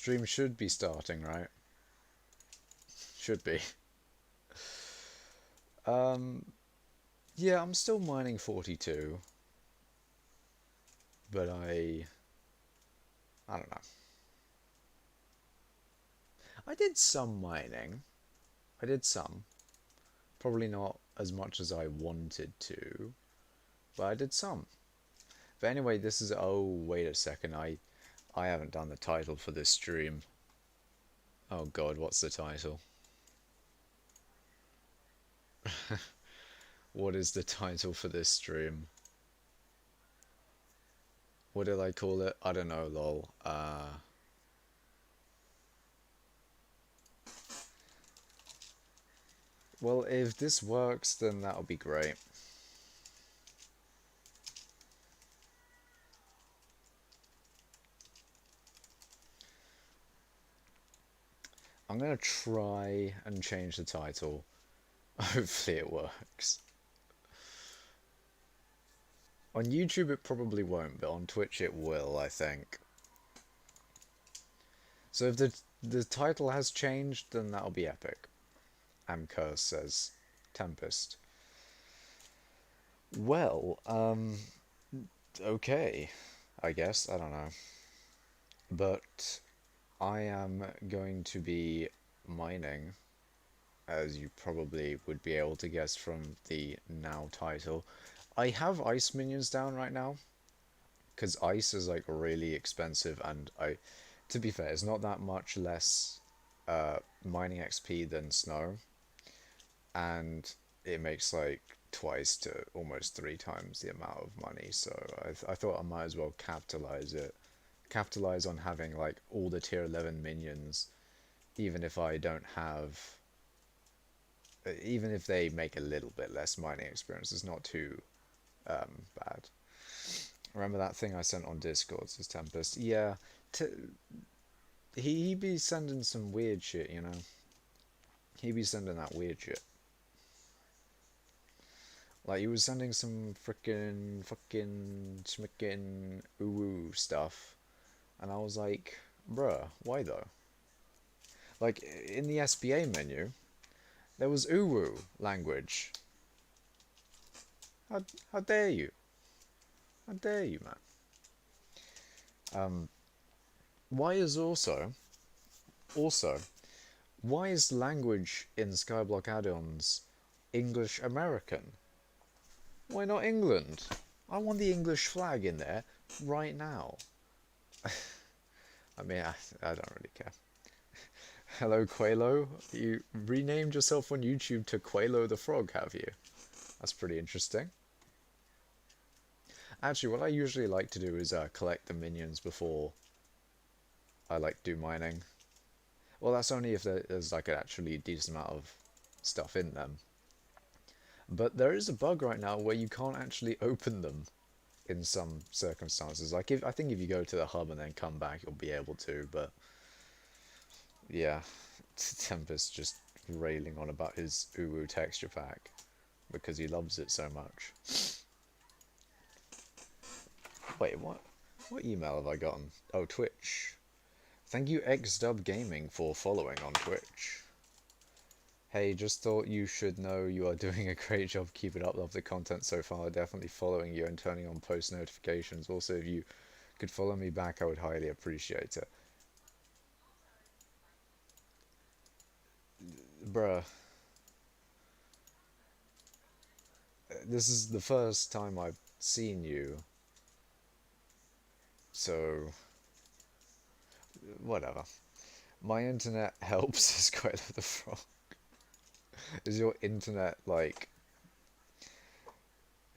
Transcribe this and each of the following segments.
stream should be starting, right? Should be. Yeah, I'm still mining 42, but I don't know. I did some mining. I did some. Probably not as much as I wanted to, but I did some. But anyway, this is, oh, wait a second. I haven't done the title for this stream. Oh god, what's the title? What is the title for this stream? What did I call it? I don't know, lol. Well, if this works, then that'll be great. I'm gonna try and change the title. Hopefully it works. On YouTube it probably won't, but on Twitch it will, I think. So if the title has changed, then that'll be epic. Amcurse says Tempest. Well, okay, I guess, I don't know. But I am going to be mining, as you probably would be able to guess from the now title. I have ice minions down right now, because ice is like really expensive, and to be fair, it's not that much less mining XP than snow, and it makes like twice to almost 3 times the amount of money, so I thought I might as well capitalize on having like all the tier 11 minions, even if I don't have, even if they make a little bit less mining experience, it's not too bad. Remember that thing I sent on Discord, says Tempest? Yeah, he be sending some weird shit, you know. He be sending that weird shit. Like, he was sending some frickin' fucking schmickin' ooh stuff, and I was like, bruh, why though? Like, in the SBA menu, there was uwu language. How dare you? How dare you, man? Why is also, why is language in Skyblock add-ons English American? Why not England? I want the English flag in there right now. I mean, I don't really care. Hello, Qualo. You renamed yourself on YouTube to Qualo the Frog, have you? That's pretty interesting. Actually, what I usually like to do is collect the minions before I like do mining. Well, that's only if there's like an actually decent amount of stuff in them. But there is a bug right now where you can't actually open them in some circumstances. Like, I think if you go to the hub and then come back, you'll be able to, but yeah, Tempest just railing on about his Uwu texture pack because he loves it so much. Wait, what email have I gotten? Oh, Twitch. Thank you, XDub Gaming, for following on Twitch. Hey, just thought you should know you are doing a great job. Keep it up. Love the content so far. Definitely following you and turning on post notifications. Also, if you could follow me back, I would highly appreciate it. Bruh. This is the first time I've seen you. So, whatever. My internet helps, as quite the frog. Is your internet like...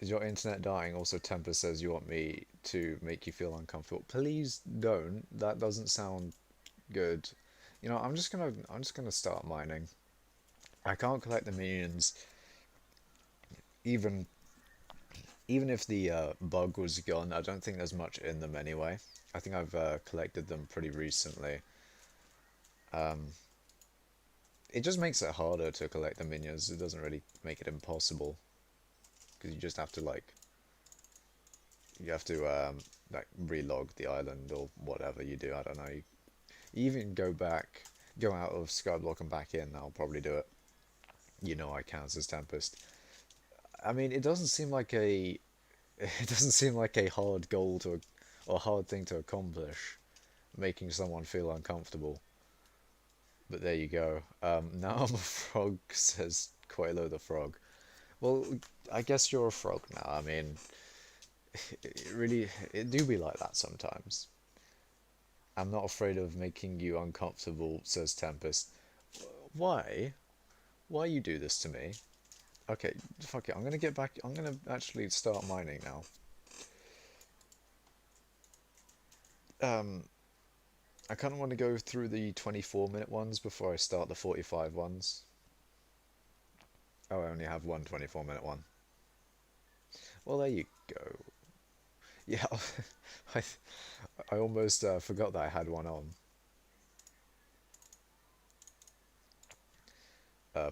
Is your internet dying? Also, Temper says you want me to make you feel uncomfortable. Please don't. That doesn't sound good. You know, I'm just gonna start mining. I can't collect the minions, even if the bug was gone. I don't think there's much in them anyway. I think I've collected them pretty recently. It just makes it harder to collect the minions. It doesn't really make it impossible, because you just have to like like relog the island or whatever you do. I don't know. Even go out of skyblock and back in, I'll probably do it. You know I can, says Tempest. I mean, it doesn't seem like a it doesn't seem like a hard goal to or hard thing to accomplish, making someone feel uncomfortable. But there you go. Now I'm a frog, says Quelo the frog. Well, I guess you're a frog now. I mean, it do be like that sometimes. I'm not afraid of making you uncomfortable, says Tempest. Why? Why you do this to me? Okay, fuck it. I'm gonna get back. I'm gonna actually start mining now. Um, I kind of want to go through the 24-minute ones before I start the 45 ones. Oh, I only have one 24-minute one. Well, there you go. Yeah, I I almost forgot that I had one on.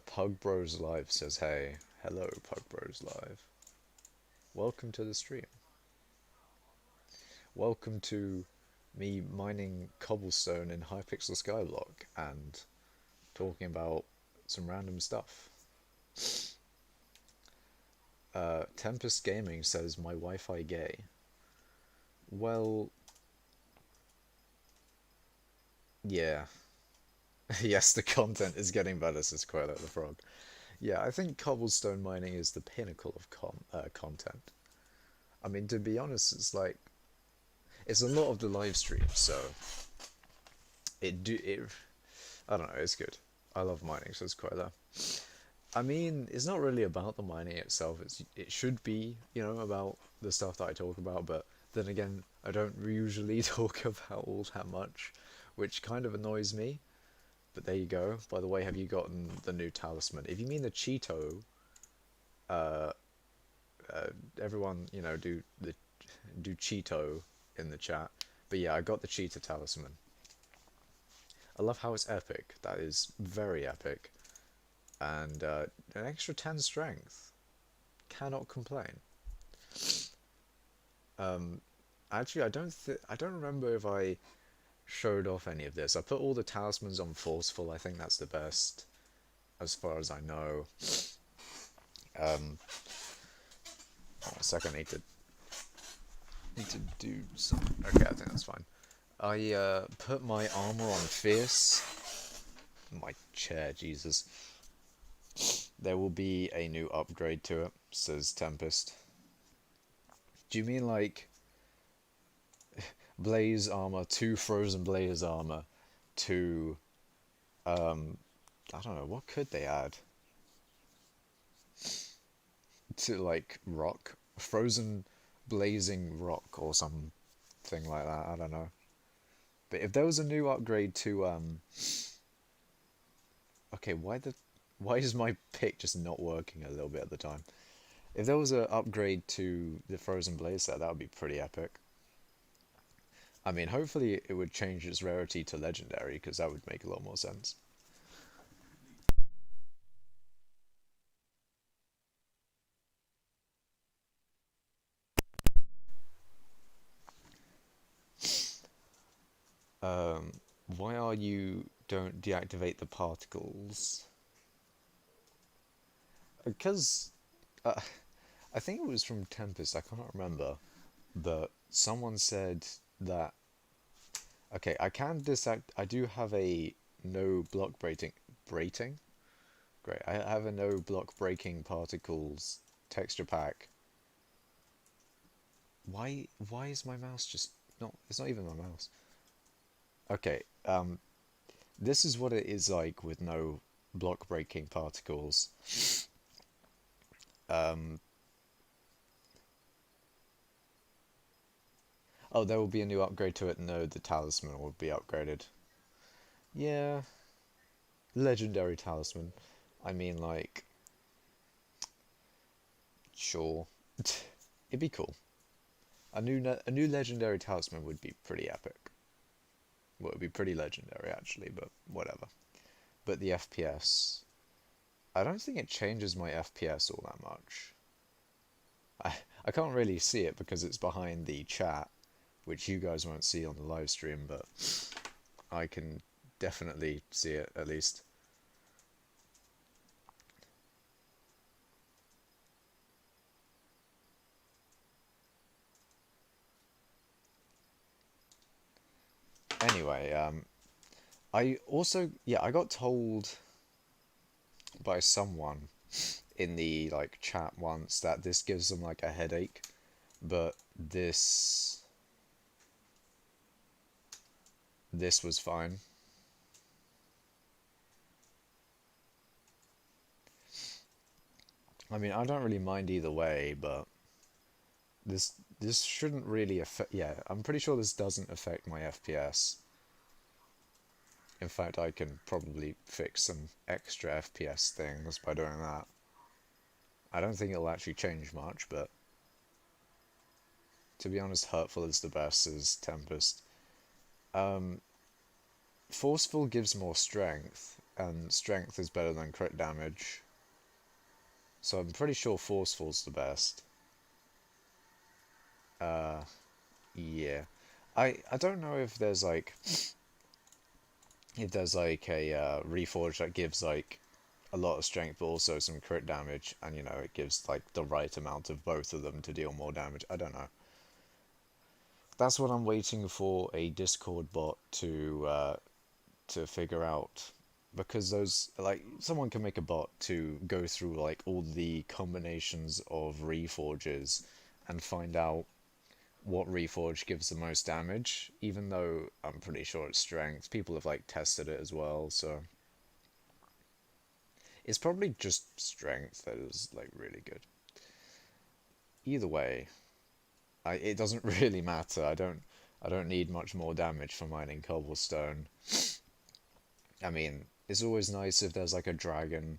Pug Bros Live says, "Hey, hello, Pug Bros Live. Welcome to the stream. Welcome to me mining cobblestone in hypixel skyblock and talking about some random stuff." Tempest Gaming says, "My Wi-Fi gay." Well, yeah. Yes, the content is getting better, says Quail the Frog. Yeah, I think cobblestone mining is the pinnacle of content. I mean, to be honest, it's a lot of the live streams, so it I don't know, it's good. I love mining, so it's quite there. I mean, it's not really about the mining itself. It should be, about the stuff that I talk about, but then again, I don't usually talk about all that much, which kind of annoys me. But there you go. By the way, have you gotten the new talisman? If you mean the Cheeto, uh, everyone, do Cheeto in the chat. But yeah, I got the Cheetah talisman. I love how it's epic. That is very epic. And an extra 10 strength. Cannot complain. Actually, I don't remember if I showed off any of this. I put all the talismans on forceful. I think that's the best, as far as I know. A second, I need to do some. Okay, I think that's fine. I put my armor on fierce. My chair, Jesus. There will be a new upgrade to it, says Tempest. Do you mean like blaze armor, 2 frozen blaze armor, to I don't know, what could they add? To like rock, frozen blazing rock or something like that. I don't know. But if there was a new upgrade to okay, why is my pick just not working a little bit at the time? If there was an upgrade to the frozen blaze set, that would be pretty epic. I mean, hopefully it would change its rarity to legendary, because that would make a lot more sense. Why are you don't deactivate the particles? Because I think it was from Tempest, I can't remember, but someone said that okay, I do have a no block breaking. Great. I have a no block breaking particles texture pack. Why is my mouse just not, it's not even my mouse. Okay, this is what it is like with no block breaking particles. Oh, there will be a new upgrade to it. No, the talisman will be upgraded. Yeah, legendary talisman. I mean, like, sure, it'd be cool. A new legendary talisman would be pretty epic. Well, it'd be pretty legendary actually, but whatever. But the FPS, I don't think it changes my FPS all that much. I can't really see it because it's behind the chat, which you guys won't see on the live stream, but I can definitely see it at least. Anyway, I also, yeah, I got told by someone in the like chat once that this gives them like a headache, but this was fine. I mean, I don't really mind either way, but this shouldn't really affect. Yeah, I'm pretty sure this doesn't affect my FPS. In fact, I can probably fix some extra FPS things by doing that. I don't think it'll actually change much, but to be honest, Hurtful is the best as Tempest. Um, Forceful gives more strength, and strength is better than crit damage. So I'm pretty sure Forceful's the best. Uh, yeah. I don't know if there's like a reforge that gives like a lot of strength but also some crit damage, and you know it gives like the right amount of both of them to deal more damage. I don't know. That's what I'm waiting for a Discord bot to figure out, because those like someone can make a bot to go through like all the combinations of reforges and find out what reforge gives the most damage, even though I'm pretty sure it's strength. People have like tested it as well, so it's probably just strength that is like really good. Either way, it doesn't really matter. I don't need much more damage for mining cobblestone. I mean, it's always nice if there's like a dragon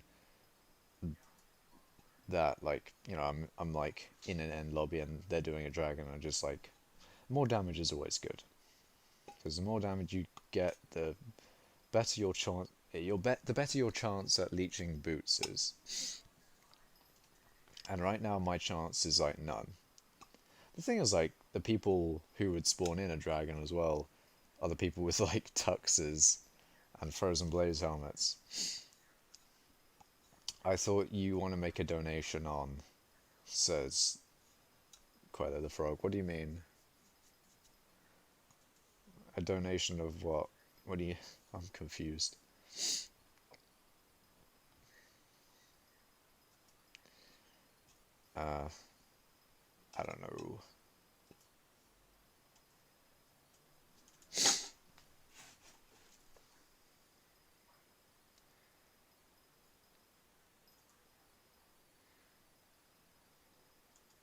that like, you know, I'm like in an end lobby and they're doing a dragon and just like more damage is always good. Because the more damage you get, the better your chance the better your chance at leeching boots is. And right now my chance is like none. The thing is like the people who would spawn in a dragon as well are the people with like tuxes and frozen blaze helmets. I thought you want to make a donation on, says Queller the Frog. What do you mean? A donation of what? What do you... I'm confused. Uh, I don't know.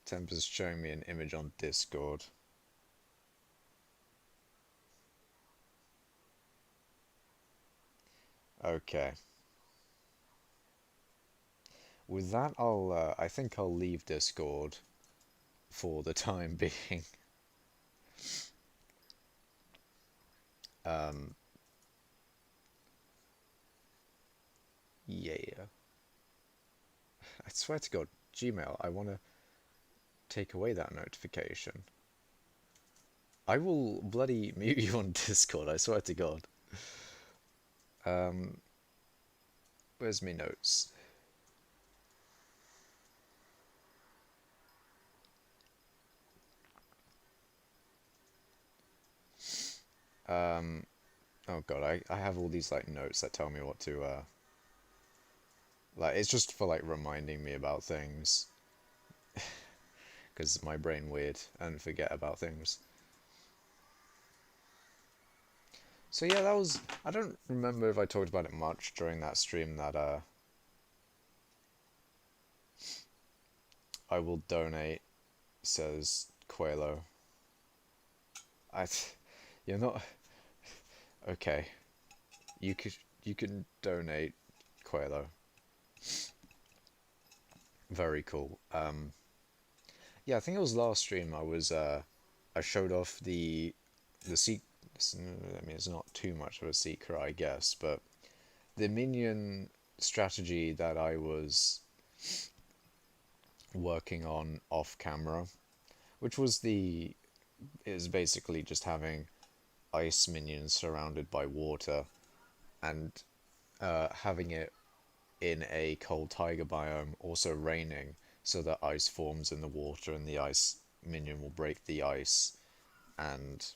Tempest showing me an image on Discord. Okay. With that, I think I'll leave Discord for the time being. Um, yeah. I swear to God, Gmail, I want to take away that notification. I will bloody mute you on Discord, I swear to God. Um, where's me notes? Um, oh God, I have all these like notes that tell me what to like. It's just for like reminding me about things, because my brain weird and forget about things. So yeah, that was. I don't remember if I talked about it much during that stream that I will donate, says Quelo. I, you're not okay. You can donate, Quelo. Very cool. Yeah, I think it was last stream. I showed off the secret. I mean, it's not too much of a secret, I guess, but the minion strategy that I was working on off camera, which was the is basically just having ice minions surrounded by water, and having it in a cold taiga biome also raining, so that ice forms in the water and the ice minion will break the ice, and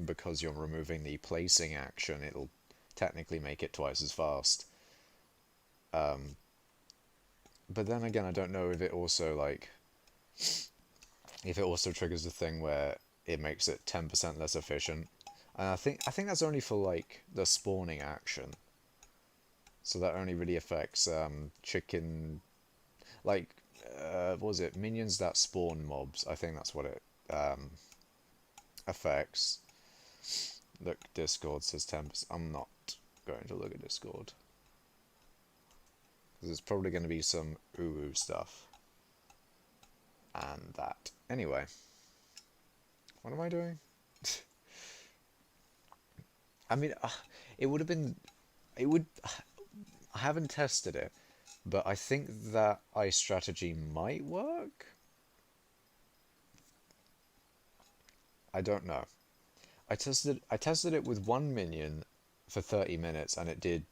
because you're removing the placing action, it'll technically make it twice as fast. But then again, I don't know if it also triggers the thing where it makes it 10% less efficient. And I think that's only for like the spawning action. So that only really affects chicken, like what was it, minions that spawn mobs. I think that's what it affects. Look, Discord says 10%. I'm not going to look at Discord because it's probably going to be some ooh stuff and that. Anyway, what am I doing? I mean, it would have been. It would. I haven't tested it, but I think that ice strategy might work. I don't know. I tested it with one minion for 30 minutes, and it did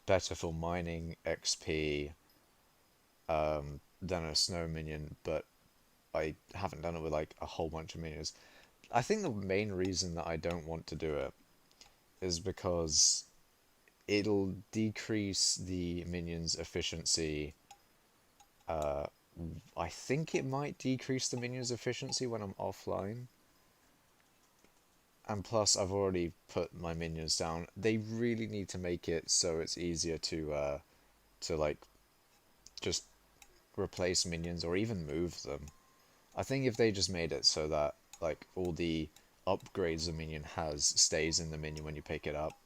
better for mining XP than a snow minion, but I haven't done it with like a whole bunch of minions. I think the main reason that I don't want to do it is because it'll decrease the minion's efficiency. I think it might decrease the minion's efficiency when I'm offline. And plus, I've already put my minions down. They really need to make it so it's easier to like just replace minions or even move them. I think if they just made it so that like all the upgrades a minion has stays in the minion when you pick it up,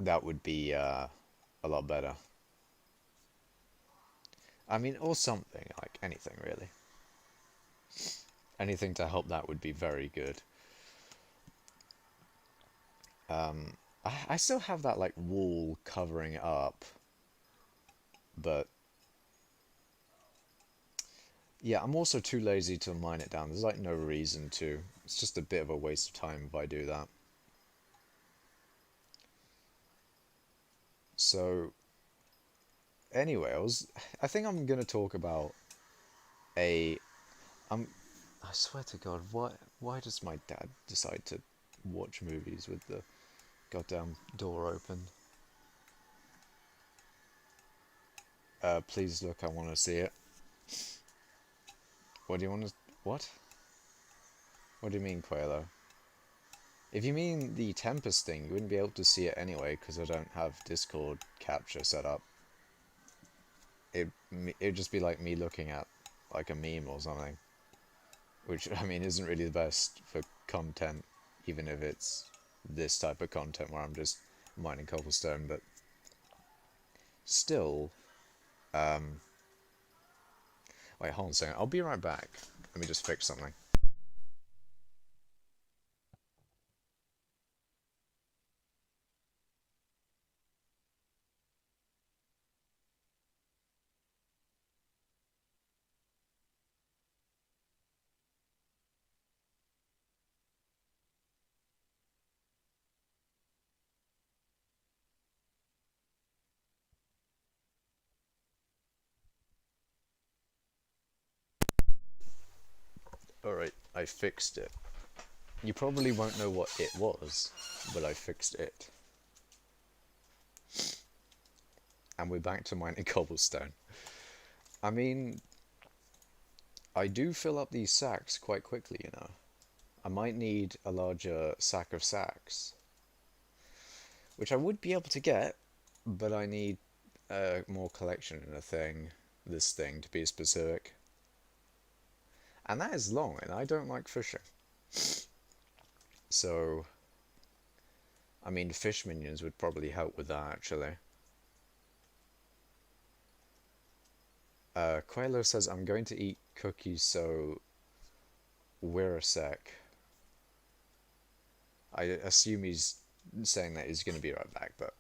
that would be a lot better. I mean, or something, like anything really. Anything to help that would be very good. I still have that like wall covering it up, but yeah, I'm also too lazy to mine it down. There's like no reason to. It's just a bit of a waste of time if I do that. So anyway, I think I'm gonna talk about a I'm I swear to God, why does my dad decide to watch movies with the goddamn door open? Please look, I want to see it. What do you want to? What? What do you mean, Qualo? If you mean the Tempest thing, you wouldn't be able to see it anyway because I don't have Discord capture set up. It'd just be like me looking at like a meme or something, which I mean isn't really the best for content, even if it's this type of content where I'm just mining cobblestone, but still. Wait, hold on a second. I'll be right back. Let me just fix something. Alright, I fixed it. You probably won't know what it was, but I fixed it. And we're back to mining cobblestone. I mean, I do fill up these sacks quite quickly, you know. I might need a larger sack of sacks, which I would be able to get, but I need more collection in this thing to be specific. And that is long, and I don't like fishing. So, I mean, fish minions would probably help with that, actually. Quelo says, I'm going to eat cookies, so we're a sec. I assume he's saying that he's going to be right back, but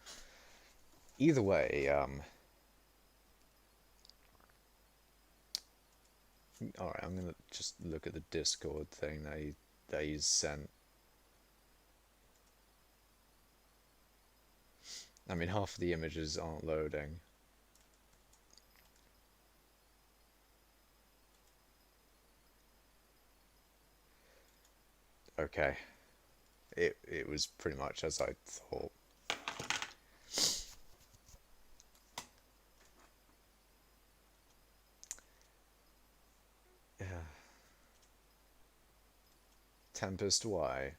either way, alright, I'm going to just look at the Discord thing that he that he's sent. I mean, half of the images aren't loading. Okay, it was pretty much as I thought. Yeah. Tempest, why?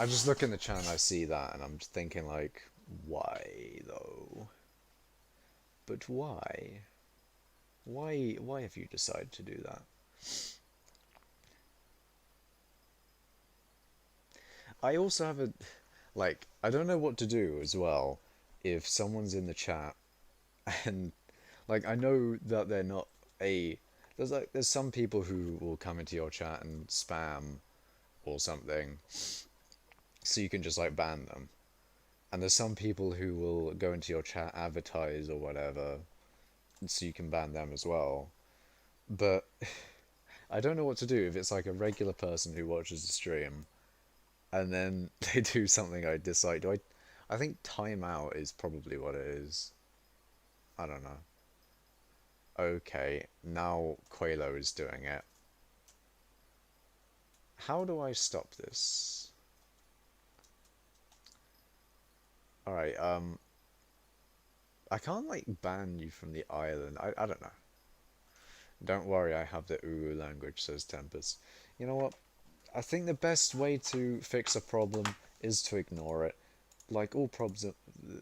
I just look in the chat and I see that and I'm just thinking like, why though? But why? Why have you decided to do that? I also have a like I don't know what to do as well if someone's in the chat and like I know that they're not a there's some people who will come into your chat and spam or something so you can just like ban them. And there's some people who will go into your chat, advertise or whatever, so you can ban them as well. But I don't know what to do if it's like a regular person who watches the stream and then they do something I dislike. I think timeout is probably what it is. I don't know. Okay, now Quelo is doing it. How do I stop this? Alright, I can't like ban you from the island. I don't know. Don't worry, I have the Uru language, says Tempest. You know what? I think the best way to fix a problem is to ignore it. Like all problems,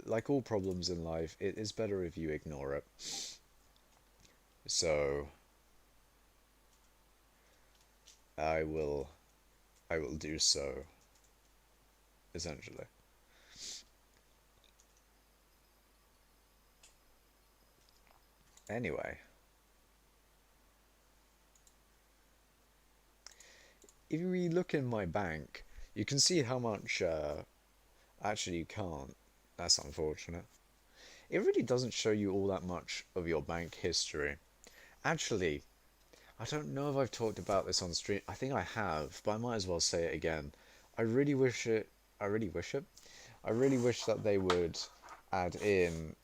like all problems in life, it is better if you ignore it. So I will, I will do so. Essentially. Anyway, if we look in my bank, you can see how much. Actually, you can't. That's unfortunate. It really doesn't show you all that much of your bank history. Actually, I don't know if I've talked about this on stream. I think I have, but I might as well say it again. I really wish it. I really wish it. I really wish that they would add in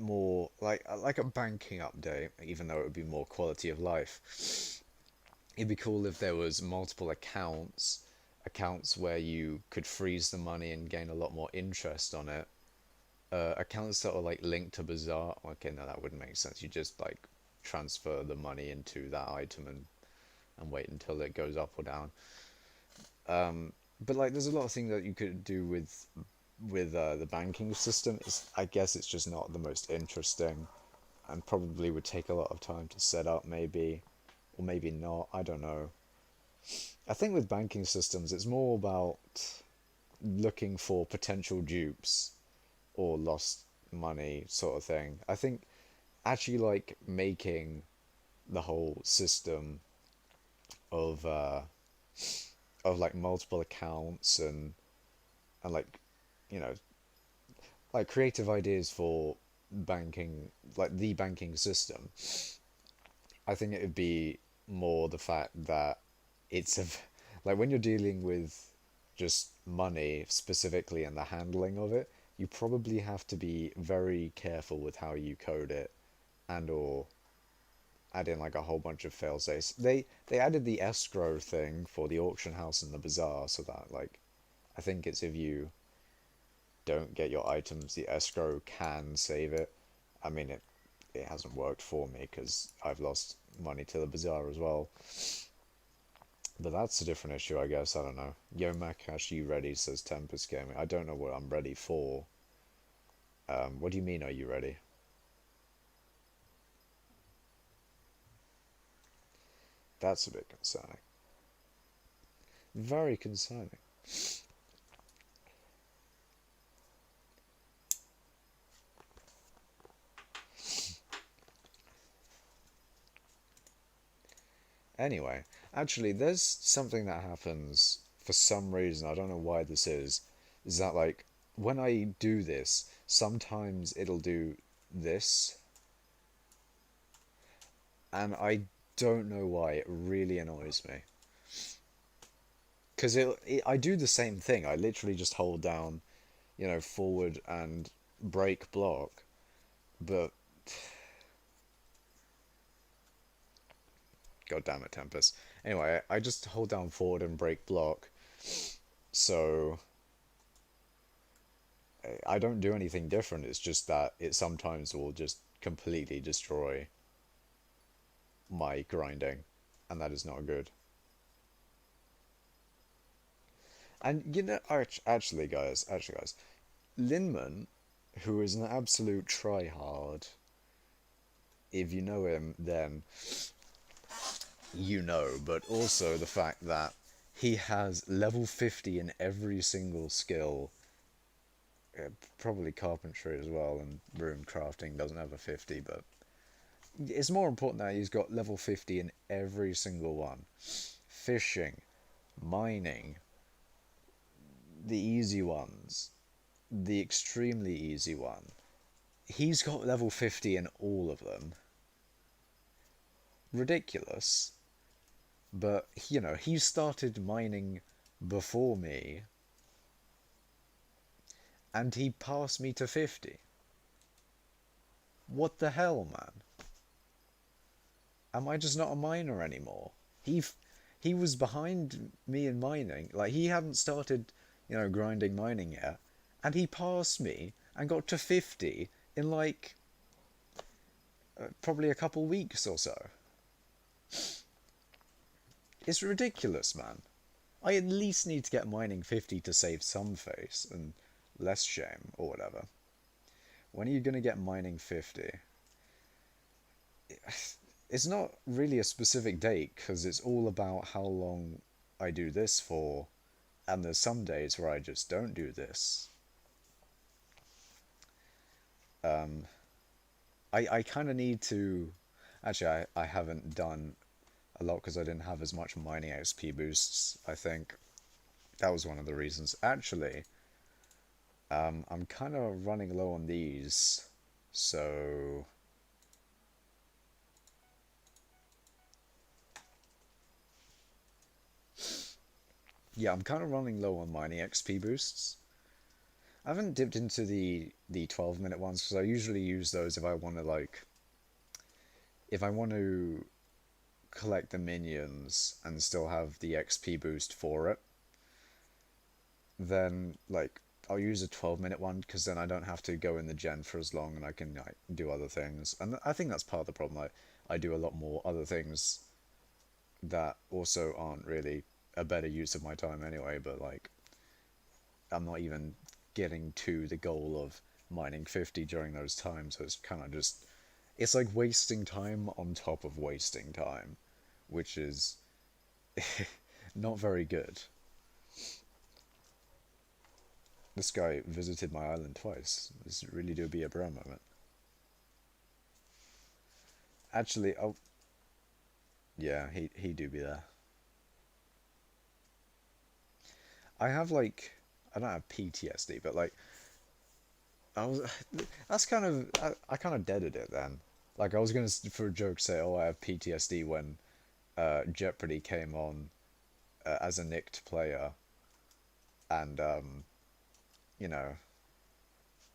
more like a banking update, even though it would be more quality of life. It'd be cool if there was multiple accounts where you could freeze the money and gain a lot more interest on it. Accounts that are like linked to Bazaar. Okay, no, that wouldn't make sense. You just like transfer the money into that item and wait until it goes up or down. But like, there's a lot of things that you could do with the banking system. I guess it's just not the most interesting, and probably would take a lot of time to set up, maybe, or maybe not. I don't know. I think with banking systems, it's more about looking for potential dupes or lost money sort of thing. I think actually like making the whole system of like multiple accounts and like you know like creative ideas for banking like the banking system. I think it would be more the fact that it's a like when you're dealing with just money specifically and the handling of it, you probably have to be very careful with how you code it and or add in like a whole bunch of fail safes. They added the escrow thing for the auction house and the bazaar so that like I think it's if you don't get your items, the escrow can save it. I mean it hasn't worked for me because I've lost money to the bazaar as well. But that's a different issue, I guess. I don't know. Yo, Makash, you ready? Says Tempest Gaming. I don't know what I'm ready for. What do you mean, are you ready? That's a bit concerning. Very concerning. Anyway, actually, there's something that happens for some reason. I don't know why this is that like when I do this, sometimes it'll do this, and I don't know why. It really annoys me. Because I do the same thing. I literally just hold down, forward and break block. But god damn it, Tempest. Anyway, I just hold down forward and break block. So I don't do anything different. It's just that it sometimes will just completely destroy my grinding, and that is not good. And actually, guys, Linman, who is an absolute tryhard, if you know him, then you know, but also the fact that he has level 50 in every single skill, probably carpentry as well, and rune crafting doesn't have a 50, but it's more important that he's got level 50 in every single one. Fishing, mining, the easy ones, the extremely easy one. He's got level 50 in all of them. Ridiculous. But, he started mining before me, and he passed me to 50. What the hell, man? Am I just not a miner anymore? He was behind me in mining. Like, he hadn't started, grinding mining yet, and he passed me and got to 50 in, like, probably a couple weeks or so. It's ridiculous, man. I at least need to get mining 50 to save some face and less shame or whatever. When are you going to get mining 50? It's not really a specific date because it's all about how long I do this for, and there's some days where I just don't do this. I kind of need to. Actually, I haven't done a lot because I didn't have as much mining XP boosts, I think. That was one of the reasons. Actually, I'm kind of running low on these, so yeah, I'm kind of running low on mining XP boosts. I haven't dipped into the 12-minute ones because I usually use those if I want to collect the minions and still have the XP boost for it. Then I'll use a 12-minute one because then I don't have to go in the gen for as long and I can do other things. And I think that's part of the problem. I do a lot more other things that also aren't really a better use of my time anyway, but I'm not even getting to the goal of mining 50 during those times, so it's kind of just it's like wasting time on top of wasting time, which is not very good. This guy visited my island twice. This really do be a bro moment. Actually, oh yeah, he do be there. I have I don't have PTSD, but I was that's kind of I kind of deaded it then. Like I was gonna for a joke say, oh, I have PTSD when Jeopardy came on as a nicked player, and you know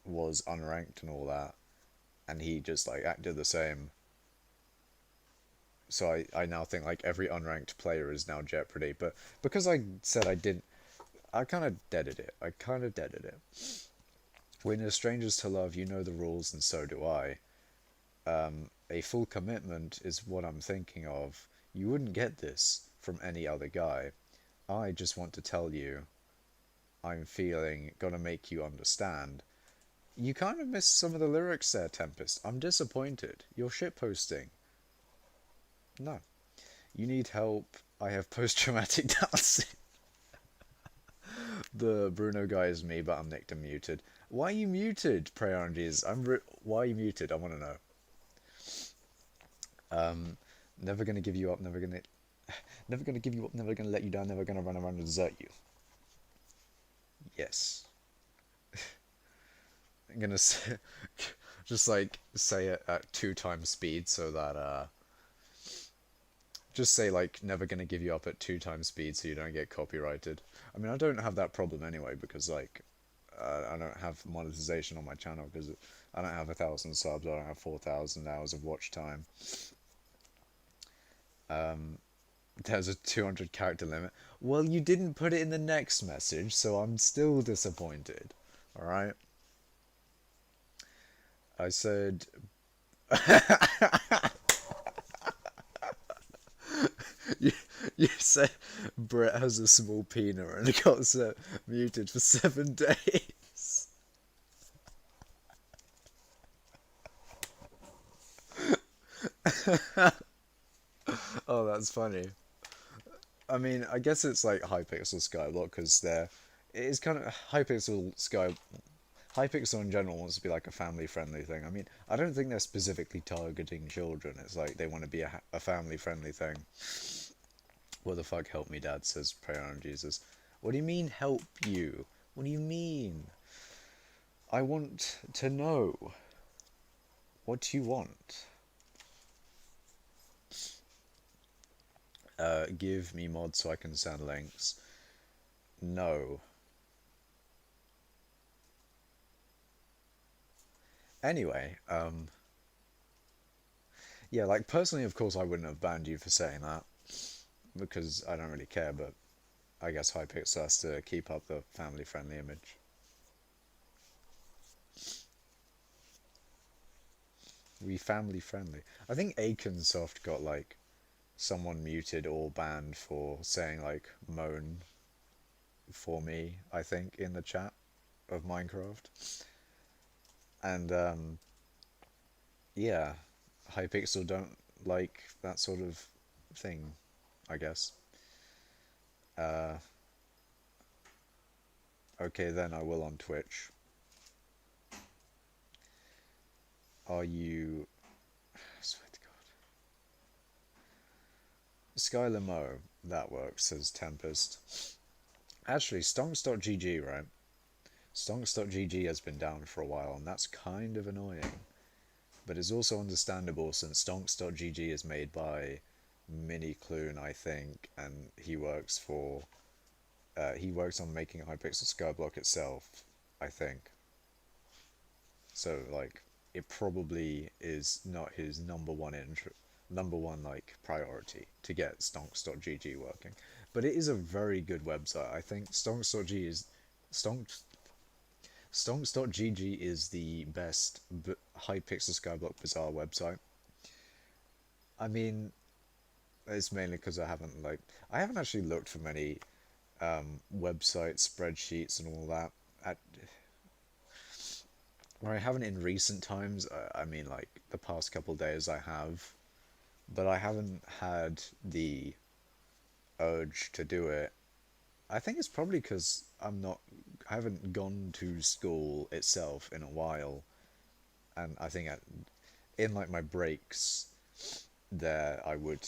was unranked and all that, and he just acted the same. So I now think every unranked player is now Jeopardy, but because I said I didn't, I kind of deaded it. I kind of deaded it. When you're strangers to love, you know the rules, and so do I. A full commitment is what I'm thinking of. You wouldn't get this from any other guy. I just want to tell you, I'm feeling, gonna make you understand. You kind of missed some of the lyrics there, Tempest. I'm disappointed. You're shitposting. No. You need help. I have post-traumatic dancing. The Bruno guy is me, but I'm nicked and muted. Why are you muted, Pray RNGs? Why are you muted? I want to know. Never gonna give you up. Never gonna give you up. Never gonna let you down. Never gonna run around and desert you. Yes. I'm gonna say, just say it at 2 times speed so that Just say like never gonna give you up at 2 times speed so you don't get copyrighted. I mean, I don't have that problem anyway because like I don't have monetization on my channel because I don't have 1,000 subs. I don't have 4,000 hours of watch time. There's a 200 character limit. Well, you didn't put it in the next message, so I'm still disappointed. All right. I said you, you said Brett has a small penis and got muted for 7 days. Oh, that's funny. I mean, I guess it's like hypixel skyblock because it is kind of hypixel in general wants to be like a family friendly thing. I mean, I don't think they're specifically targeting children. It's like they want to be a family friendly thing. What the fuck, help me, Dad, says Pray on Jesus. What do you mean, help you? What do you mean? I want to know. What do you want? Give me mods so I can send links. No. Anyway, yeah, like personally, of course, I wouldn't have banned you for saying that because I don't really care, but I guess Hypixel has to keep up the family-friendly image. We family-friendly. I think Akensoft got like someone muted or banned for saying like moan for me, I think, in the chat of Minecraft. And yeah, Hypixel don't like that sort of thing, I guess. Uh, okay, then I will on Twitch. Are you... I swear to God. Skylar Mo, that works, says Tempest. Actually, stonks.gg, right? Stonks.gg has been down for a while, and that's kind of annoying. But it's also understandable since stonks.gg is made by Minikloon, I think, and he works on making Hypixel Skyblock itself, I think. So like, it probably is not his number one like priority to get stonks.gg working. But it is a very good website. I think stonks.gg is stonks Stonks.gg is the best Hypixel Skyblock Bazaar website. I mean, it's mainly because I haven't actually looked for many websites, spreadsheets, and all that. At, where I haven't in recent times. I mean, like the past couple days, I have, but I haven't had the urge to do it. I think it's probably because I haven't gone to school itself in a while, and I think in like my breaks there, I would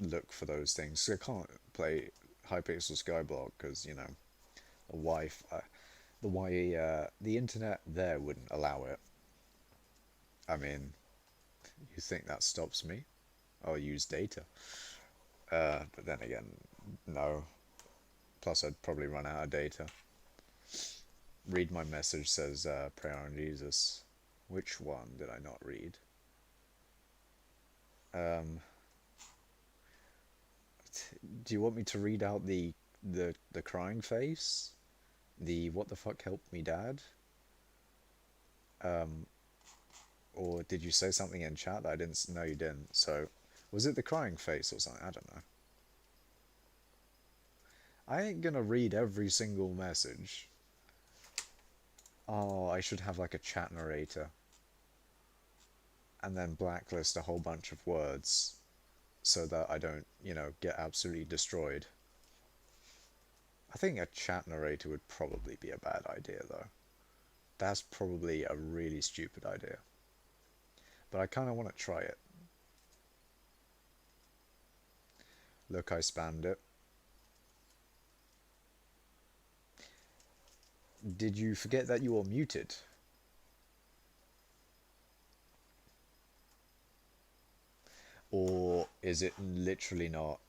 look for those things. So I can't play Hypixel Skyblock because the Wi-Fi, the internet there wouldn't allow it. I mean, you think that stops me? I'll use data. But then again, no. Plus, I'd probably run out of data. Read my message says, pray on Jesus. Which one did I not read? Do you want me to read out the crying face? The what the fuck help me, Dad? Or did you say something in chat that I didn't? No, you didn't. So, was it the crying face or something? I don't know. I ain't gonna read every single message. Oh, I should have like a chat narrator. And then blacklist a whole bunch of words so that I don't, get absolutely destroyed. I think a chat narrator would probably be a bad idea though. That's probably a really stupid idea. But I kind of want to try it. Look, I spammed it. Did you forget that you were muted? Or Is it literally not?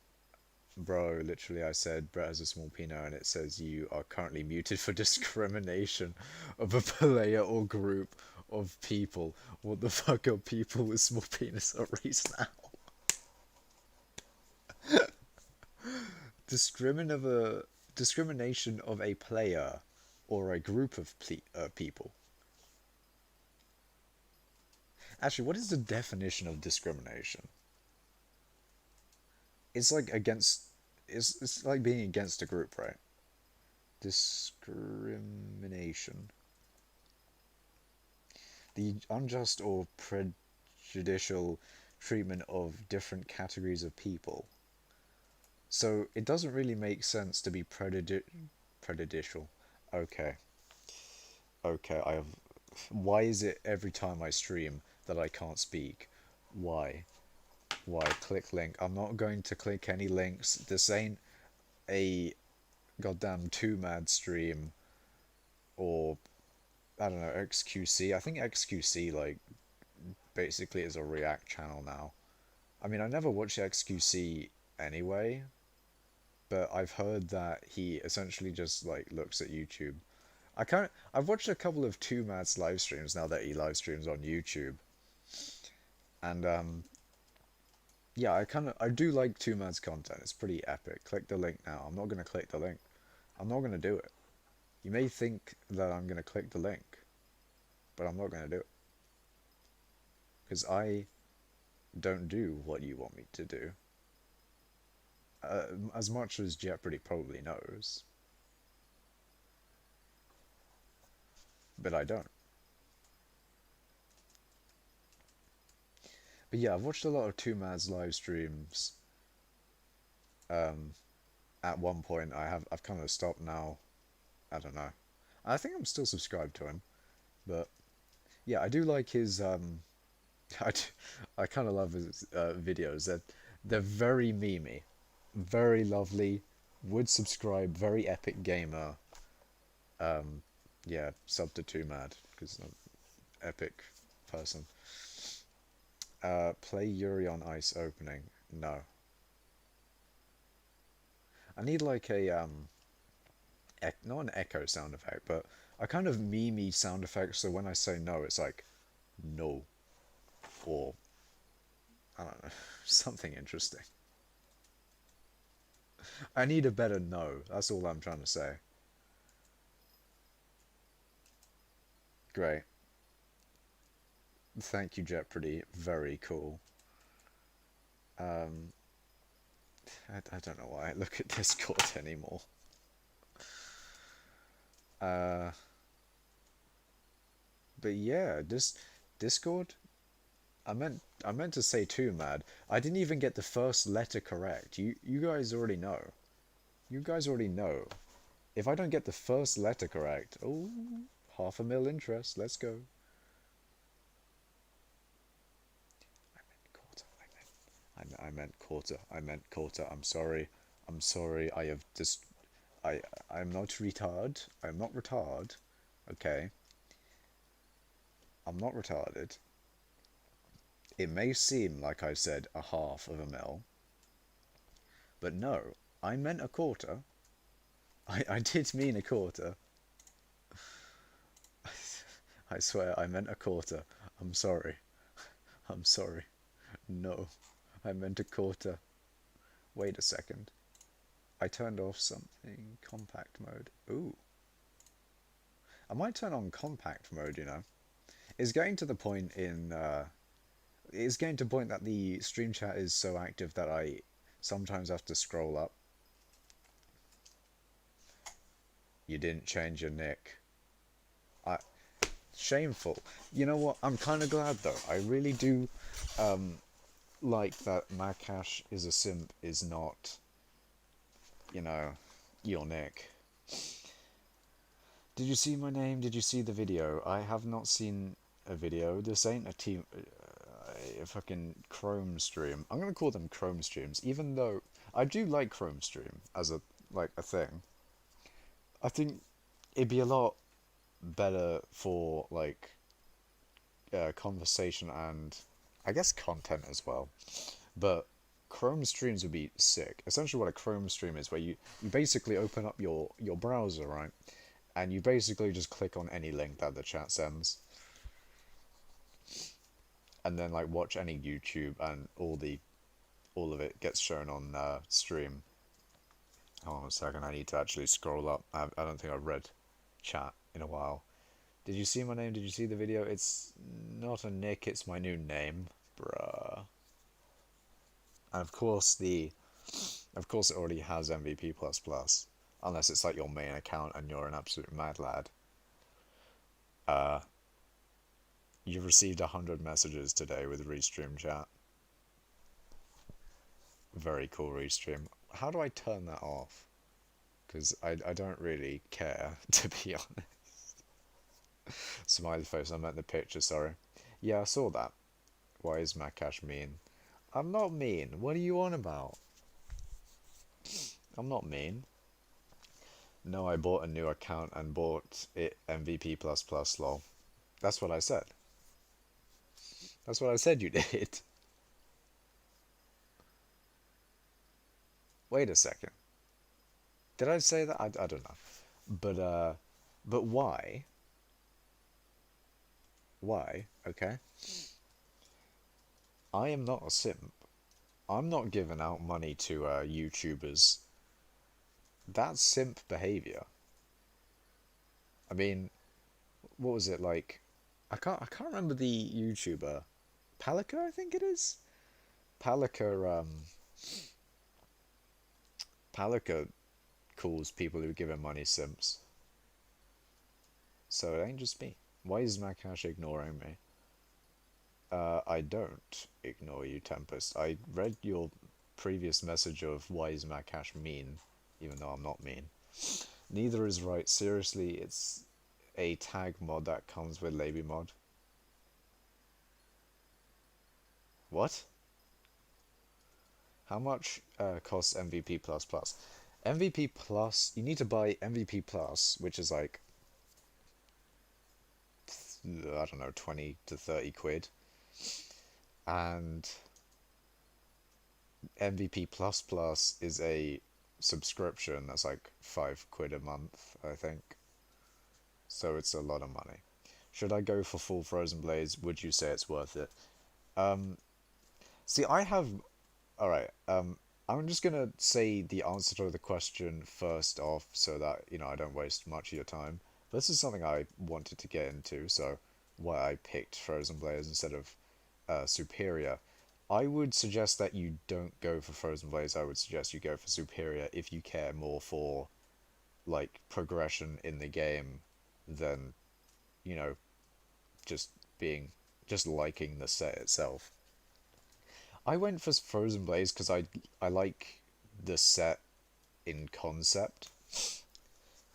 Bro, literally I said Brett has a small penis and it says you are currently muted for discrimination of a player or group of people. What the fuck are people with small penis a race now? Discrimin of a discrimination of a player or a group of people. Actually, what is the definition of discrimination? It's like against. It's like being against a group, right? Discrimination. The unjust or prejudicial treatment of different categories of people. So it doesn't really make sense to be prejudicial. Okay, okay. I have. Why is it every time I stream that I can't speak? Why? Why? Click link. I'm not going to click any links. This ain't a goddamn 2mad stream or I don't know, XQC. I think XQC like basically is a React channel now. I mean, I never watched XQC anyway, but I've heard that he essentially just like looks at YouTube. I've watched a couple of 2mad's live streams now that he live streams on YouTube. And yeah, I do like 2mad's content. It's pretty epic. Click the link now. I'm not going to click the link. I'm not going to do it. You may think that I'm going to click the link, but I'm not going to do it. Because I don't do what you want me to do. As much as Jeopardy probably knows. But I don't. But yeah, I've watched a lot of 2mad's live streams. At one point, I've kind of stopped now. I don't know. I think I'm still subscribed to him, but yeah, I do like his. I, do, I kind of love his videos. They're very memey, very lovely. Would subscribe. Very epic gamer. Yeah, sub to 2mad because I'm an epic person. Play Yuri on Ice opening. No. I need like a not an echo sound effect, but a kind of memey sound effect. So when I say no, it's like no, or I don't know, something interesting. I need a better no. That's all I'm trying to say. Great. Thank you, Jeopardy. Very cool. Um, I don't know why I look at Discord anymore. Uh, but yeah, Discord. I meant to say too, mad. I didn't even get the first letter correct. You guys already know. You guys already know. If I don't get the first letter correct, oh, 500,000 interest. Let's go. I meant quarter. I meant quarter. I'm sorry. I'm sorry. I have just. I'm not retard. I'm not retard. Okay. I'm not retarded. It may seem like I said a half of a mil, but no, I meant a quarter. I did mean a quarter. I swear I meant a quarter. I'm sorry. I'm sorry. No, I meant a quarter. Wait a second. I turned off something. Compact mode. Ooh. I might turn on compact mode, you know. It's getting to the point in... it's getting to the point that the stream chat is so active that I sometimes have to scroll up. You didn't change your nick. I... Shameful. You know what? I'm kind of glad, though. I really do like that Makash is a simp is not, you know, your nick. Did you see my name? Did you see the video? I have not seen a video. This ain't a team, a fucking Chrome stream. I'm gonna call them Chrome streams, even though I do like Chrome stream as a like a thing. I think it'd be a lot better for like conversation and I guess content as well. But Chrome streams would be sick. Essentially, what a Chrome stream is, where you basically open up your browser, right, and you basically just click on any link that the chat sends, and then like watch any YouTube, and all of it gets shown on stream. Hold on a second, I need to actually scroll up. I don't think I've read chat in a while. Did you see my name? Did you see the video? It's not a nick, it's my new name, bruh. And of course it already has MVP++, unless it's like your main account and you're an absolute mad lad. You've received 100 messages today with Restream chat. Very cool, Restream. How do I turn that off? Because I don't really care, to be honest. Smiley face, I meant the picture, sorry. Yeah, I saw that. Why is Makash mean? I'm not mean. What are you on about? I'm not mean. No, I bought a new account and bought it MVP++, lol. That's what I said. That's what I said you did. Wait a second. Did I say that? I don't know. But why? Why? Okay. I am not a simp. I'm not giving out money to YouTubers. That's simp behavior. I mean, what was it like? I can't remember the YouTuber. Palika, I think it is. Palika Palika calls people who give him money simps. So it ain't just me. Why is Makash ignoring me? I don't ignore you, Tempest. I read your previous message of why is Makash mean, even though I'm not mean. Neither is right. Seriously, it's a tag mod that comes with Laby mod. What? How much costs MVP++? MVP Plus, you need to buy MVP Plus, which is like, I don't know, 20 to 30 quid. And MVP Plus Plus is a subscription that's like 5 quid a month, I think. So it's a lot of money. Should I go for full Frozen Blaze? Would you say it's worth it? See, I have... Alright, I'm just gonna say the answer to the question first off so that, I don't waste much of your time. But this is something I wanted to get into, so why I picked Frozen Blaze instead of Superior. I would suggest that you don't go for Frozen Blaze. I would suggest you go for Superior if you care more for, like, progression in the game than, you know, just just liking the set itself. I went for Frozen Blaze because I like the set in concept.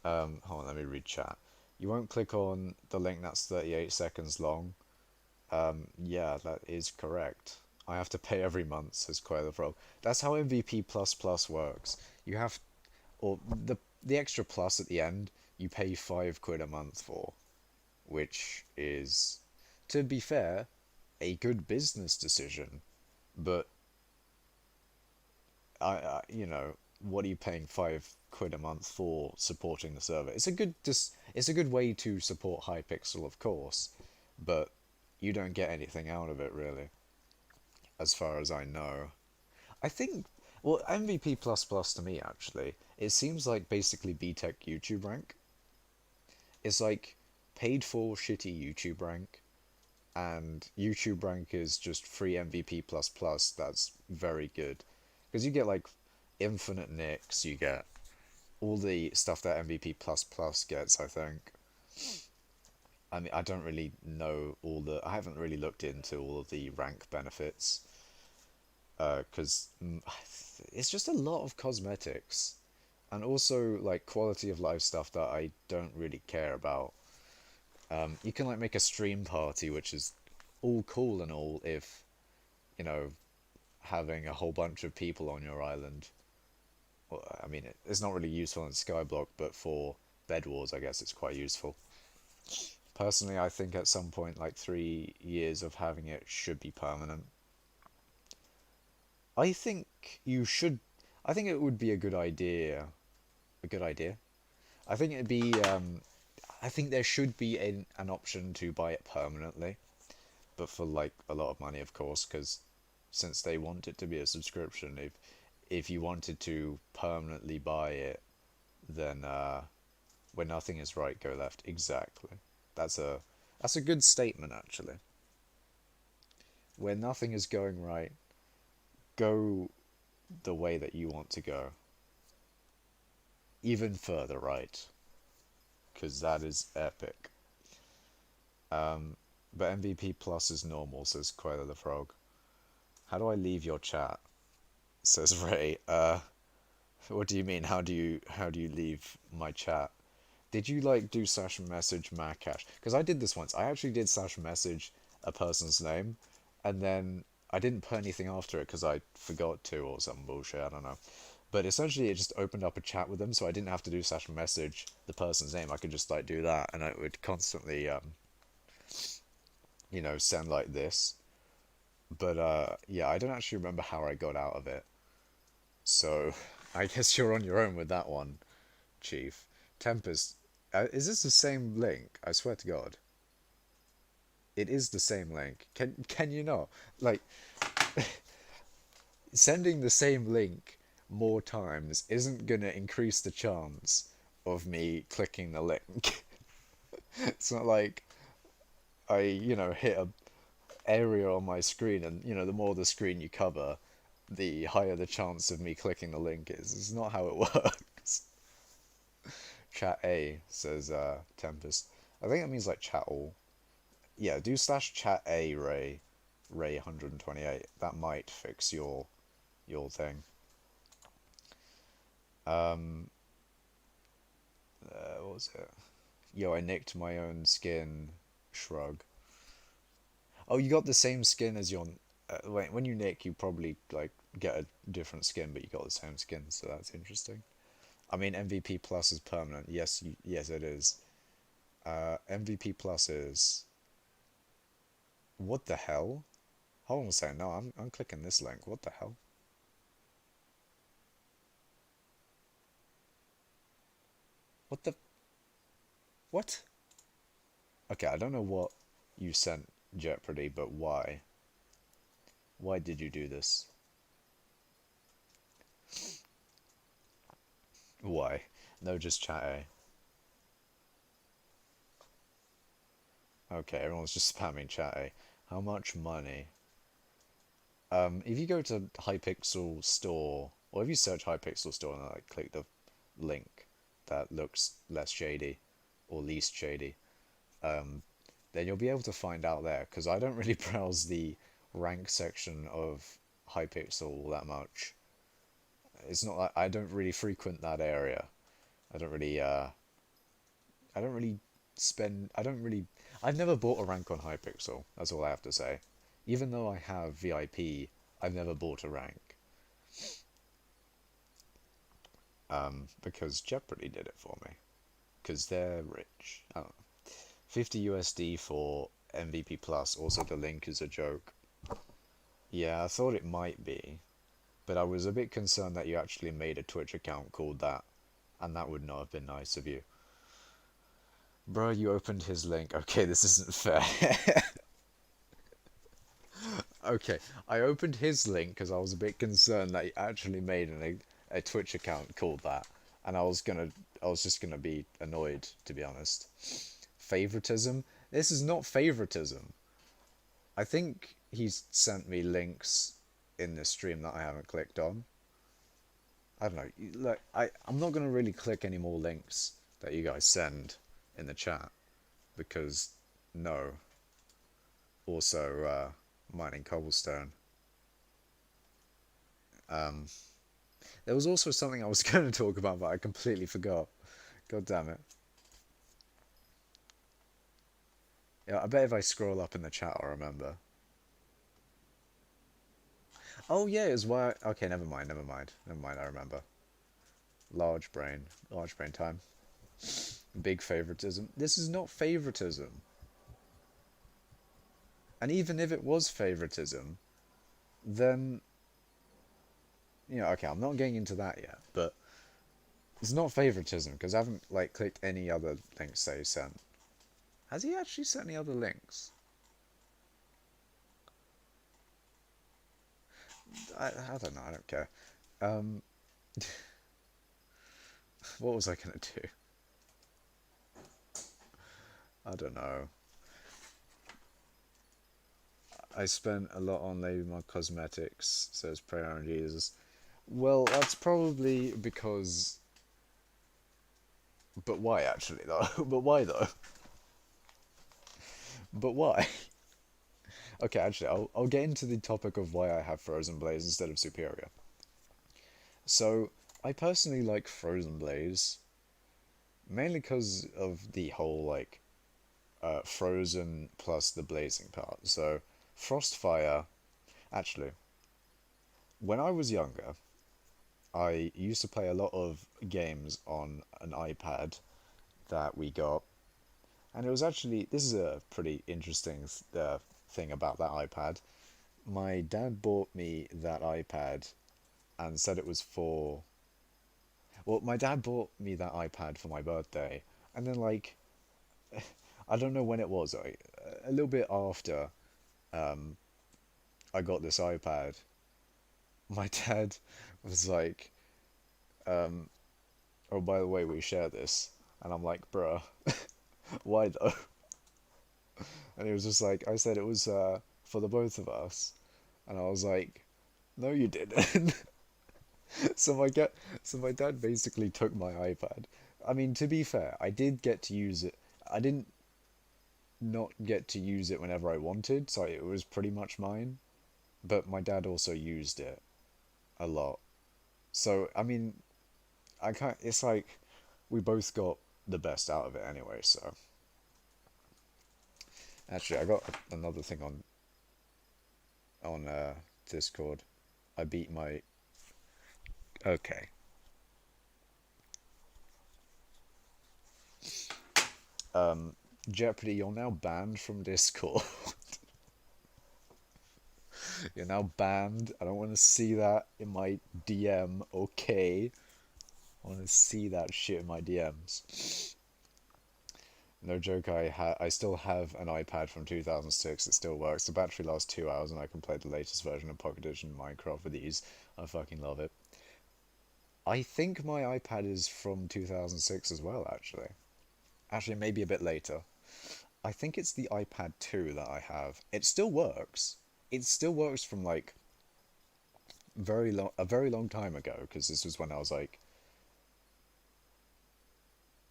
Hold on, let me read chat. You won't click on the link that's 38 seconds long. Yeah, that is correct. I have to pay every month, says Quail Frog. That's how MVP++ works. You have, or the extra plus at the end, you pay 5 quid a month for, which is, to be fair, a good business decision. But what are you paying 5 quid a month for supporting the server? It's a good way to support Hypixel, of course, but you don't get anything out of it really, as far as I know. I think, well, MVP++ to me actually, it seems like basically BTech YouTube rank. It's like paid for shitty YouTube rank, and YouTube rank is just free MVP++. That's very good because you get like infinite nicks, you get all the stuff that MVP++ gets, I think. I mean, I don't really know I haven't really looked into all of the rank benefits, because it's just a lot of cosmetics, and also like quality of life stuff that I don't really care about. You can like make a stream party, which is all cool and all if, you know, having a whole bunch of people on your island. Well, I mean, it's not really useful in skyblock, but for bed wars, I guess it's quite useful. Personally, I think at some point, like 3 years of having it should be permanent. I think you should. I think it would be a good idea. A good idea. I think it'd be. I think there should be an option to buy it permanently, but for like a lot of money, of course, because since they want it to be a subscription, if you wanted to permanently buy it, then where nothing is right, go left. Exactly. That's a that's a good statement actually. Where nothing is going right, go the way that you want to go. Even further right, because that is epic. But MVP plus is normal, says Quail the Frog. How do I leave your chat? Says Ray. What do you mean? How do you leave my chat? Did you like do slash message Macash? Because I did this once. I actually did slash message a person's name, and then I didn't put anything after it because I forgot to or some bullshit. I don't know. But essentially, it just opened up a chat with them, so I didn't have to do slash message the person's name. I could just like do that, and it would constantly, send like this. But yeah, I don't actually remember how I got out of it. So I guess you're on your own with that one, Chief. Tempest, is this the same link? I swear to God, it is the same link. Can you not? Like, sending the same link more times isn't gonna increase the chance of me clicking the link. It's not like I, hit a area on my screen, and the more the screen you cover, the higher the chance of me clicking the link is. It's not how it works. Chat A, says Tempest. I think that means like chat all. Yeah, do slash chat A Ray 128. That might fix your thing. What was it? Yo, I nicked my own skin. Shrug. Oh, you got the same skin as your. Wait, when you nick, you probably like get a different skin, but you got the same skin, so that's interesting. I mean, MVP plus is permanent. Yes, yes, it is. MVP plus is. What the hell? Hold on a second. No, I'm clicking this link. What the hell? What the? What? Okay, I don't know what you sent Jeopardy, but why? Why did you do this? Why? No, just chat A. Okay, everyone's just spamming chat A. How much money? If you go to Hypixel Store, or if you search Hypixel Store and like click the link that looks less shady or least shady, then you'll be able to find out there. Because I don't really browse the rank section of Hypixel all that much. It's not like I don't really frequent that area. I don't really. I don't really spend. I don't really. I've never bought a rank on Hypixel. That's all I have to say. Even though I have VIP, I've never bought a rank. Because Jeopardy did it for me. Because they're rich. I don't know. 50 USD for MVP Plus. Also, the link is a joke. Yeah, I thought it might be. But I was a bit concerned that you actually made a Twitch account called that. And that would not have been nice of you. Bro, you opened his link. Okay, this isn't fair. Okay, I opened his link because I was a bit concerned that he actually made a Twitch account called that, and I was just gonna be annoyed, to be honest. Favoritism? This is not favoritism. I think he's sent me links in this stream that I haven't clicked on. I don't know. Look, I'm not gonna really click any more links that you guys send in the chat because no. Also, mining cobblestone. There was also something I was going to talk about, but I completely forgot. God damn it. Yeah, I bet if I scroll up in the chat, I'll remember. Oh yeah, it was why. Okay, never mind, never mind, never mind. I remember. Large brain time. Big favoritism. This is not favoritism. And even if it was favoritism, then Okay, I'm not getting into that yet, but it's not favoritism because I haven't like clicked any other links that he sent. Has he actually sent any other links? I don't know. I don't care. Um, what was I gonna do? I don't know. I spent a lot on maybe my cosmetics, says Prayer on Jesus. Well, that's probably because. But why actually though? But why though? But why? Okay, actually, I'll get into the topic of why I have Frozen Blaze instead of Superior. So, I personally like Frozen Blaze mainly because of the whole like frozen plus the blazing part. So, Frostfire. Actually, when I was younger, I used to play a lot of games on an iPad that we got, and it was actually this is a pretty interesting thing about that iPad. My dad bought me that iPad and said it was for. Well, my dad bought me that iPad for my birthday, and then like I don't know when it was, like, a little bit after I got this iPad, my dad was like, "Oh, by the way, we share this," and I'm like, "Bruh, why though?" And he was just like, "I said it was for the both of us," and I was like, "No, you didn't." so my get so my dad basically took my iPad. I mean, to be fair, I did get to use it. I didn't not get to use it whenever I wanted, so it was pretty much mine. But my dad also used it a lot. So I mean, I can't. It's like we both got the best out of it anyway. So actually, I got another thing on Discord. I beat my. Okay. Jeopardy, you're now banned from Discord. You're now banned. I don't want to see that in my DM. Okay. I want to see that shit in my DMs. No joke, I still have an iPad from 2006 that still works. The battery lasts 2 hours and I can play the latest version of Pocket Edition Minecraft with ease. I fucking love it. I think my iPad is from 2006 as well, actually. Actually, maybe a bit later. I think it's the iPad 2 that I have. It still works. It still works from like a very long time ago because this was when I was like,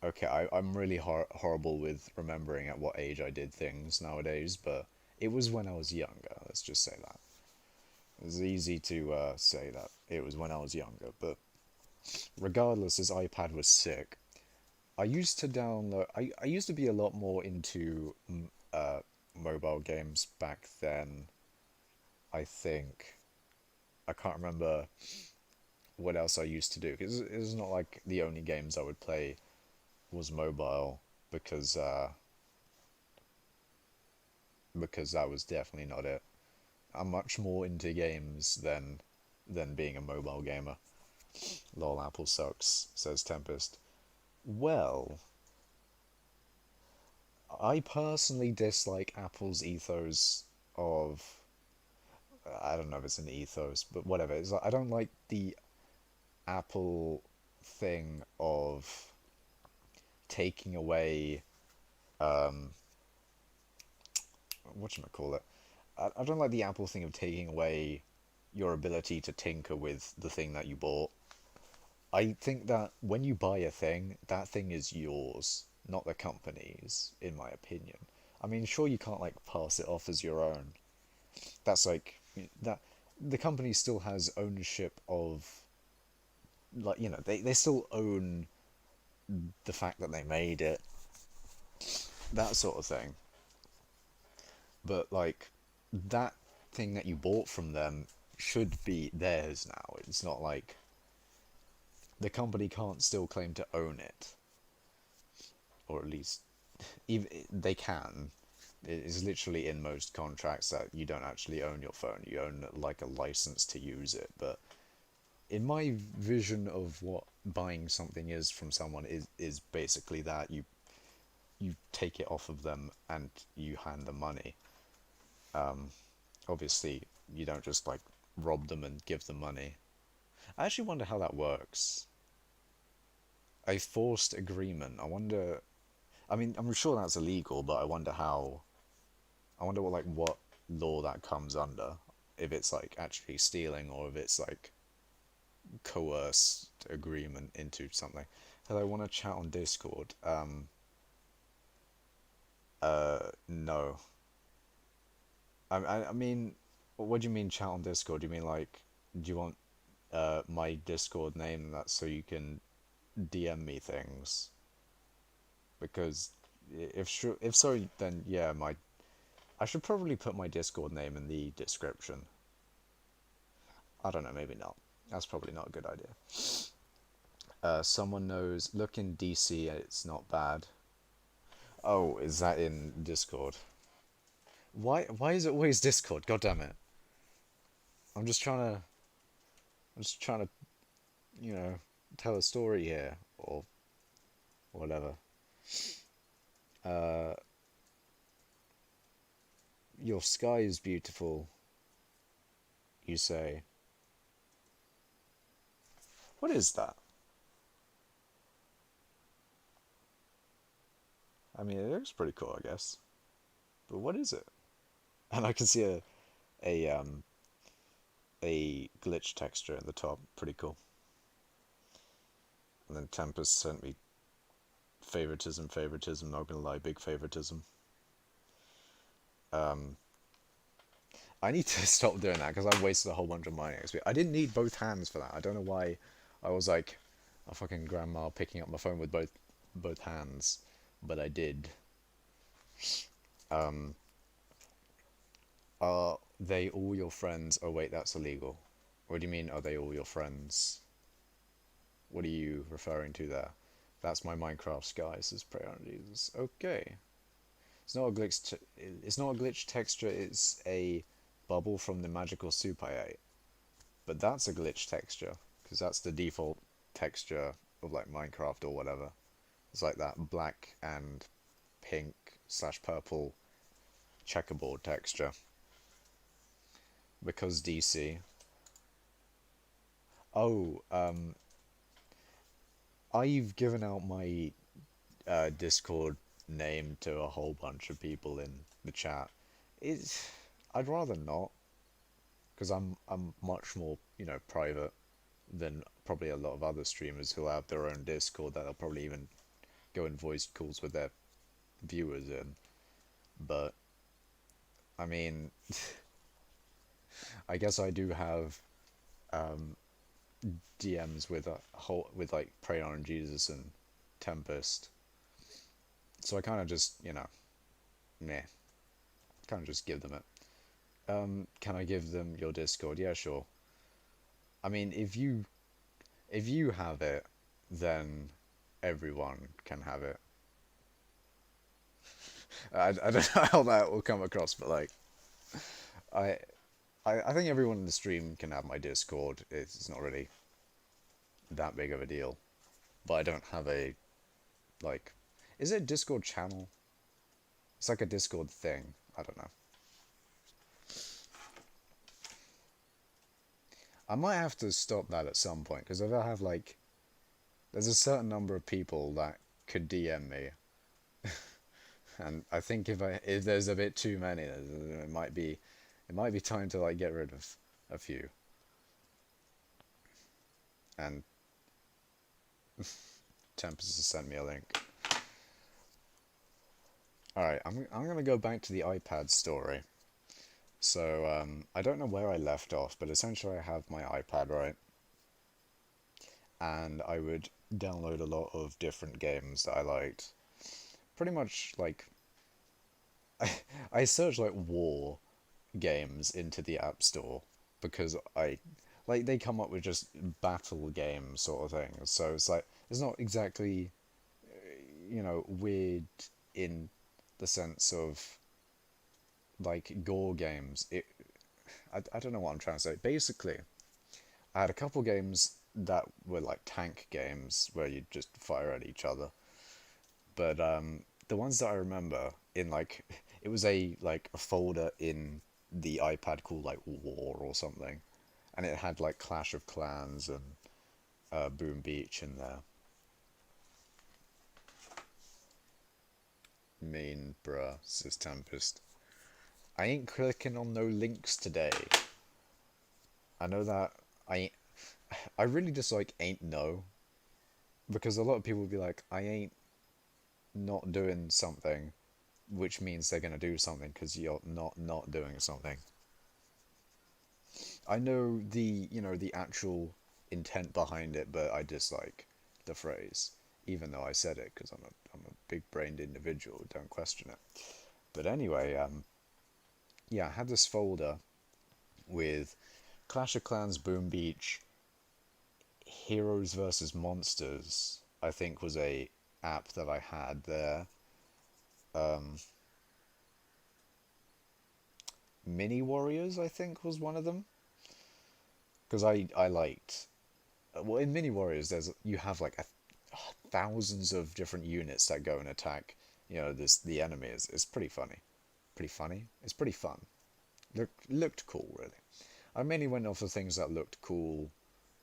okay, I'm really horrible with remembering at what age I did things nowadays, but it was when I was younger. Let's just say that. It's easy to say that it was when I was younger, but regardless, this iPad was sick. I used to download. I used to be a lot more into mobile games back then. I think I can't remember what else I used to do because it's not like the only games I would play was mobile because because that was definitely not it. I'm much more into games than being a mobile gamer. Lol, Apple sucks, says Tempest. Well, I personally dislike Apple's ethos of I don't know if it's an ethos, but whatever. It's like, I don't like the Apple thing of taking away whatchamacallit. I don't like the Apple thing of taking away your ability to tinker with the thing that you bought. I think that when you buy a thing, that thing is yours, not the company's, in my opinion. I mean, sure you can't like pass it off as your own. That's like that the company still has ownership of like they still own the fact that they made it, that sort of thing. But like that thing that you bought from them should be theirs now. It's not like the company can't still claim to own it, or at least even they can. It is literally in most contracts that you don't actually own your phone. You own like a license to use it, but in my vision of what buying something is from someone is basically that you take it off of them and you hand them money. Obviously, you don't just like rob them and give them money. I actually wonder how that works. A forced agreement. I wonder. I mean, I'm sure that's illegal, but I wonder how. I wonder what law that comes under. If it's like actually stealing, or if it's like coerced agreement into something. Hello, I want to chat on Discord. No. I mean, what do you mean chat on Discord? Do you mean like, do you want my Discord name? That's so you can DM me things. Because if so, then yeah, my I should probably put my Discord name in the description. I don't know, maybe not. That's probably not a good idea. Someone knows. Look in DC, it's not bad. Oh, is that in Discord? Why is it always Discord? God damn it! I'm just trying to I'm just trying to you know tell a story here or whatever. Uh, your sky is beautiful. You say. What is that? I mean, it looks pretty cool, I guess. But what is it? And I can see a um a glitch texture at the top. Pretty cool. And then Tempest sent me favoritism. Not gonna lie, big favoritism. Um, I need to stop doing that because I wasted a whole bunch of mining XP. I didn't need both hands for that. I don't know why I was like a fucking grandma picking up my phone with both hands, but I did. Um, are they all your friends? Oh wait, that's illegal. What do you mean? Are they all your friends? What are you referring to there? That's my Minecraft sky, says Pray on Jesus. Okay. It's not a glitch. It's not a glitch texture. It's a bubble from the magical soup I ate. But that's a glitch texture because that's the default texture of like Minecraft or whatever. It's like that black and pink slash purple checkerboard texture. Because DC. Oh, I've given out my Discord name to a whole bunch of people in the chat. It's I'd rather not, because I'm much more private than probably a lot of other streamers who have their own Discord that they'll probably even go in voice calls with their viewers in. But I mean, I guess I do have DMs with a whole with like Pray on Jesus and Tempest, so I kind of just meh, kind of just give them it. Can I give them your Discord? Yeah, sure. I mean, if you have it, then everyone can have it. I don't know how that will come across, but like, I, I think everyone in the stream can have my Discord. It's not really that big of a deal. But I don't have a, like, is it a Discord channel? It's like a Discord thing. I don't know. I might have to stop that at some point, because if I have, like, there's a certain number of people that could DM me, and I think if there's a bit too many, it might be time to like get rid of a few. And Tempest has sent me a link. All right, I'm gonna go back to the iPad story. So I don't know where I left off, but essentially I have my iPad, right, and I would download a lot of different games that I liked. Pretty much like I searched like war games into the App Store because I like they come up with just battle games sort of things. So it's like it's not exactly weird in the sense of like gore games. I don't know what I'm trying to say. Basically, I had a couple games that were like tank games where you just fire at each other. But the ones that I remember in like it was a folder in the iPad called like War or something, and it had like Clash of Clans and Boom Beach in there. Mean, bruh, says Tempest. I ain't clicking on no links today. I know that I ain't, I really dislike ain't no because a lot of people will be like, I ain't not doing something, which means they're gonna do something because you're not doing something. I know the actual intent behind it, but I dislike the phrase, even though I said it because I'm a big-brained individual. Don't question it. But anyway, yeah, I had this folder with Clash of Clans, Boom Beach, Heroes versus Monsters. I think was a app that I had there. Um, Mini Warriors, I think, was one of them because I liked well in Mini Warriors there's you have like thousands of different units that go and attack this the enemy is it's pretty funny it's pretty fun. Looked cool, really. I mainly went off of things that looked cool,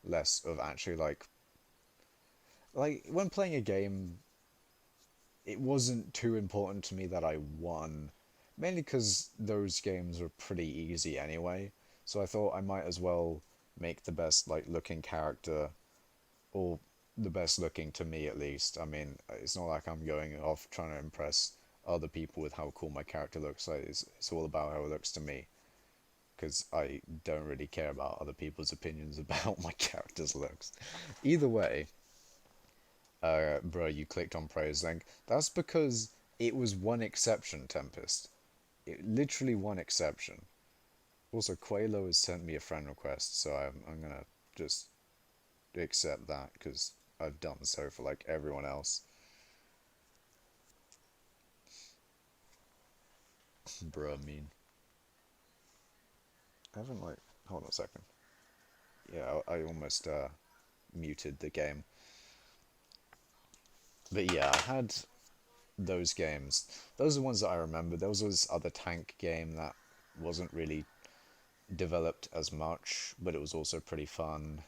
less of actually like when playing a game it wasn't too important to me that I won, mainly because those games were pretty easy anyway, so I thought I might as well make the best like looking character, or the best looking to me at least. I mean, it's not like I'm going off trying to impress other people with how cool my character looks. Like it's all about how it looks to me, because I don't really care about other people's opinions about my character's looks. Either way, bro, you clicked on praise link. That's because it was one exception, Tempest. Literally one exception. Also, Qualo has sent me a friend request, so I'm gonna just accept that because I've done so for like everyone else. Bruh, mean. I haven't like. Hold on a second. Yeah, I almost muted the game. But yeah, I had those games. Those are the ones that I remember. There was this other tank game that wasn't really developed as much, but it was also pretty fun.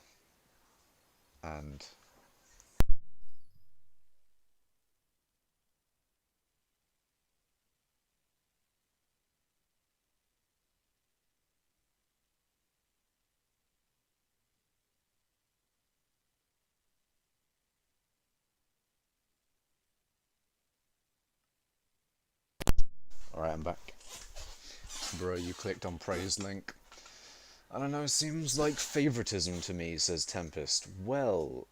And alright, I'm back. Bro, you clicked on praise link. I don't know, it seems like favoritism to me, says Tempest. Well,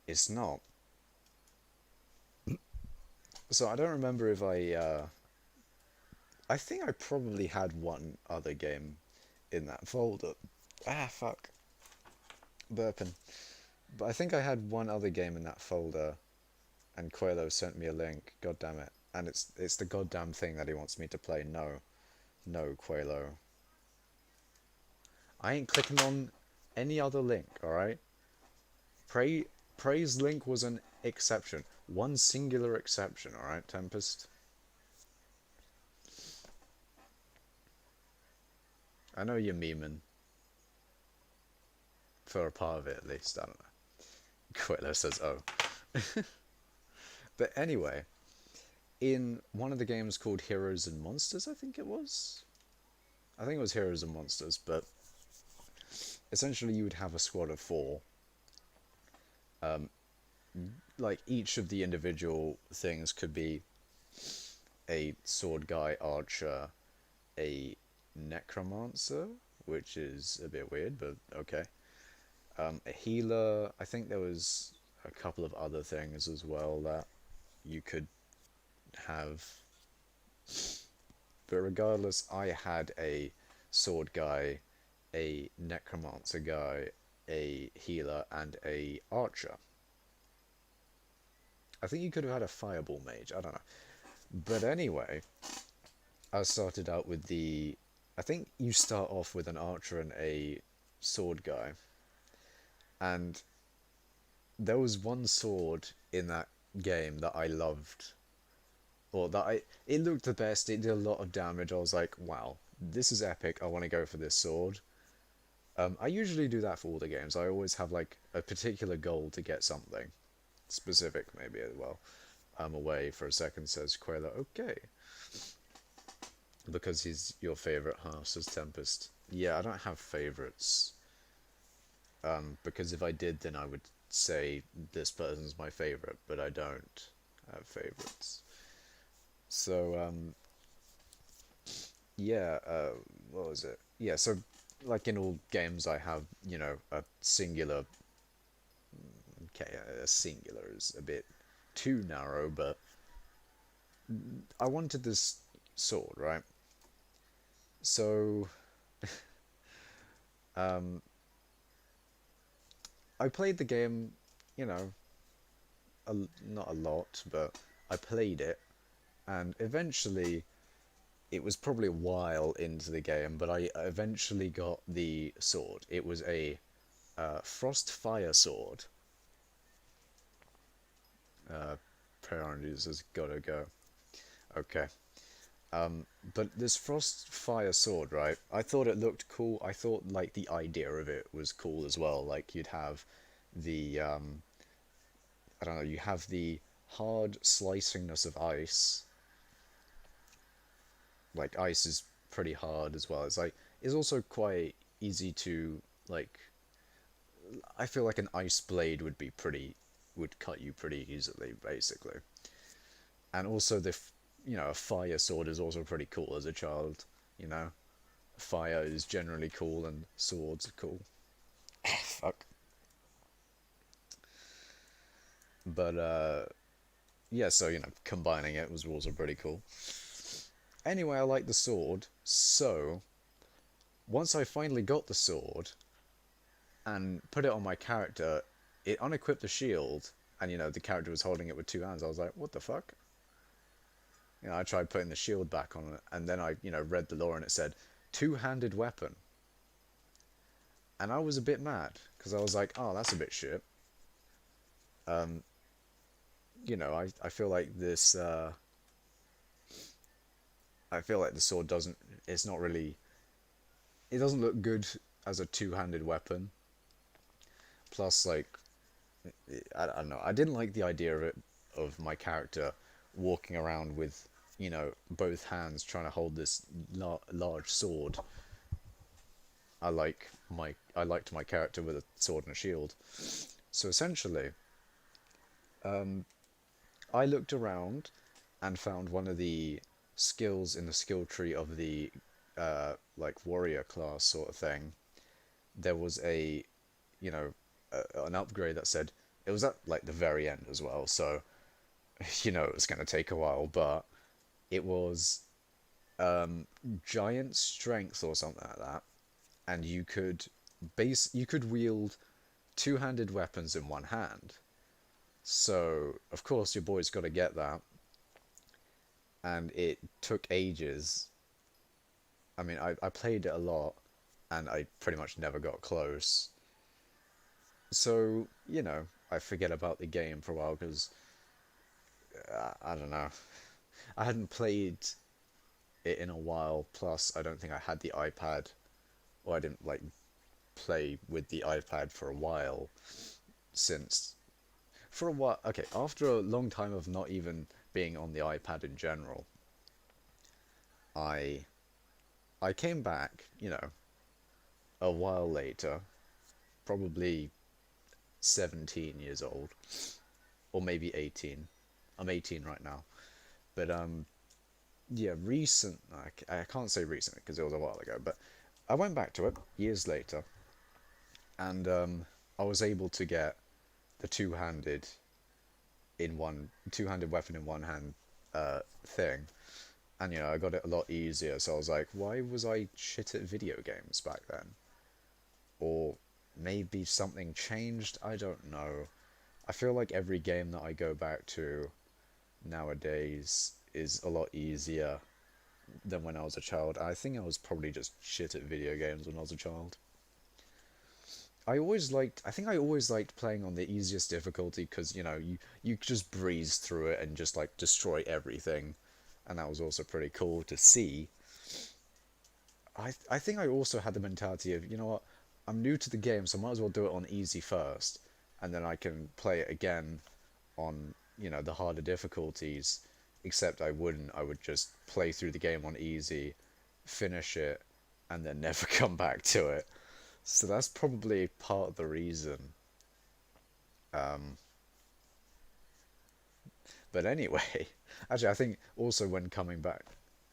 it's not. So I don't remember if I think I probably had one other game in that folder. Ah, fuck. Burping. But I think I had one other game in that folder, and Coelho sent me a link. God damn it! And it's the goddamn thing that he wants me to play. No, no, Coelho. I ain't clicking on any other link. All right. Pray, praise link was an exception. One singular exception. All right, Tempest. I know you're memeing for a part of it at least. I don't know. Coelho says, "Oh." But anyway, in one of the games called Heroes and Monsters, I think it was. I think it was Heroes and Monsters, but essentially you would have a squad of four. Like each of the individual things could be a sword guy, archer, a necromancer, which is a bit weird, but okay. A healer. I think there was a couple of other things as well that you could have. But regardless, I had a sword guy, a necromancer guy, a healer, and a archer. I think you could have had a fireball mage. I don't know. But anyway, I started out with the. I think you start off with an archer and a sword guy. And there was one sword in that game that I loved, or that I it looked the best. It did a lot of damage. I was like, wow, this is epic. I want to go for this sword. I usually do that for all the games. I always have like a particular goal to get something specific, maybe as well. I'm away for a second, says Quayla. Okay, because he's your favorite half, says Tempest. Yeah, I don't have favorites. Because if I did, then I would say this person's my favorite, but I don't have favorites. So, yeah, what was it? Yeah, so like in all games, I have, a singular. Okay, a singular is a bit too narrow, but I wanted this sword, right? So, um, I played the game, you know, not a lot, but I played it, and eventually it was probably a while into the game, but I eventually got the sword. It was a frost fire sword. Priorities has gotta go. Okay. But this frost fire sword, right? I thought it looked cool. I thought like the idea of it was cool as well. Like you'd have the I don't know, you have the hard slicingness of ice. Like ice is pretty hard as well. It's also quite easy to like. I feel like an ice blade would cut you pretty easily, basically. And also a fire sword is also pretty cool as a child. You know, fire is generally cool and swords are cool. Fuck. But yeah, so combining it was also pretty cool. Anyway, I like the sword, so once I finally got the sword and put it on my character, it unequipped the shield, and the character was holding it with two hands. I was like, what the fuck? I tried putting the shield back on it, and then I read the lore and it said two-handed weapon, and I was a bit mad because I was like, oh, that's a bit shit. I feel like this. I feel like the sword doesn't. It's not really. It doesn't look good as a two-handed weapon. Plus, like, I don't know. I didn't like the idea of my character walking around with both hands trying to hold this large sword. I liked my character with a sword and a shield. So essentially, I looked around and found one of the skills in the skill tree of the like warrior class sort of thing. There was an upgrade that said it was at like the very end as well. So it was going to take a while, but it was giant strength or something like that, and you could wield two-handed weapons in one hand. So of course your boy's got to get that, and it took ages. I mean, I played it a lot, and I pretty much never got close. So I forget about the game for a while because I don't know. I hadn't played it in a while. Plus, I don't think I had the iPad, or I didn't like play with the iPad for a while since. For a while, okay, after a long time of not even being on the iPad in general, I I came back, a while later, probably 17 years old, or maybe 18. I'm 18 right now, but yeah, recent. I can't say recent because it was a while ago, but I went back to it years later, and I was able to get the two-handed weapon in one hand thing, and I got it a lot easier. So I was like, why was I shit at video games back then? Or maybe something changed. I don't know. I feel like every game that I go back to nowadays is a lot easier than when I was a child. I think I was probably just shit at video games when I was a child. I think I always liked playing on the easiest difficulty because, you know, you just breeze through it and just like destroy everything. And that was also pretty cool to see. I think I also had the mentality of, you know what, I'm new to the game, so I might as well do it on easy first, and then I can play it again on, you know, the harder difficulties. Except I wouldn't. I would just play through the game on easy, finish it, and then never come back to it. So that's probably part of the reason. But anyway, actually, I think also when coming back,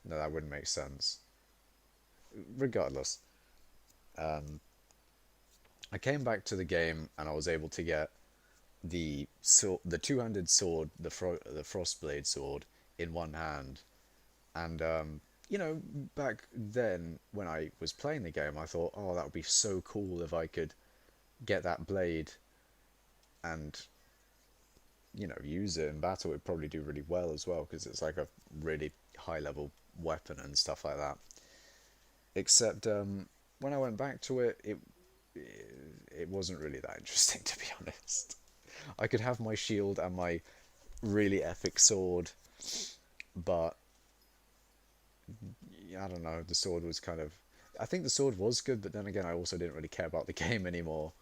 no, that wouldn't make sense. Regardless, I came back to the game and I was able to get the two-handed sword, the frostblade sword, in one hand. And you know, back then when I was playing the game, I thought, oh, that would be so cool if I could get that blade and, you know, use it in battle. It'd probably do really well as well because it's like a really high level weapon and stuff like that. Except when I went back to it, it wasn't really that interesting, to be honest. I could have my shield and my really epic sword, but I don't know. The sword was kind of. I think the sword was good, but then again, I also didn't really care about the game anymore.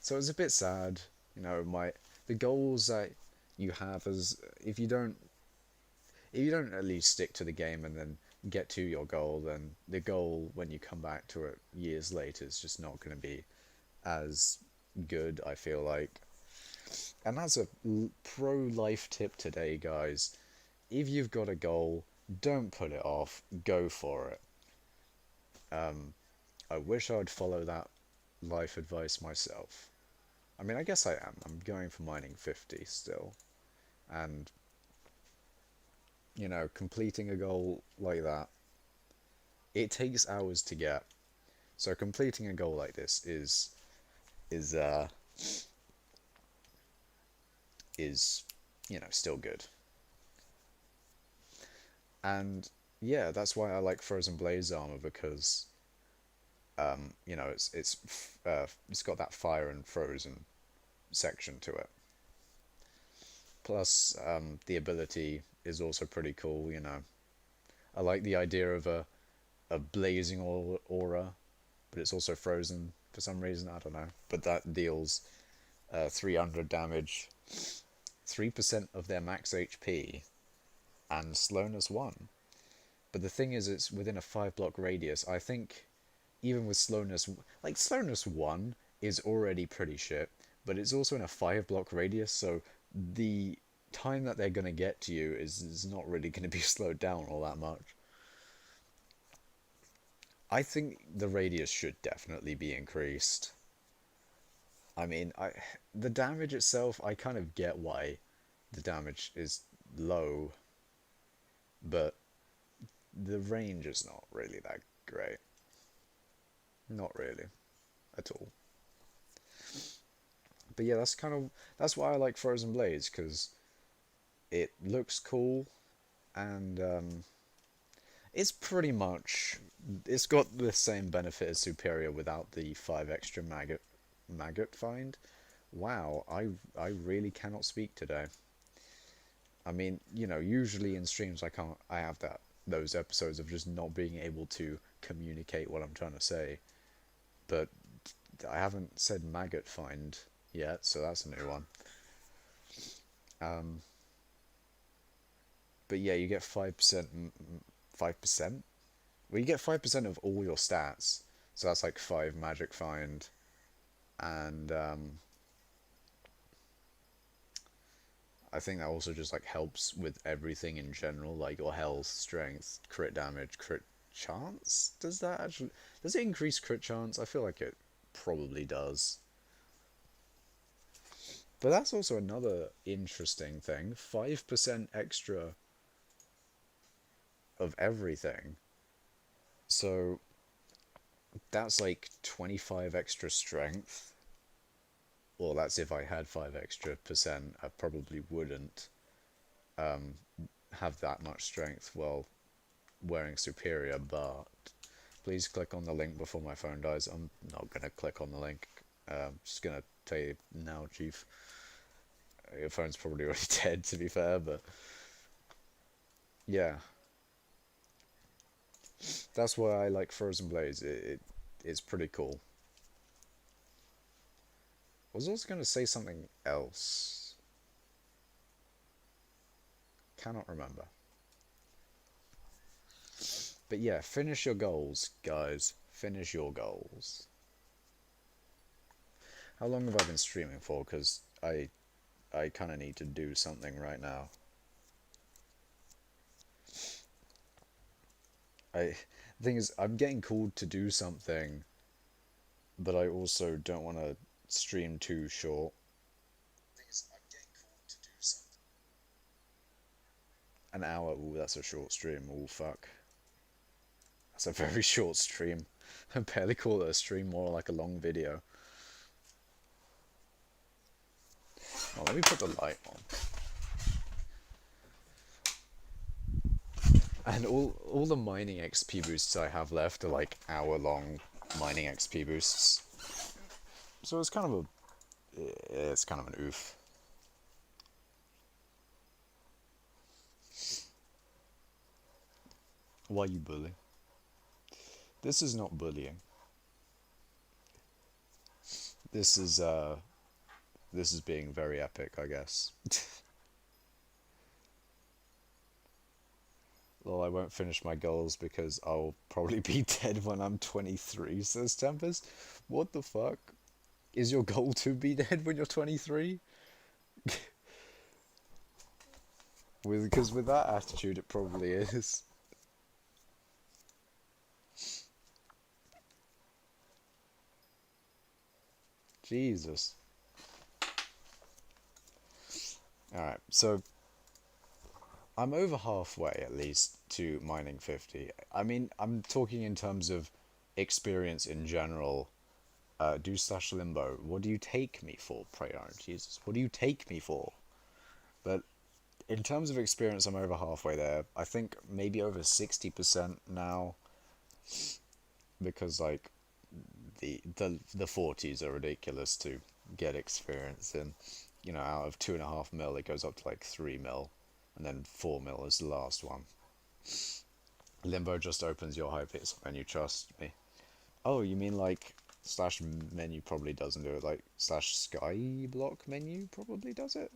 So it was a bit sad. You know, the goals that you have as if you don't at least stick to the game and then get to your goal, then the goal when you come back to it years later is just not going to be as good, I feel like. And that's a pro life tip today, guys. If you've got a goal, don't put it off, go for it. I wish I'd follow that life advice myself. I mean, I guess I am. I'm going for mining 50 still. And, you know, completing a goal like that, it takes hours to get. So completing a goal like this is uh is, you know, still good. And yeah, that's why I like Frozen Blaze armor because you know, it's got that fire and frozen section to it. Plus, the ability is also pretty cool. You know, I like the idea of a blazing aura, but it's also frozen for some reason. I don't know, but that deals 300 damage, 3% of their max HP, and slowness 1. But the thing is, it's within a 5 block radius. I think even with slowness, like slowness 1 is already pretty shit, but it's also in a 5 block radius, so the time that they're going to get to you is not really going to be slowed down all that much. I think the radius should definitely be increased. I mean, the damage itself, I kind of get why the damage is low, but the range is not really that great. Not really at all. But yeah, that's why I like Frozen Blades because it looks cool and it's pretty much it's got the same benefit as Superior without the 5 extra maggot find. Wow, I really cannot speak today. I mean, you know, usually in streams I have those episodes of just not being able to communicate what I'm trying to say. But I haven't said maggot find yet, so that's a new one. Um, but yeah, you get 5%, 5%. Well, you get 5% of all your stats, so that's like 5 magic find, and I think that also just like helps with everything in general, like your health, strength, crit damage, crit chance. Does it increase crit chance? I feel like it probably does. But that's also another interesting thing. 5% extra of everything. So that's like 25 extra strength. Well, that's if I had 5 extra percent. I probably wouldn't have that much strength while wearing Superior, but please click on the link before my phone dies. I'm not going to click on the link. Just gonna tell you now, Chief. Your phone's probably already dead, to be fair, but yeah, that's why I like Frozen Blades. It's pretty cool. I was also gonna say something else. Cannot remember. But yeah, finish your goals, guys. Finish your goals. How long have I been streaming for? Because I kind of need to do something right now. The thing is, I'm getting called to do something, but I also don't want to stream too short. The thing is, I'm getting called to do something. An hour, ooh, that's a short stream. Ooh, fuck. That's a very short stream. I barely call it a stream, more like a long video. Oh, let me put the light on. And all the mining XP boosts I have left are like hour-long mining XP boosts. So it's kind of an oof. Why you bully? This is not bullying. This is being very epic, I guess. Well, I won't finish my goals because I'll probably be dead when I'm 23, says Tempest. What the fuck? Is your goal to be dead when you're 23? Because with that attitude, it probably is. Jesus. Alright, so I'm over halfway at least to mining 50. I mean, I'm talking in terms of experience in general. Do slash limbo. What do you take me for, pray Iron Jesus? What do you take me for? But in terms of experience, I'm over halfway there. I think maybe over 60% now, because like the 40s are ridiculous to get experience in. You know, out of 2.5 mil, it goes up to like 3 mil, and then 4 mil is the last one. Limbo just opens your hypixel menu, trust me. Oh, you mean like slash menu probably doesn't do it, like slash skyblock menu probably does it?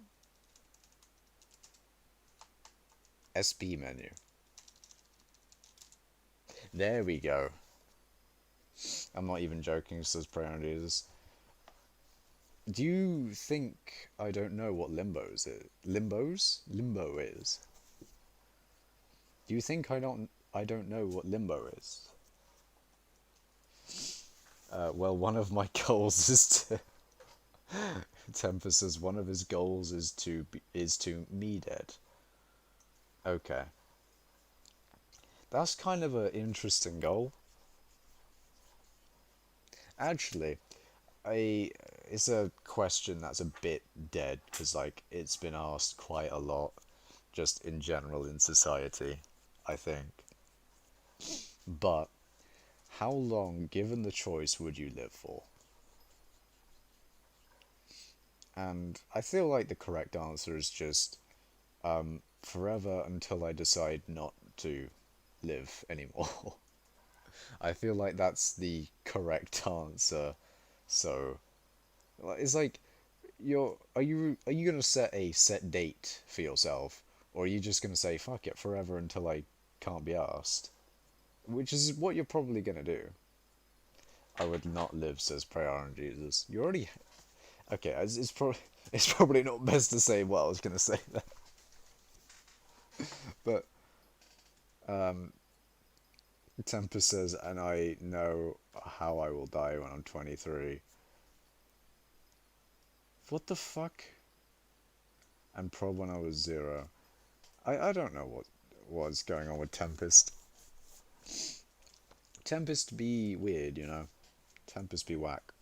SB menu. There we go. I'm not even joking, says Priorities. Do you think I don't know what limbos is? Limbo is. Do you think I don't know what limbo is? Well, one of my goals is to Tempest says one of his goals is to me dead. Okay. That's kind of an interesting goal. Actually, it's a question that's a bit dead because like it's been asked quite a lot just in general in society, I think. But how long, given the choice, would you live for? And I feel like the correct answer is just forever until I decide not to live anymore. I feel like that's the correct answer. So it's like are you gonna set a set date for yourself, or are you just gonna say fuck it forever until I can't be asked? Which is what you're probably gonna do. I would not live, says Prayer on Jesus. You already okay. It's probably it's probably not best to say what I was gonna say there, but Tempest says, and I know how I will die when I'm 23. What the fuck? And prob when I was 0. I don't know what was going on with Tempest. Tempest be weird, you know. Tempest be whack.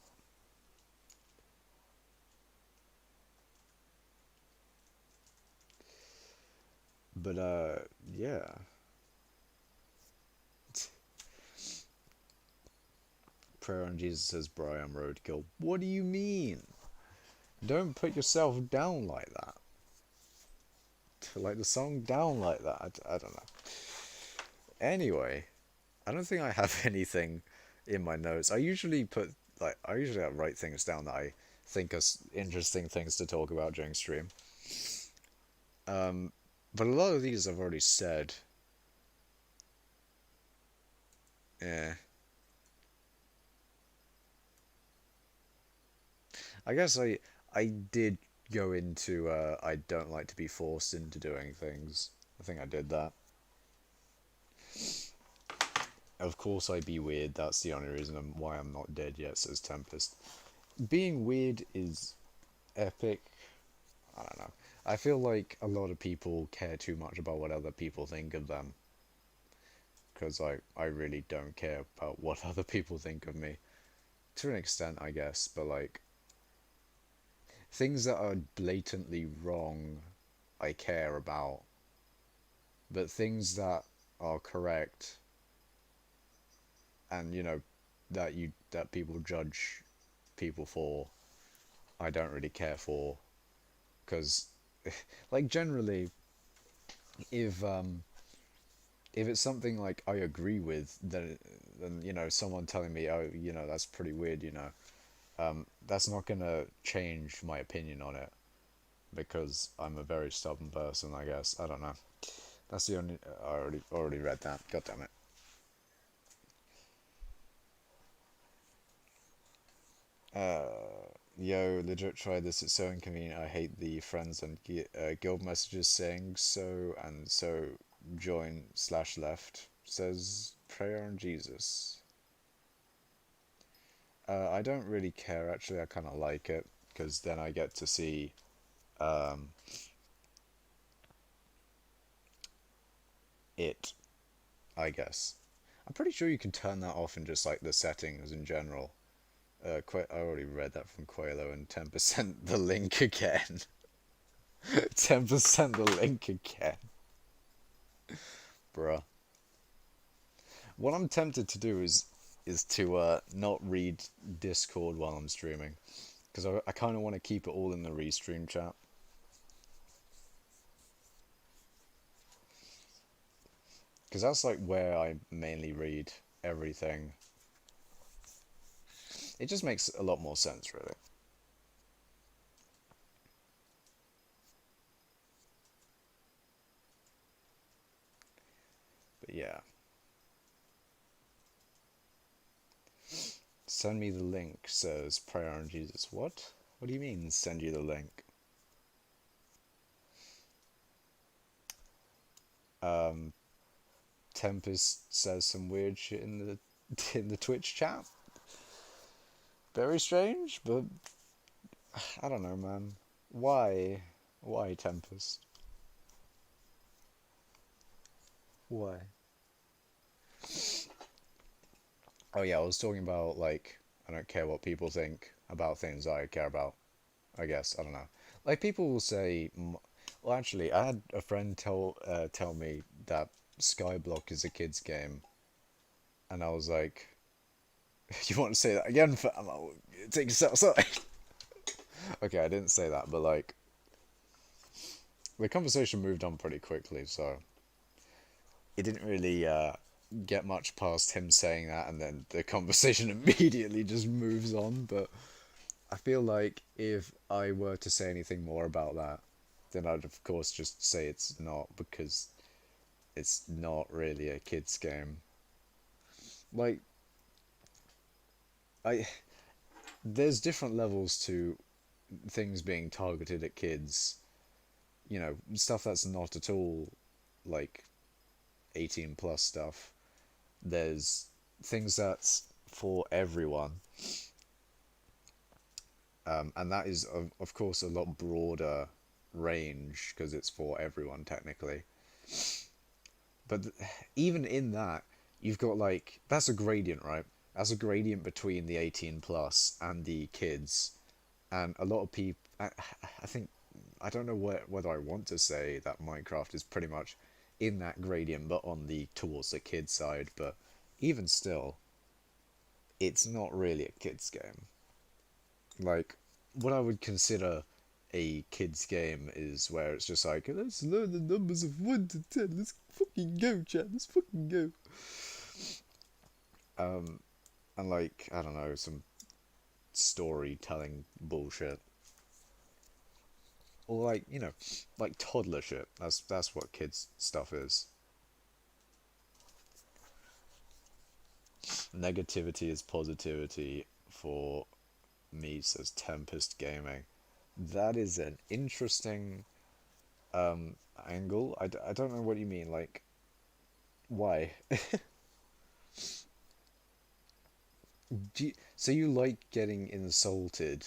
But yeah. Prayer on Jesus says, bro, I am roadkill. What do you mean? Don't put yourself down like that. Like the song down like that. I don't know. Anyway, I don't think I have anything in my notes. I usually write things down that I think are interesting things to talk about during stream. But a lot of these I've already said. Yeah. I guess I did go into I don't like to be forced into doing things. I think I did that. Of course I be weird, that's the only reason why I'm not dead yet, says Tempest. Being weird is epic. I don't know. I feel like a lot of people care too much about what other people think of them. Because I really don't care about what other people think of me. To an extent, I guess, but like, things that are blatantly wrong, I care about. But things that are correct, and that people judge people for, I don't really care for. Because, like, generally, if it's something like I agree with, then someone telling me, oh, that's pretty weird, that's not gonna change my opinion on it, because I'm a very stubborn person, I guess. I don't know. That's the only. I already read that. God damn it. Yo, legit try this. It's so inconvenient. I hate the friends and guild messages saying so and so. Join/left says prayer on Jesus. I don't really care, actually. I kind of like it, because then I get to see it, I guess. I'm pretty sure you can turn that off in just like the settings in general. I already read that from Qualo, and 10% the link again. 10% the link again. Bruh. What I'm tempted to do is to not read Discord while I'm streaming, because I kind of want to keep it all in the restream chat. Because that's like where I mainly read everything. It just makes a lot more sense, really. But yeah. Send me the link, says Prayer on Jesus. What? What do you mean, send you the link? Tempest says some weird shit in the in the Twitch chat. Very strange, but I don't know, man. Why? Why, Tempest? Why? Oh yeah, I was talking about, like, I don't care what people think about things I care about. I guess, I don't know. Like, people will say, well, actually, I had a friend tell me that Skyblock is a kid's game, and I was like, you want to say that again? Take yourself outside. Okay, I didn't say that, but like, the conversation moved on pretty quickly, so it didn't really get much past him saying that, and then the conversation immediately just moves on. But I feel like if I were to say anything more about that, then I'd of course just say it's not, because it's not really a kid's game. Like, I there's different levels to things being targeted at kids. Stuff that's not at all like 18 plus stuff. There's things that's for everyone, and that is of course a lot broader range, because it's for everyone technically. But even in that, you've got, like, that's a gradient, right? That's a gradient between the 18 plus and the kids. And a lot of people, I think, I don't know whether I want to say that Minecraft is pretty much in that gradient, but on the towards the kid side. But even still, it's not really a kids game. Like, what I would consider a kids game is where it's just like, let's learn the numbers of 1 to 10, let's fucking go, chat, let's fucking go. And like, I don't know, some storytelling bullshit. Or like, like toddler shit. That's what kids stuff is. Negativity is positivity for me, says Tempest Gaming. That is an interesting angle. I don't know what you mean. Like, why? So you like getting insulted?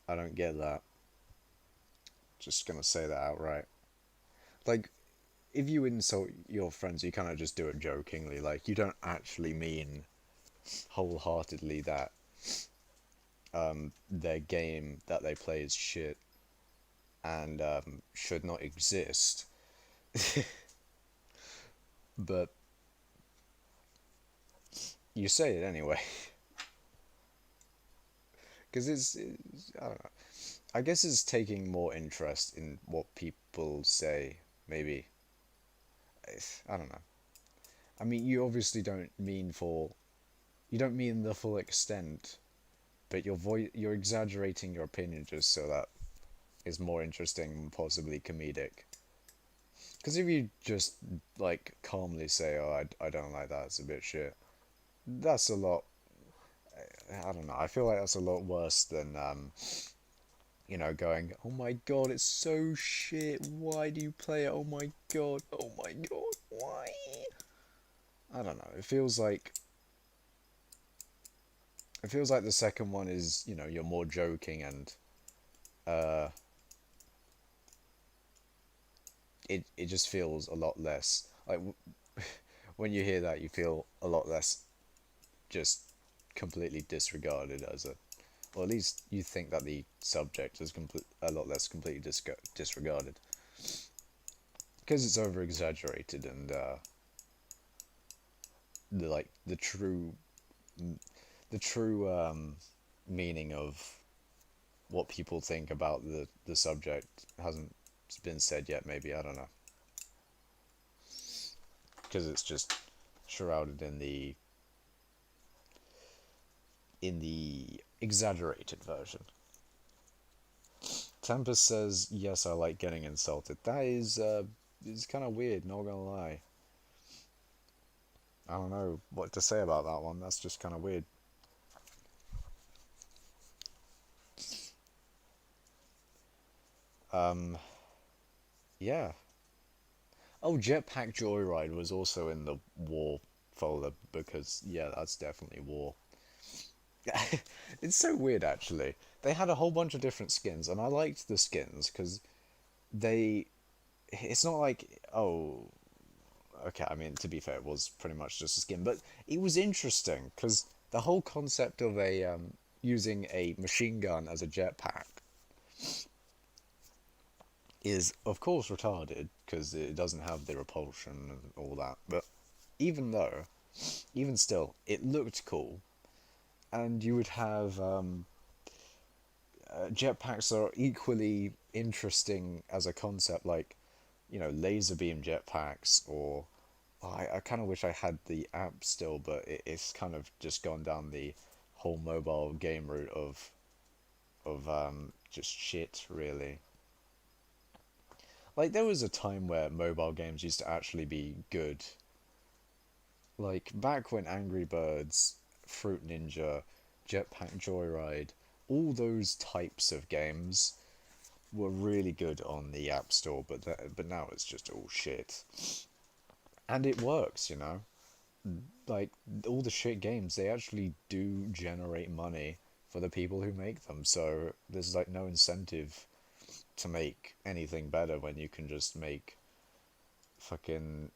I don't get that. Just gonna say that outright. Like, if you insult your friends, you kind of just do it jokingly. Like, you don't actually mean wholeheartedly that their game that they play is shit and should not exist. But you say it anyway. Because I don't know. I guess it's taking more interest in what people say, maybe. I don't know. I mean, you obviously you don't mean the full extent, but you're exaggerating your opinion just so that it's more interesting and possibly comedic. Because if you just, like, calmly say, oh, I don't like that, it's a bit shit, that's a lot, I don't know, I feel like that's a lot worse than, going, oh my god, it's so shit, why do you play it, oh my god, why? I don't know, it feels like the second one is, you're more joking and, uh, it just feels a lot less, like, when you hear that, you feel a lot less just completely disregarded as a, or at least you think that the subject is a lot less completely disregarded because it's over exaggerated and the true meaning of what people think about the subject hasn't been said yet. Maybe, I don't know, because it's just shrouded in the exaggerated version. Tempest says, yes, I like getting insulted. That is kind of weird, not gonna lie. I don't know what to say about that one. That's just kind of weird. Yeah. Oh, Jetpack Joyride was also in the war folder because, yeah, that's definitely war. It's so weird, actually. They had a whole bunch of different skins, and I liked the skins because they. It's not like, oh, okay, I mean, to be fair, it was pretty much just a skin, but it was interesting because the whole concept of using a machine gun as a jetpack is, of course, retarded because it doesn't have the repulsion and all that. But even though, even still, it looked cool, and you would have jetpacks are equally interesting as a concept, like laser beam jetpacks, or I kind of wish I had the app still, but it's kind of just gone down the whole mobile game route of just shit, really. Like, there was a time where mobile games used to actually be good. Like, back when Angry Birds, Fruit Ninja, Jetpack Joyride, all those types of games were really good on the App Store, but now it's just all shit. And it works, Like, all the shit games, they actually do generate money for the people who make them, so there's, like, no incentive to make anything better when you can just make fucking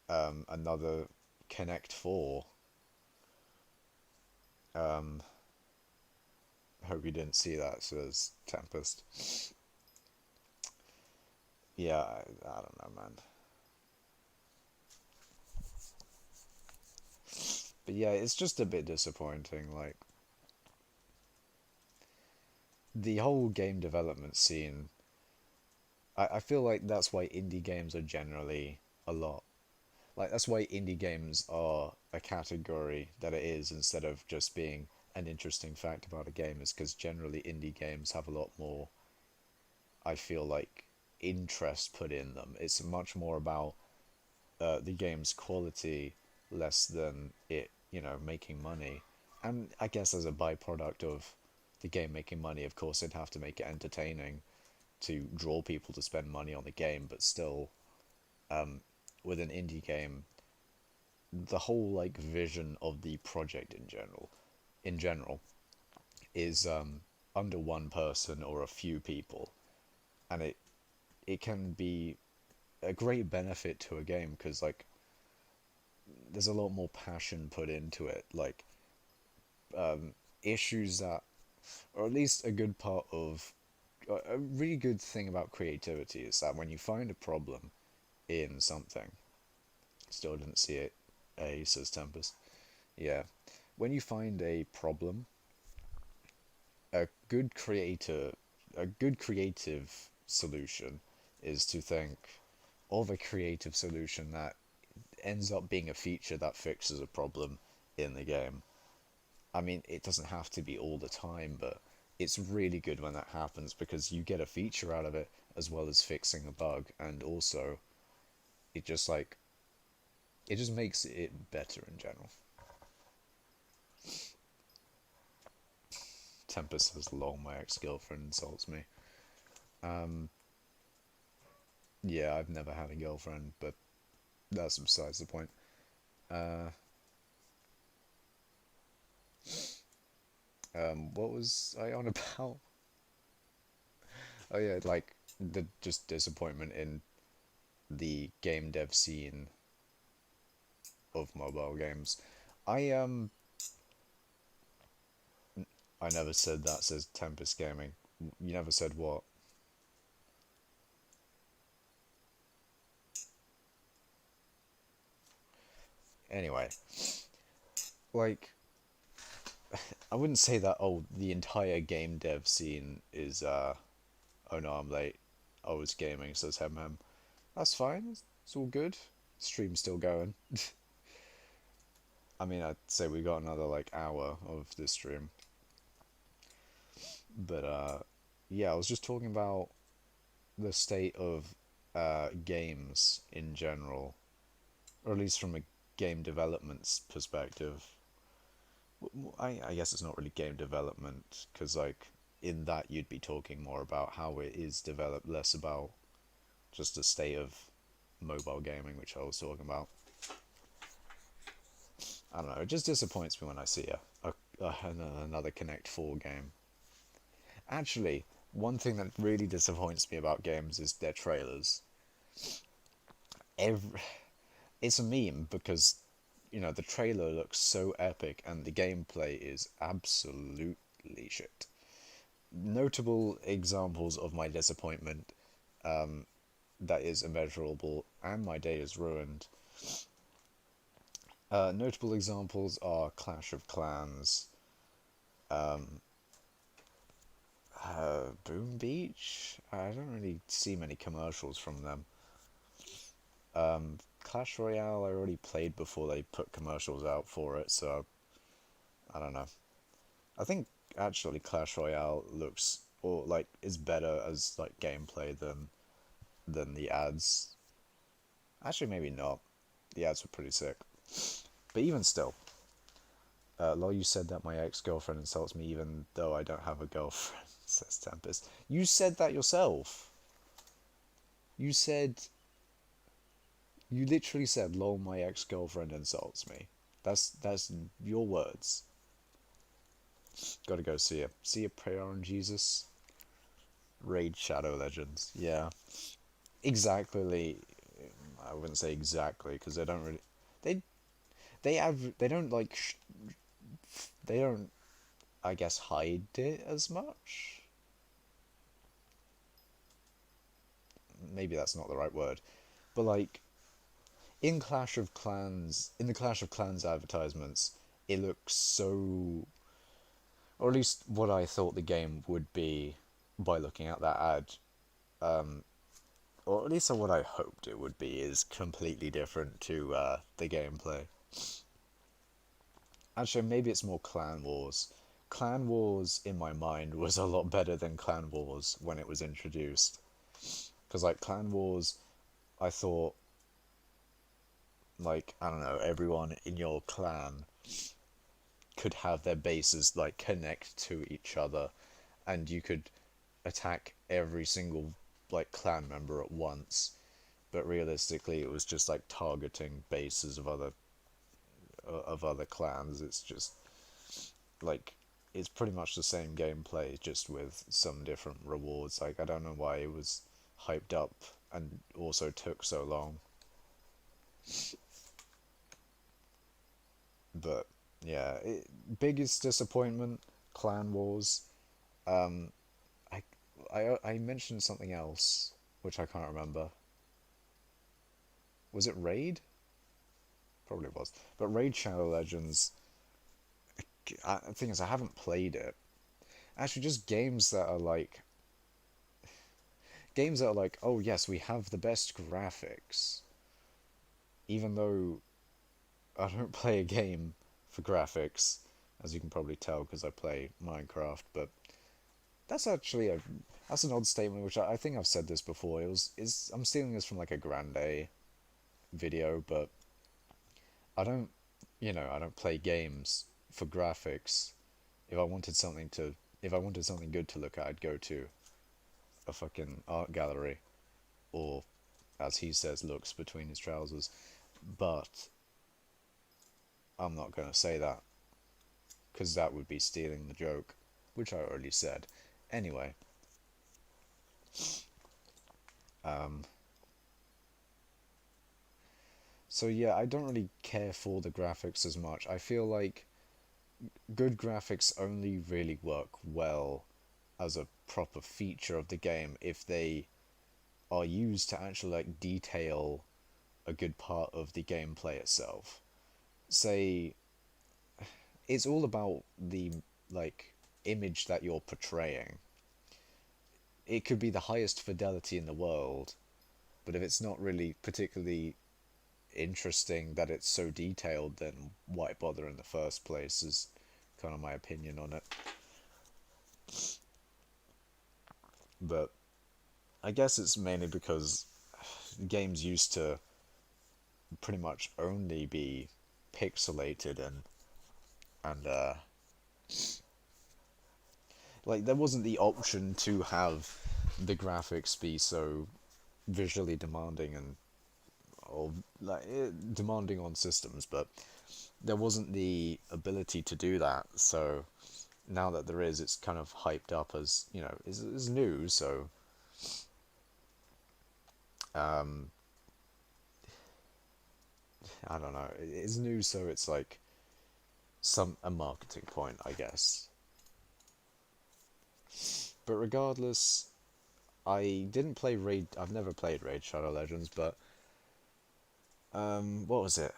another Connect 4. Hope you didn't see that, says Tempest. Yeah, I don't know, man. But But yeah, it's just a bit disappointing. Like, the whole game development scene, I feel like that's why indie games are generally a lot. Like, that's why indie games are a category that it is instead of just being an interesting fact about a game, is because generally indie games have a lot more, I feel like, interest put in them. It's much more about the game's quality, less than it, making money. And I guess as a byproduct of the game making money, of course, they'd have to make it entertaining to draw people to spend money on the game. But still, with an indie game, the whole like vision of the project in general, is under one person or a few people, and it can be a great benefit to a game because like there's a lot more passion put into it. Like, issues that, or at least a good part of, a really good thing about creativity is that when you find a problem in something, still didn't see it, says Tempest. Yeah, when you find a problem, a good creator, a good creative solution is to think of a creative solution that ends up being a feature that fixes a problem in the game. I mean, it doesn't have to be all the time, but it's really good when that happens because you get a feature out of it as well as fixing a bug, and also it just like it just makes it better in general. Tempest says, "Lol, my ex-girlfriend insults me." Um, yeah, I've never had a girlfriend, but that's besides the point. Uh, what was I on about? Oh yeah, like the just disappointment in the game dev scene of mobile games. I I never said that, says Tempest Gaming. You never said what? Anyway, like I wouldn't say that the entire game dev scene is oh no, I'm late. I was gaming, says Hem. That's fine. It's all good. Stream's still going. I mean, I'd say we got another like hour of this stream. But yeah, I was just talking about the state of games in general, or at least from a game development perspective. I guess it's not really game development because like in that you'd be talking more about how it is developed, less about just the state of mobile gaming, which I was talking about. I don't know. It just disappoints me when I see another Connect 4 game. Actually, one thing that really disappoints me about games is their trailers. Every, it's a meme because the trailer looks so epic and the gameplay is absolutely shit. Notable examples of my disappointment, that is immeasurable, and my day is ruined. Notable examples are Clash of Clans, Boom Beach. I don't really see many commercials from them. Clash Royale I already played before they put commercials out for it, so I don't know. I think actually Clash Royale looks or like is better as like gameplay than the ads. Actually, maybe not. The ads were pretty sick, but even still, lol, you said that my ex-girlfriend insults me even though I don't have a girlfriend, says Tempest. You said that yourself. You said, you literally said, lol, my ex-girlfriend insults me. That's your words. Gotta go see her. See a prayer on Jesus. Raid Shadow Legends. Yeah. Exactly. I wouldn't say exactly because they don't really. They they don't like they don't, I guess, hide it as much. Maybe that's not the right word, but like in the Clash of Clans advertisements, it looks so, or at least what I thought the game would be by looking at that ad, or at least what I hoped it would be, is completely different to the gameplay. Actually, maybe it's more Clan Wars. Clan Wars, in my mind, was a lot better than Clan Wars when it was introduced. Because, like, Clan Wars, I thought, like, I don't know, everyone in your clan could have their bases, like, connect to each other, and you could attack every single, like, clan member at once. But realistically, it was just, like, targeting bases of other clans. It's just like it's pretty much the same gameplay, just with some different rewards. Like, I don't know why it was hyped up and also took so long. But yeah, biggest disappointment, Clan Wars. Um, I, I mentioned something else which I can't remember. Was it Raid? Probably was. But Raid Shadow Legends. The thing is, I haven't played it. Actually, just games that are like, oh yes, we have the best graphics, even though I don't play a game for graphics, as you can probably tell because I play Minecraft. But that's actually a that's an odd statement, which I think I've said this before. I'm stealing this from like a Grande video, but I don't, I don't play games for graphics. If I wanted something to, if I wanted something good to look at, I'd go to a fucking art gallery, or, as he says, looks between his trousers. But I'm not gonna say that, because that would be stealing the joke, which I already said. Anyway, um, so yeah, I don't really care for the graphics as much. I feel like good graphics only really work well as a proper feature of the game if they are used to actually like detail a good part of the gameplay itself. Say, it's all about the like image that you're portraying. It could be the highest fidelity in the world, but if it's not really particularly interesting that it's so detailed, then why bother in the first place, is kind of my opinion on it. But I guess it's mainly because games used to pretty much only be pixelated, and like there wasn't the option to have the graphics be so visually demanding and, or like demanding on systems, but there wasn't the ability to do that. So now that there is, it's kind of hyped up as, is new. So um, I don't know. It's new, so it's like a marketing point, I guess. But regardless, I didn't play Raid. I've never played Raid Shadow Legends, but what was it?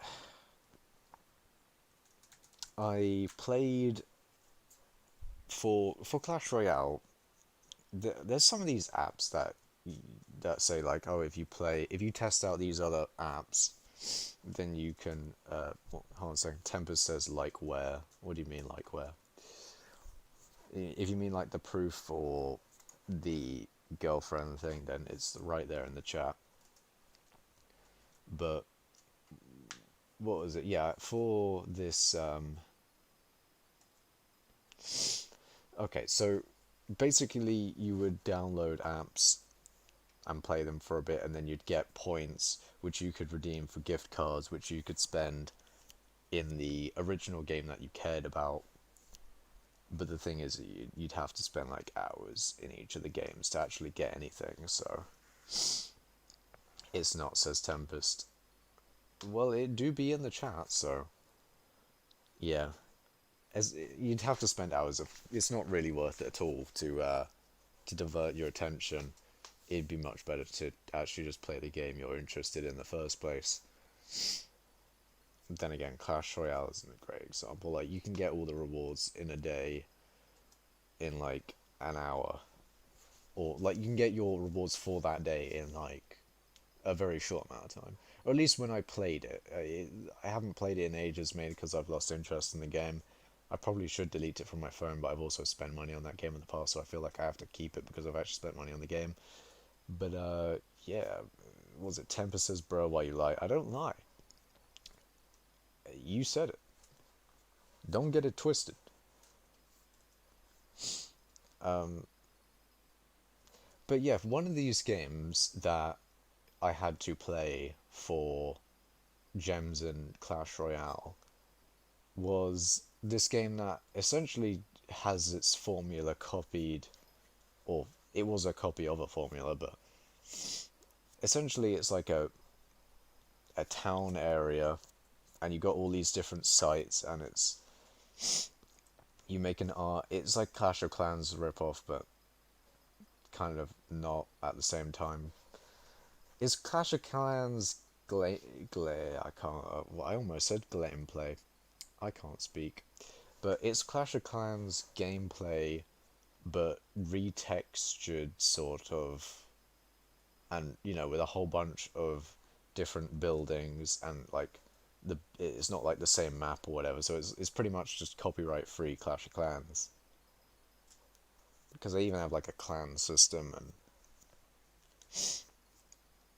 I played for Clash Royale. There's some of these apps that say like, oh, if you test out these other apps, then you can. Hold on a second. Tempest says like where? What do you mean like where? If you mean like the proof or the girlfriend thing, then it's right there in the chat. But what was it? Yeah, for this. Okay, so basically you would download apps and play them for a bit, and then you'd get points which you could redeem for gift cards, which you could spend in the original game that you cared about. But the thing is, you'd have to spend like hours in each of the games to actually get anything, so it's not, says Tempest. Well, it do be in the chat, so yeah. As you'd have to spend hours of, it's not really worth it at all to divert your attention. It'd be much better to actually just play the game you're interested in the first place. then again, Clash Royale isn't a great example. Like, you can get all the rewards in a day in like an hour, or like you can get your rewards for that day in like a very short amount of time. Or at least when I played it. I haven't played it in ages, mainly because I've lost interest in the game. I probably should delete it from my phone, but I've also spent money on that game in the past, so I feel like I have to keep it because I've actually spent money on the game. But yeah, was it Temper says, bro, why you lie? I don't lie. You said it. Don't get it twisted. Um, but yeah, one of these games that I had to play for gems in Clash Royale was this game that essentially has its formula copied, or it was a copy of a formula, but essentially it's like a town area, and you got all these different sites, and you make an art. It's like Clash of Clans ripoff, but kind of not at the same time. Is Clash of Clans I can't. I almost said gameplay. I can't speak. But it's Clash of Clans gameplay, but retextured sort of, and with a whole bunch of different buildings, and like it's not like the same map or whatever. So it's pretty much just copyright free Clash of Clans, because they even have like a clan system, and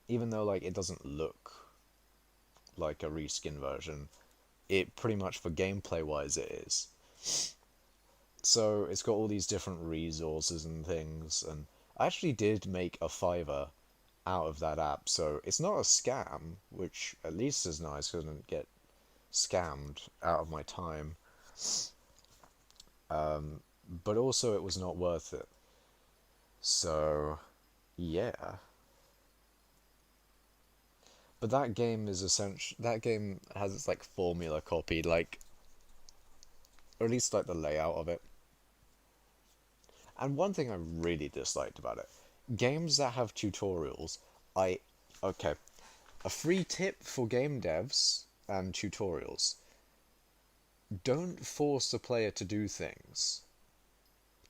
even though like it doesn't look like a reskin version, it pretty much for gameplay wise it is. So it's got all these different resources and things, and I actually did make a fiver out of that app, so it's not a scam, which at least is nice because I didn't get scammed out of my time. But also it was not worth it. So yeah. But that game is essential. That game has its like formula copied, like, or at least like the layout of it. And one thing I really disliked about it, games that have tutorials, I okay, a free tip for game devs and tutorials: don't force the player to do things.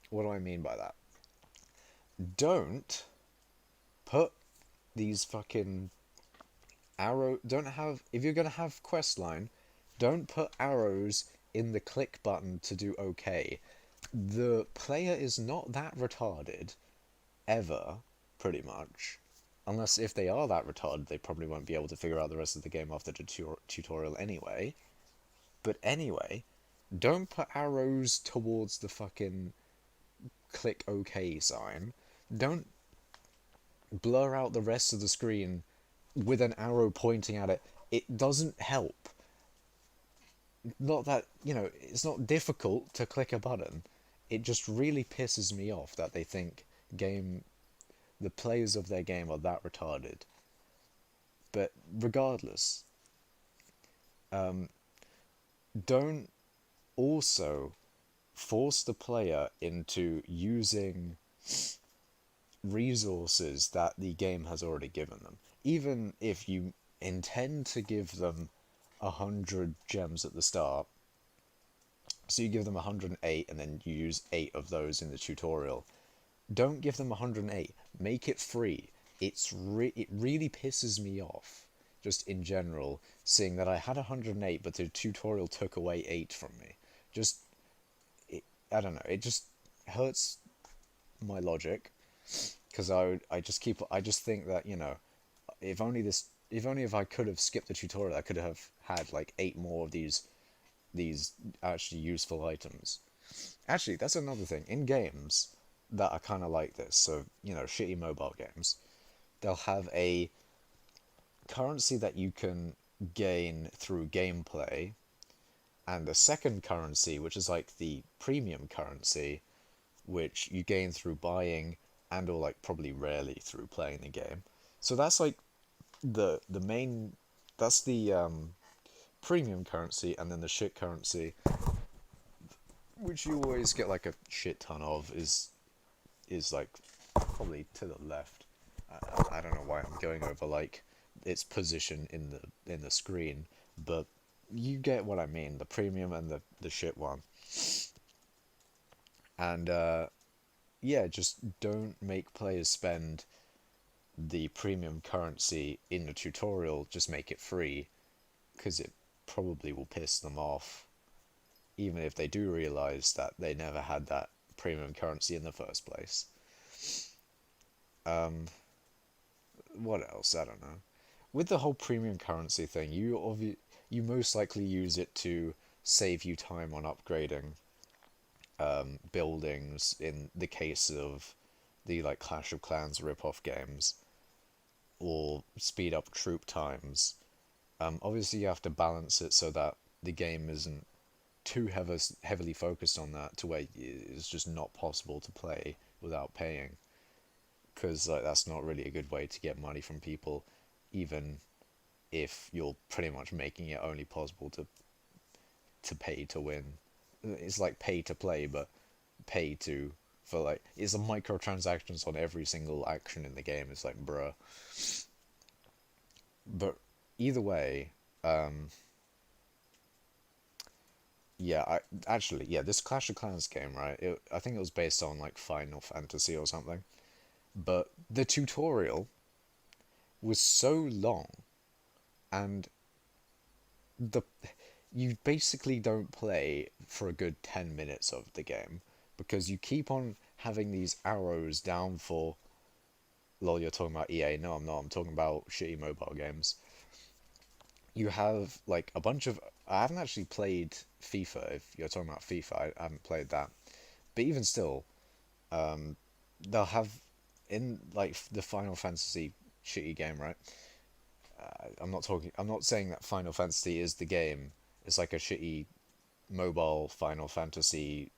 What do I mean by that? Don't put these fucking don't have, if you're gonna have quest line, don't put arrows in the click button to do okay. The player is not that retarded ever, pretty much. Unless if they are that retarded, they probably won't be able to figure out the rest of the game after the tutorial anyway. But anyway, don't put arrows towards the fucking click OK sign. Don't blur out the rest of the screen with an arrow pointing at it. It doesn't help. Not that, it's not difficult to click a button. It just really pisses me off that they think the players of their game are that retarded. But regardless, don't also force the player into using resources that the game has already given them. Even if you intend to give them 100 gems at the start, so you give them 108 and then you use 8 of those in the tutorial, don't give them 108. Make it free. It really pisses me off, just in general, seeing that I had 108 but the tutorial took away 8 from me. Just, I don't know, it just hurts my logic, because I just think that, if only if I could have skipped the tutorial, I could have had like 8 more of these actually useful items. Actually, that's another thing in games that are kind of like this. So, shitty mobile games, they'll have a currency that you can gain through gameplay, and a second currency, which is like the premium currency, which you gain through buying and or like probably rarely through playing the game. So that's like the main, that's the premium currency, and then the shit currency, which you always get like a shit ton of, is like probably to the left. I don't know why I'm going over like its position in the screen, but you get what I mean, the premium and the shit one. And yeah, just don't make players spend the premium currency in the tutorial, just make it free, because it probably will piss them off, even if they do realize that they never had that premium currency in the first place. What else? I don't know. With the whole premium currency thing, you most likely use it to save you time on upgrading buildings in the case of the like Clash of Clans rip-off games, or speed up troop times. Obviously, you have to balance it so that the game isn't too heavily focused on that to where it's just not possible to play without paying, because like that's not really a good way to get money from people, even if you're pretty much making it only possible to pay to win. It's like pay to play, but pay to for like it's a microtransactions on every single action in the game. It's like bruh. But either way, yeah, this Clash of Clans game, right? I think it was based on like Final Fantasy or something. But the tutorial was so long, and the you basically don't play for a good 10 minutes of the game because you keep on having these arrows down for. Lol, you're talking about EA. No, I'm not. I'm talking about shitty mobile games. You have like a bunch of. I haven't actually played FIFA. If you're talking about FIFA, I haven't played that. But even still, they'll have in like the Final Fantasy shitty game, right? I'm not talking. I'm not saying that Final Fantasy is the game. It's like a shitty mobile Final Fantasy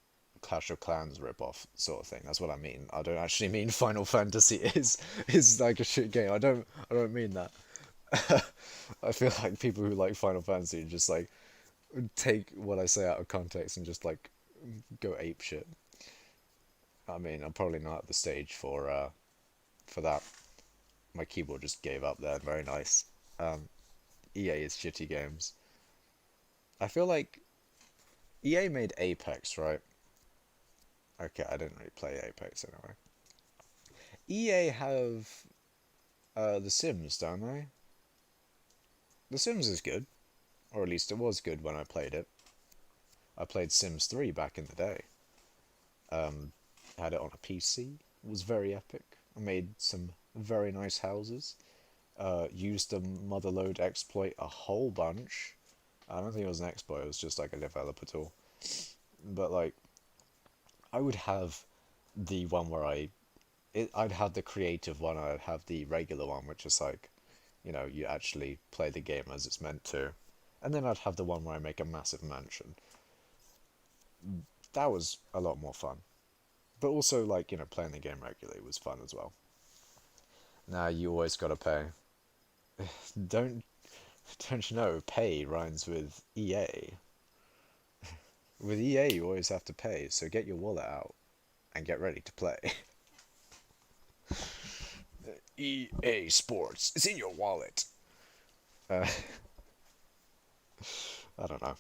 Clash of Clans ripoff sort of thing. That's what I mean. I don't actually mean Final Fantasy is like a shit game. I don't mean that. I feel like people who like Final Fantasy just like take what I say out of context and just like go ape shit. I mean, I'm probably not at the stage for that. My keyboard just gave up there. Very nice. EA is shitty games. I feel like EA made Apex, right? Okay, I didn't really play Apex anyway. EA have The Sims, don't they? The Sims is good, or at least it was good when I played it. I played Sims 3 back in the day. Had it on a PC. It was very epic. I made some very nice houses. Used the motherload exploit a whole bunch. I don't think it was an exploit, it was just like a developer tool. But like, I would have the one where I'd have the creative one, I'd have the regular one, which is like, you actually play the game as it's meant to. And then I'd have the one where I make a massive mansion. That was a lot more fun. But also, like, playing the game regularly was fun as well. Now, you always gotta pay. Don't, don't you know, pay rhymes with EA. With EA, you always have to pay, so get your wallet out and get ready to play. EA Sports, it's in your wallet. Uh, I don't know.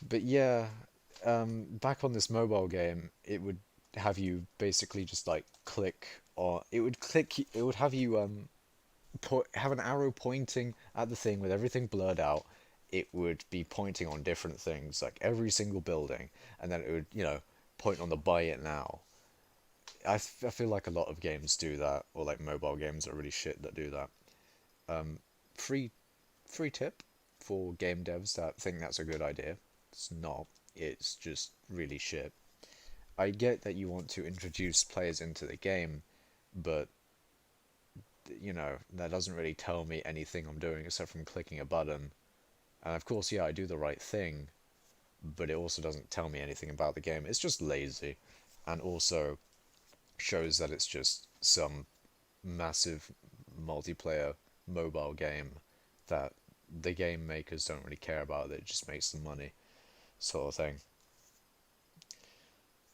But yeah, back on this mobile game, it would have you basically just like click or it would have you have an arrow pointing at the thing with everything blurred out. It would be pointing on different things, like every single building, and then it would, point on the buy it now. I feel like a lot of games do that, or like mobile games are really shit that do that. Free free tip for game devs that think that's a good idea. It's not. It's just really shit. I get that you want to introduce players into the game, but that doesn't really tell me anything I'm doing except from clicking a button. And of course, yeah, I do the right thing, but it also doesn't tell me anything about the game. It's just lazy, and also shows that it's just some massive multiplayer mobile game that the game makers don't really care about. It just makes them money, sort of thing.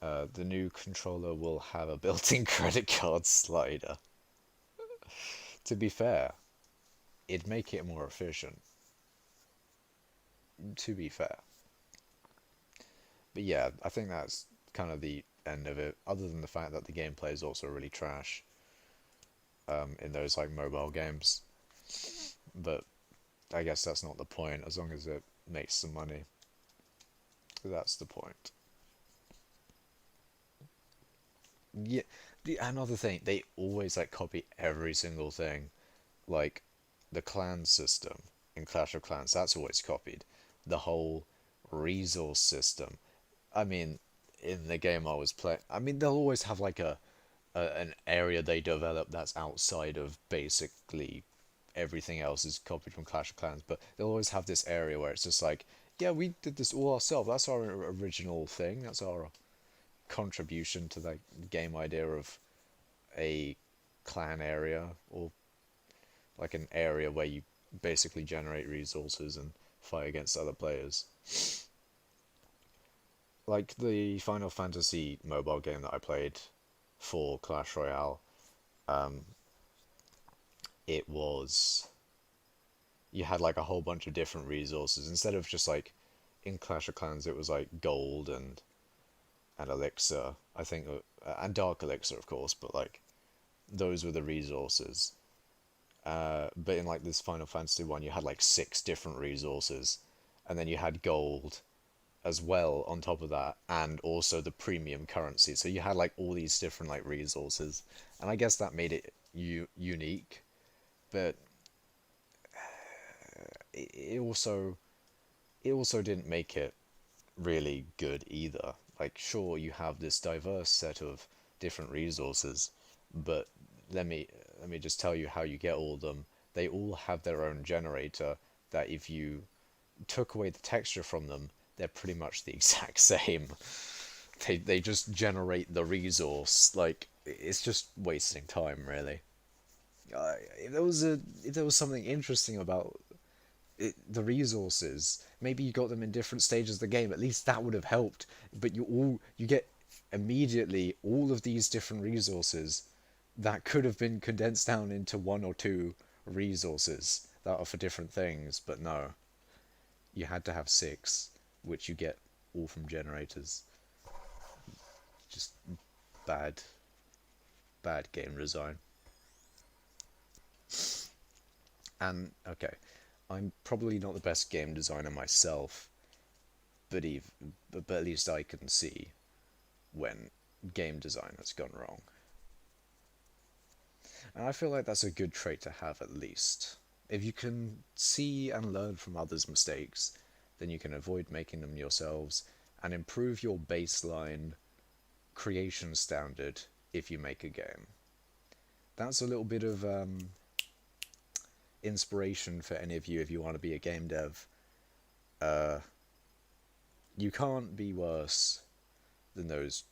The new controller will have a built-in credit card slider. To be fair, it'd make it more efficient. to be fair. But yeah, I think that's kind of the end of it. Other than the fact that the gameplay is also really trash in those like mobile games. But I guess that's not the point. As long as it makes some money, that's the point. Yeah. Another thing, they always like copy every single thing. Like the clan system in Clash of Clans, that's always copied. The whole resource system. I mean, in the game I was playing, I mean, they'll always have like an area they develop that's outside of basically everything else is copied from Clash of Clans, but they'll always have this area where it's just like, yeah, we did this all ourselves. That's our original thing. That's our contribution to the game idea of a clan area, or like an area where you basically generate resources and fight against other players. Like the Final Fantasy mobile game that I played for Clash Royale, it was you had like a whole bunch of different resources instead of just like in Clash of Clans it was like gold and elixir, I think, and dark elixir of course, but like those were the resources. But in like this Final Fantasy one, you had like six different resources, and then you had gold as well on top of that, and also the premium currency. So you had like all these different like resources, and I guess that made it unique. But it also didn't make it really good either. Like, sure, you have this diverse set of different resources, but let me just tell you how you get all of them. They all have their own generator that if you took away the texture from them, they're pretty much the exact same. They just generate the resource. Like, it's just wasting time, really. If there was something interesting about the resources, maybe you got them in different stages of the game. At least that would have helped. But you get immediately all of these different resources that could have been condensed down into one or two resources that are for different things. But no, you had to have six, which you get all from generators. Just bad, bad game design. And okay, I'm probably not the best game designer myself, but at least I can see when game design has gone wrong. And I feel like that's a good trait to have at least. If you can see and learn from others' mistakes, then you can avoid making them yourselves and improve your baseline creation standard if you make a game. That's a little bit of inspiration for any of you if you want to be a game dev. You can't be worse than those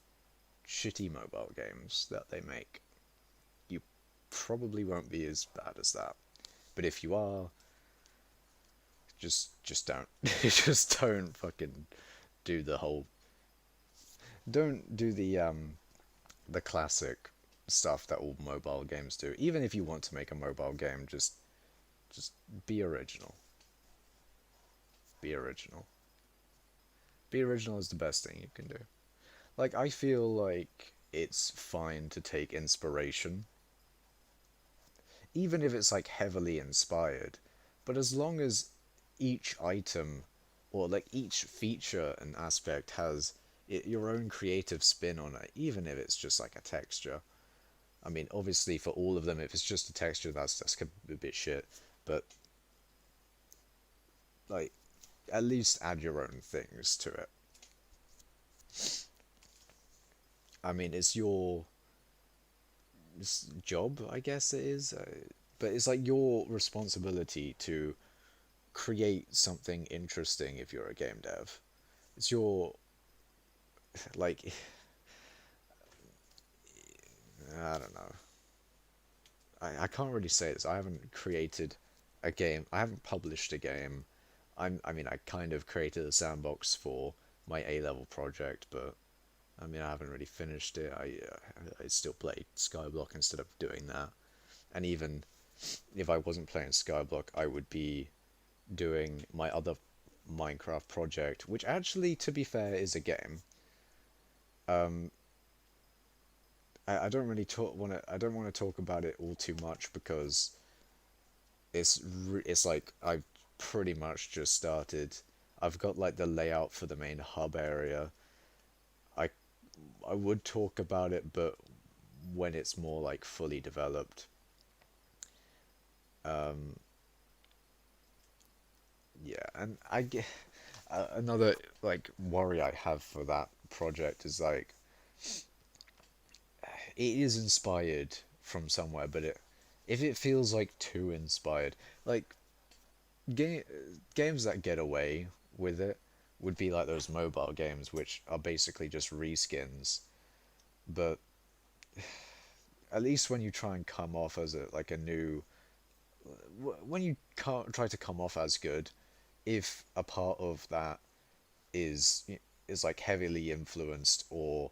shitty mobile games that they make. You probably won't be as bad as that. But if you are, just don't. Just don't fucking do the whole. Don't do the classic stuff that all mobile games do. Even if you want to make a mobile game, just be original. Be original. Be original is the best thing you can do. Like, I feel like it's fine to take inspiration, even if it's like heavily inspired, but as long as each item or like each feature and aspect has your own creative spin on it, even if it's just like a texture. I mean, obviously for all of them, if it's just a texture, that's a bit shit. But like, at least add your own things to it. I mean, it's your job, I guess it is, but it's like your responsibility to create something interesting if you're a game dev. It's your like I don't know. I can't really say this. I haven't created a game. I haven't published a game. I mean, I kind of created a sandbox for my A-level project, but I mean, I haven't really finished it. I still play Skyblock instead of doing that. And even if I wasn't playing Skyblock, I would be doing my other Minecraft project, which actually, to be fair, is a game. Um, I don't really I don't want to talk about it all too much because it's like I've pretty much just started. I've got like the layout for the main hub area. I I would talk about it, but when it's more like fully developed. Um, yeah, and another like worry I have for that project is like it is inspired from somewhere, but if it feels like too inspired, like ga- games that get away with it would be like those mobile games, which are basically just reskins. But at least when you try and come off as a like a new, when you try to come off as good, if a part of that is is like heavily influenced or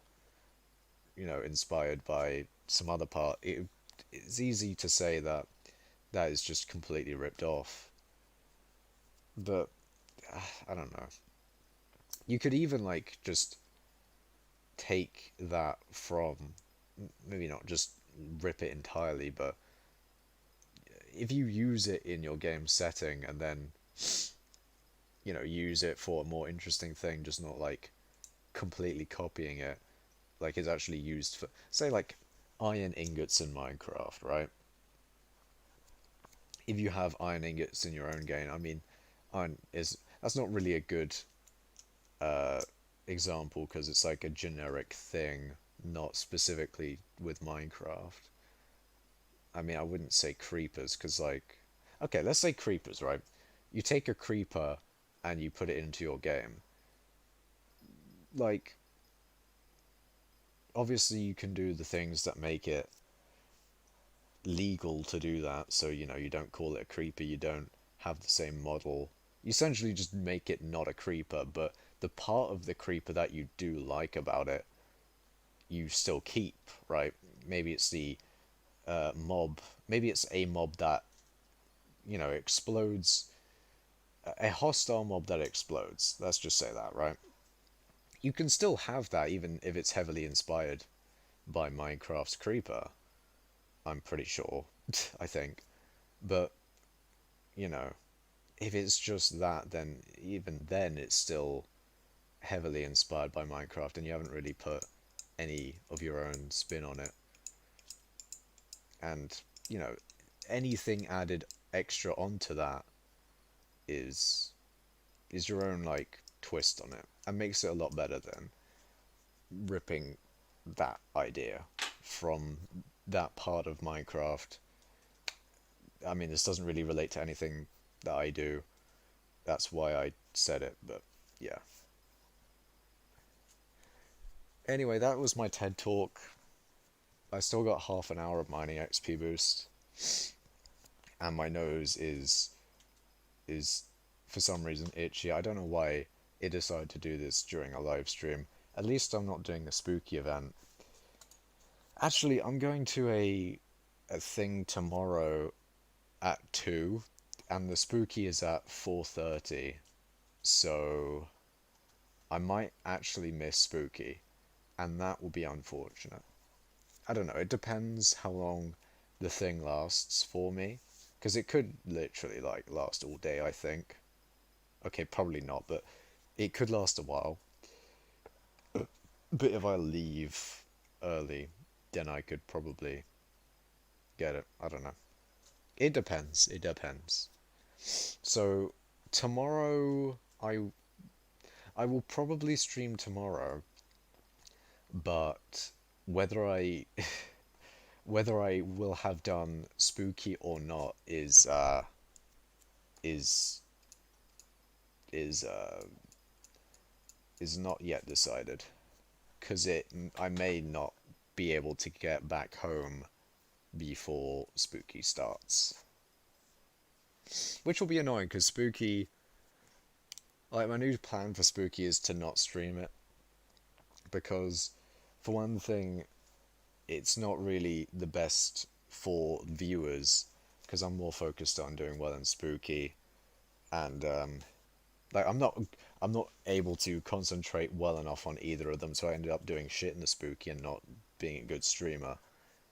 inspired by some other part, it's easy to say that that is just completely ripped off. But I don't know. You could even like just take that from, maybe not just rip it entirely, but if you use it in your game setting and then use it for a more interesting thing, just not like completely copying it, like it's actually used for, say, like iron ingots in Minecraft, right? If you have iron ingots in your own game, I mean, iron is that's not really a good uh, example because it's like a generic thing, not specifically with Minecraft. I mean, I wouldn't say creepers because, like, okay, let's say creepers, right? You take a creeper and you put it into your game. Like, obviously, you can do the things that make it legal to do that. So, you don't call it a creeper, you don't have the same model. You essentially just make it not a creeper, but the part of the creeper that you do like about it, you still keep, right? Maybe it's the mob, maybe it's a mob that, explodes, a hostile mob that explodes. Let's just say that, right? You can still have that even if it's heavily inspired by Minecraft's creeper, I'm pretty sure, I think. But, you know, if it's just that, then even then it's still heavily inspired by Minecraft and you haven't really put any of your own spin on it. And, you know, anything added extra onto that is your own like twist on it and makes it a lot better than ripping that idea from that part of Minecraft. I mean, this doesn't really relate to anything that I do. That's why I said it, but yeah. Anyway, that was my TED talk. I still got half an hour of mining XP boost, and my nose is for some reason itchy. I don't know why it decided to do this during a live stream. At least I'm not doing the spooky event. Actually, I'm going to a thing tomorrow at 2 and the spooky is at 4:30. So I might actually miss spooky and that will be unfortunate. I don't know, it depends how long the thing lasts for me because it could literally like last all day, I think. Okay, probably not, but it could last a while. But if I leave early, then I could probably get it. I don't know. It depends. It depends. So tomorrow I will probably stream tomorrow, but whether I whether I will have done spooky or not is is uh is not yet decided because it I may not be able to get back home before spooky starts, which will be annoying because spooky, like my new plan for spooky is to not stream it because for one thing it's not really the best for viewers because I'm more focused on doing well in spooky, and Like I'm not able to concentrate well enough on either of them, so I ended up doing shit in the spooky and not being a good streamer.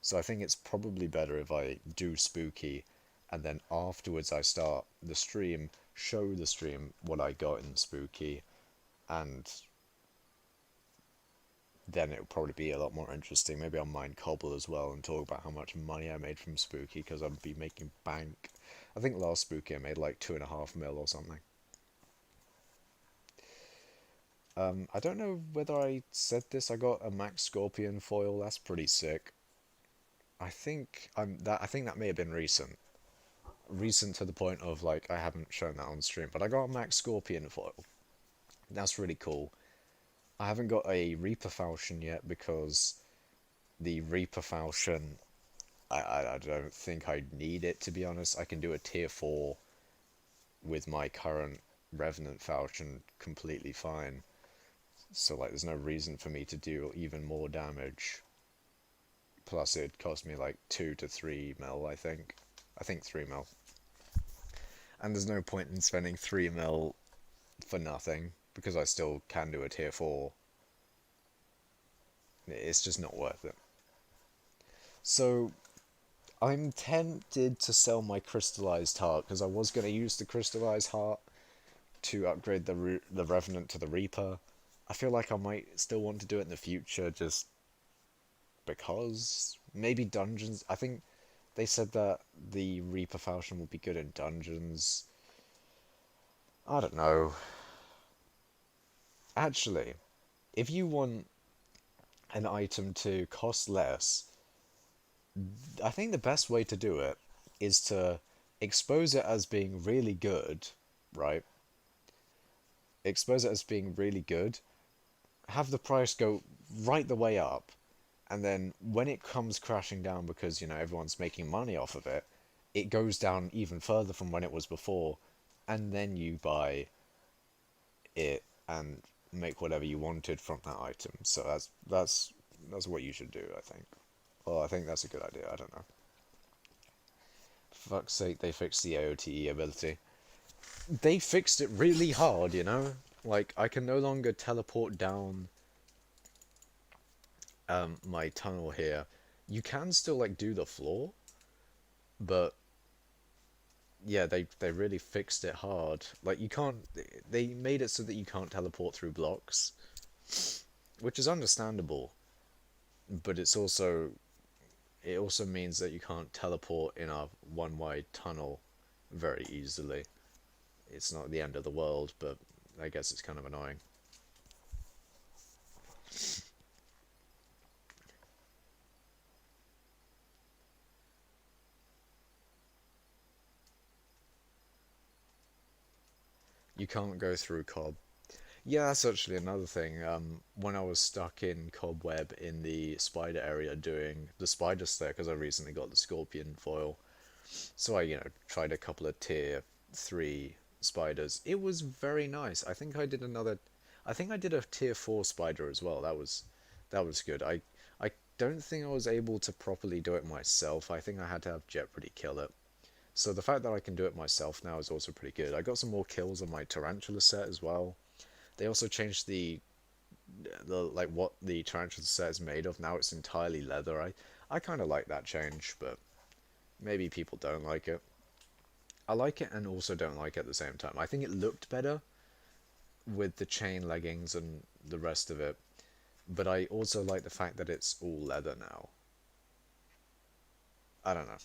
So I think it's probably better if I do spooky and then afterwards I start the stream, show the stream what I got in spooky, and then it'll probably be a lot more interesting. Maybe I'll mine cobble as well and talk about how much money I made from spooky because I'll be making bank. I think last spooky I made like 2.5 mil or something. I don't know whether I said this. I got a Max Scorpion foil. That's pretty sick. I think that may have been recent. Recent to the point of like I haven't shown that on stream, but I got a Max Scorpion foil. That's really cool. I haven't got a Reaper Falchion yet because the Reaper Falchion I don't think I need it, to be honest. I can do a tier 4 with my current Revenant Falchion completely fine. So like there's no reason for me to do even more damage. Plus it cost me like 2 to 3 mil, I think. I think 3 mil. And there's no point in spending 3 mil for nothing because I still can do a tier 4. It's just not worth it. So I'm tempted to sell my crystallized heart because I was going to use the crystallized heart to upgrade the Revenant to the Reaper. I feel like I might still want to do it in the future just because maybe dungeons. I think they said that the Reaper Falchion will be good in dungeons. I don't know. Actually, if you want an item to cost less, I think the best way to do it is to expose it as being really good, right? Expose it as being really good, have the price go right the way up, and then when it comes crashing down because, you know, everyone's making money off of it, it goes down even further from when it was before, and then you buy it and make whatever you wanted from that item. So that's what you should do, I think. Well, I think that's a good idea. I don't know. For fuck's sake, they fixed the AOTE ability. They fixed it really hard, you know? Like, I can no longer teleport down my tunnel here. You can still, like, do the floor, but yeah, they really fixed it hard. Like, you can't... They made it so that you can't teleport through blocks, which is understandable, but it also means that you can't teleport in a one-wide tunnel very easily. It's not the end of the world, but I guess it's kind of annoying. You can't go through Cob. Yeah, that's actually another thing. When I was stuck in Cobweb in the spider area doing the spider stair, because I recently got the scorpion foil, so I, you know, tried a couple of tier 3 spiders. It was very nice. I think I did a tier 4 spider as well. That was good. I don't think I was able to properly do it myself. I think I had to have Jeopardy kill it. So the fact that I can do it myself now is also pretty good. I got some more kills on my tarantula set as well. They also changed the like what the tarantula set is made of. Now it's entirely leather. I kind of like that change, but maybe people don't like it. I like it and also don't like it at the same time. I think it looked better with the chain leggings and the rest of it, but I also like the fact that it's all leather now. I don't know.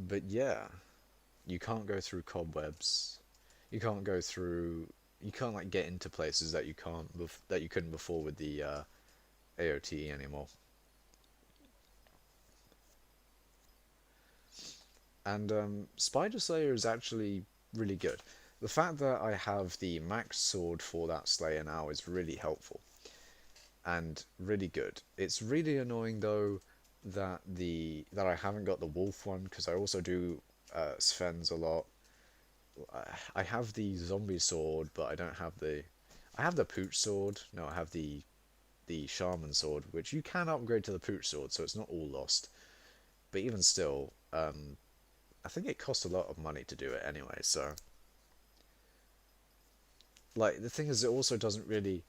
But yeah, you can't go through cobwebs. You can't go through. You can't like get into places that that you couldn't before with the AOTE anymore. And Spider Slayer is actually really good. The fact that I have the max sword for that Slayer now is really helpful and really good. It's really annoying though that I haven't got the wolf one because I also do Sven's a lot. I have the zombie sword, but I don't have the. I have the pooch sword. No, I have the shaman sword, which you can upgrade to the pooch sword, so it's not all lost. But even still, I think it costs a lot of money to do it anyway, so like the thing is it also doesn't really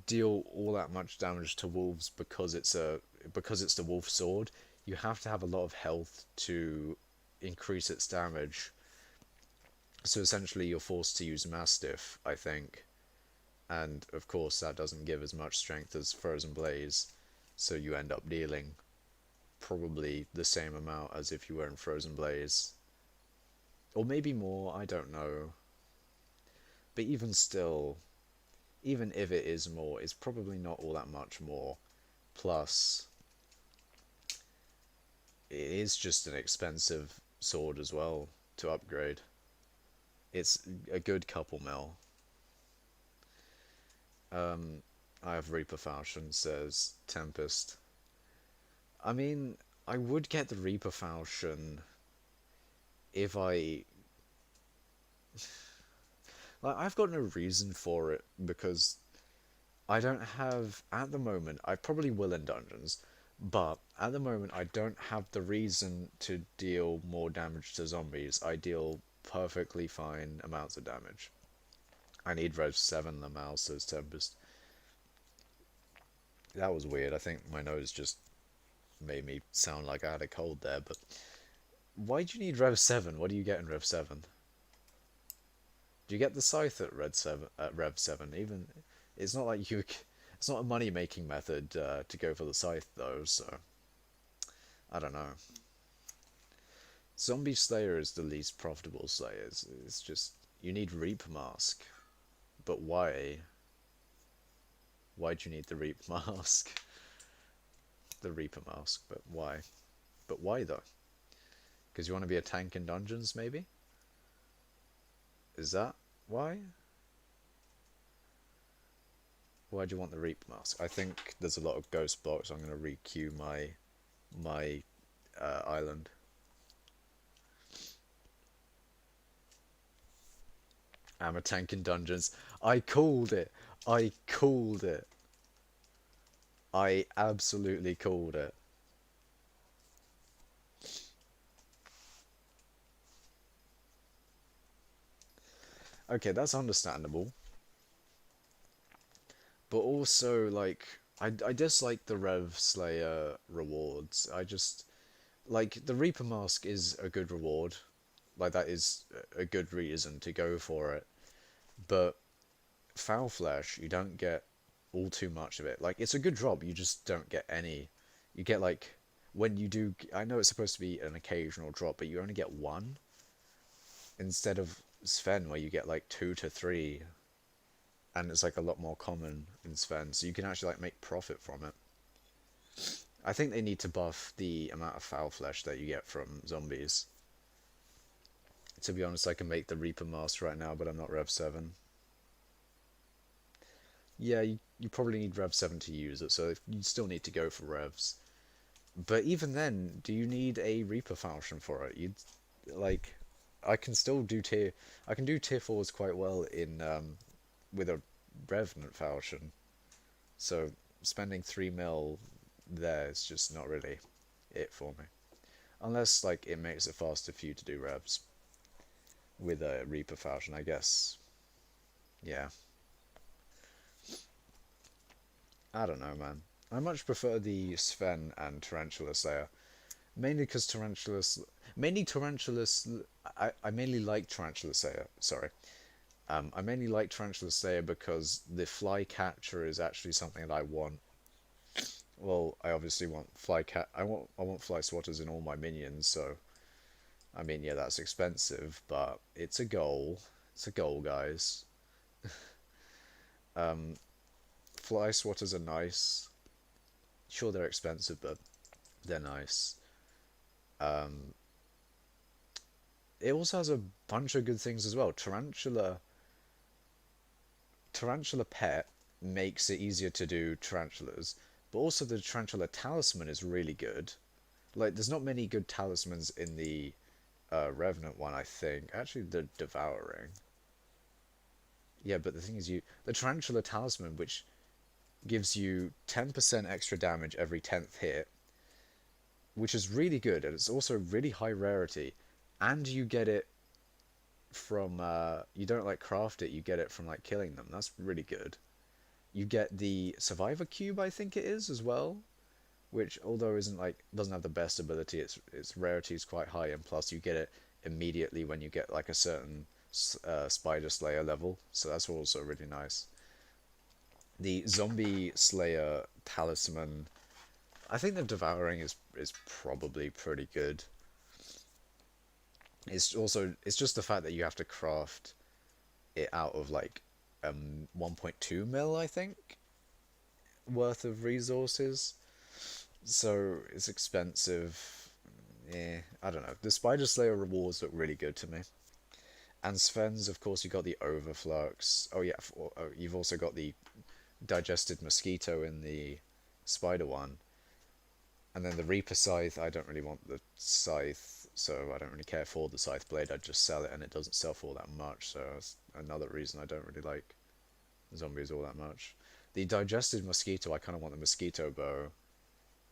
deal all that much damage to wolves because it's the wolf sword. You have to have a lot of health to increase its damage. So essentially you're forced to use Mastiff, I think. And of course that doesn't give as much strength as Frozen Blaze, so you end up dealing probably the same amount as if you were in Frozen Blaze. Or maybe more, I don't know. But even still, even if it is more, it's probably not all that much more. Plus, it is just an expensive sword as well to upgrade. It's a good couple mil. I have Reaper Falchion, says Tempest. I mean, I would get the Reaper Falchion if I... Like, I've got no reason for it because I don't have, at the moment, I probably will in dungeons, but at the moment I don't have the reason to deal more damage to zombies. I deal perfectly fine amounts of damage. I need Rev 7 the mouse, says Tempest. That was weird. I think my nose just made me sound like I had a cold there, but why do you need Rev 7? What do you get in Rev 7? Do you get the scythe at Rev 7? Even it's not like you it's not a money making method to go for the scythe though, so I don't know. Zombie Slayer is the least profitable Slayer. It's just you need Reaper Mask. But why? Why do you need the Reaper Mask? The Reaper Mask, but why? But why though? Because you want to be a tank in dungeons, maybe? Is that why? Why do you want the Reaper Mask? I think there's a lot of ghost blocks. I'm going to re-queue my island. I'm a tank in dungeons. I called it. I called it. I absolutely called it. Okay, that's understandable. But also, like, I dislike the Rev Slayer rewards. I just, like, the Reaper Mask is a good reward. Like, that is a good reason to go for it. But Foul Flesh, you don't get all too much of it. Like, it's a good drop, you just don't get any. You get, like, when you do, I know it's supposed to be an occasional drop, but you only get one. Instead of Sven, where you get, like, 2 to 3. And it's, like, a lot more common in Sven, so you can actually, like, make profit from it. I think they need to buff the amount of Foul Flesh that you get from zombies. To be honest, I can make the Reaper Mask right now, but I'm not Rev 7. Yeah, you probably need Rev 7 to use it, so you still need to go for Revs. But even then, do you need a Reaper Falchion for it? You'd, like, I can still do I can do tier 4s quite well in, with a Revenant Falchion. So, spending 3 mil there is just not really it for me. Unless, like, it makes it faster for you to do Revs with a Reaper Falchion, I guess. Yeah. I don't know, man. I much prefer the Sven and Tarantula Slayer. Mainly because Tarantulas... Mainly Tarantulas... I mainly like Tarantula Slayer, sorry. I mainly like Tarantula Slayer because the fly catcher is actually something that I want. Well, I obviously want I want fly swatters in all my minions, so... I mean, yeah, that's expensive, but it's a goal. It's a goal, guys. Fly swatters are nice. Sure, they're expensive, but they're nice. It also has a bunch of good things as well. Tarantula Pet makes it easier to do tarantulas, but also the Tarantula Talisman is really good. Like, there's not many good talismans in the Revenant one, I think. Actually, the Devouring. Yeah, but the thing is, the Tarantula Talisman, which gives you 10% extra damage every 10th hit, which is really good, and it's also really high rarity. and you get it from you don't like craft it, you get it from like killing them. That's really good. You get the survivor cube, I think it is as well, which although isn't like doesn't have the best ability, its rarity is quite high, and plus you get it immediately when you get like a certain spider slayer level, so that's also really nice. The zombie slayer talisman, I think the devouring is probably pretty good. It's just the fact that you have to craft it out of like 1.2 mil, I think, worth of resources. So it's expensive. Yeah, I don't know. The Spider Slayer rewards look really good to me. And Sven's, of course, you got the Overflux. Oh yeah, you've also got the digested mosquito in the spider one. And then the Reaper Scythe, I don't really want the scythe, so I don't really care for the scythe blade. I'd just sell it, and it doesn't sell for all that much. So that's another reason I don't really like zombies all that much. The digested mosquito, I kind of want the mosquito bow,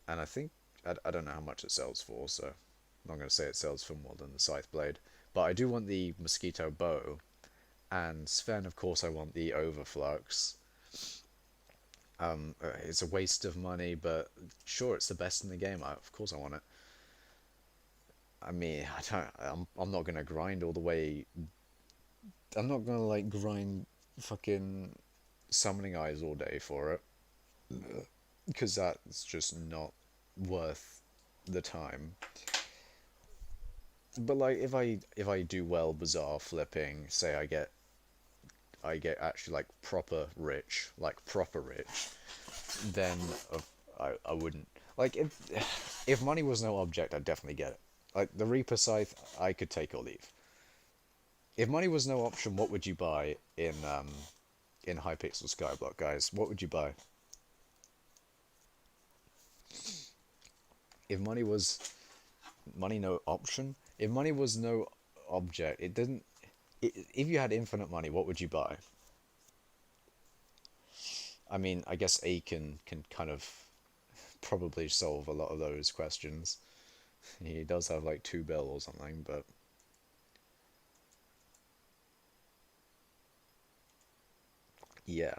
and I think I don't know how much it sells for, so I'm not going to say it sells for more than the scythe blade. But I do want the mosquito bow, and Sven, of course, I want the overflux. It's a waste of money, but sure, it's the best in the game. Of course, I want it. I mean, I don't. I'm not gonna grind all the way. I'm not gonna like grind fucking summoning eyes all day for it, because that's just not worth the time. But like, if I do well bazaar flipping, say I get actually like proper rich, then I wouldn't like if money was no object, I'd definitely get it. Like the Reaper Scythe, I could take or leave. If money was no option, what would you buy in hypixel skyblock, guys? What would you buy if money no option? If money was no object, it didn't. If you had infinite money, what would you buy? I mean, I guess A can kind of probably solve a lot of those questions. He does have like 2 bill or something, but yeah,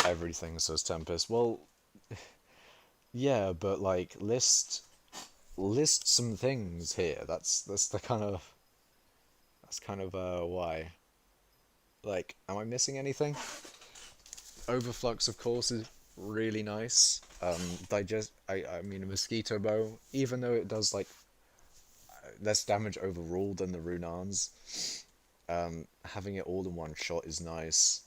everything says Tempest. Well, yeah, but like list some things here. That's the kind of why. Like, am I missing anything? Overflux, of course, is really nice. I mean, a mosquito bow, even though it does like less damage overall than the Runans, having it all in one shot is nice.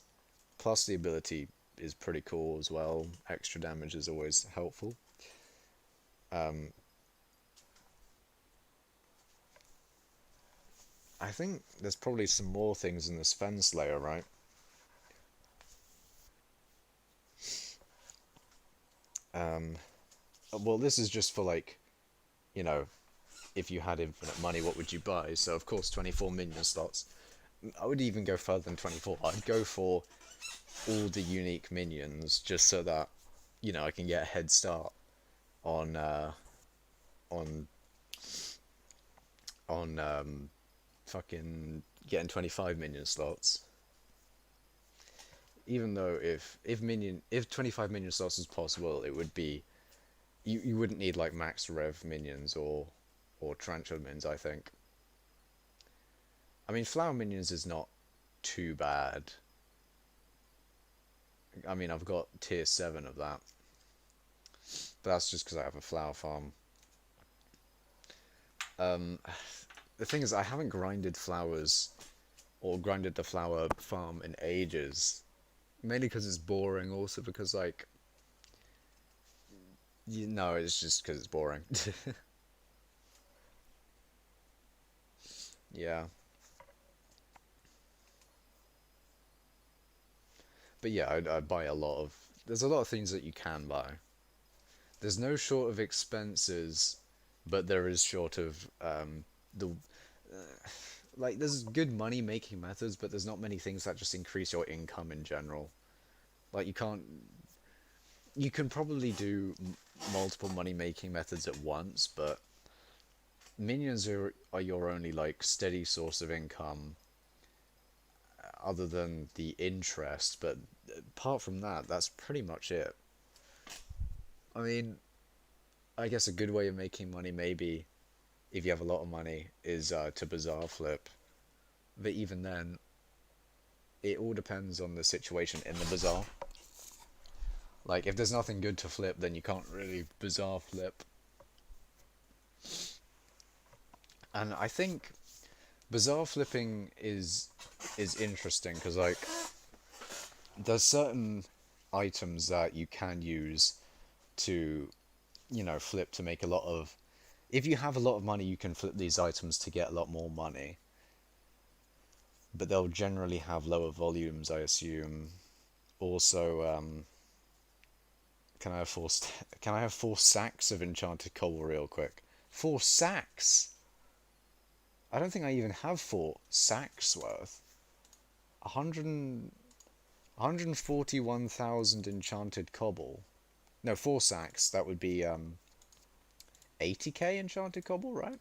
Plus, the ability is pretty cool as well. Extra damage is always helpful. Um, I think there's probably some more things in this Fen Slayer, right? Um, well, this is just for like, you know, if you had infinite money, what would you buy? So of course, 24 minion slots. I would even go further than 24. I'd go for all the unique minions just so that I can get a head start on on fucking getting 25 minion slots. Even though if 25 minion slots was possible, it would be you wouldn't need like max rev minions or tarantula minions, I think. I mean, flower minions is not too bad. I mean, I've got tier 7 of that, but that's just because I have a flower farm. Um, the thing is, I haven't grinded flowers or grinded the flower farm in ages. Mainly because it's boring, also because, like, it's just because it's boring. Yeah. But yeah, I'd buy a lot of. There's a lot of things that you can buy. There's no short of expenses, but there is short of the like there's good money making methods, but there's not many things that just increase your income in general. Like you can probably do multiple money making methods at once, but minions are your only like steady source of income other than the interest, but apart from that, that's pretty much it. I mean, I guess a good way of making money, maybe if you have a lot of money, is to bazaar flip. But even then, it all depends on the situation in the bazaar. Like, if there's nothing good to flip, then you can't really bazaar flip. And I think bazaar flipping is interesting because like there's certain items that you can use to flip to make a lot of. If you have a lot of money, you can flip these items to get a lot more money, but they'll generally have lower volumes, I assume. Also, can I have can I have 4 sacks of enchanted cobble real quick? 4 sacks. I don't think I even have 4 sacks worth. 100 141,000 enchanted cobble. No, 4 sacks. That would be 80k enchanted cobble, right?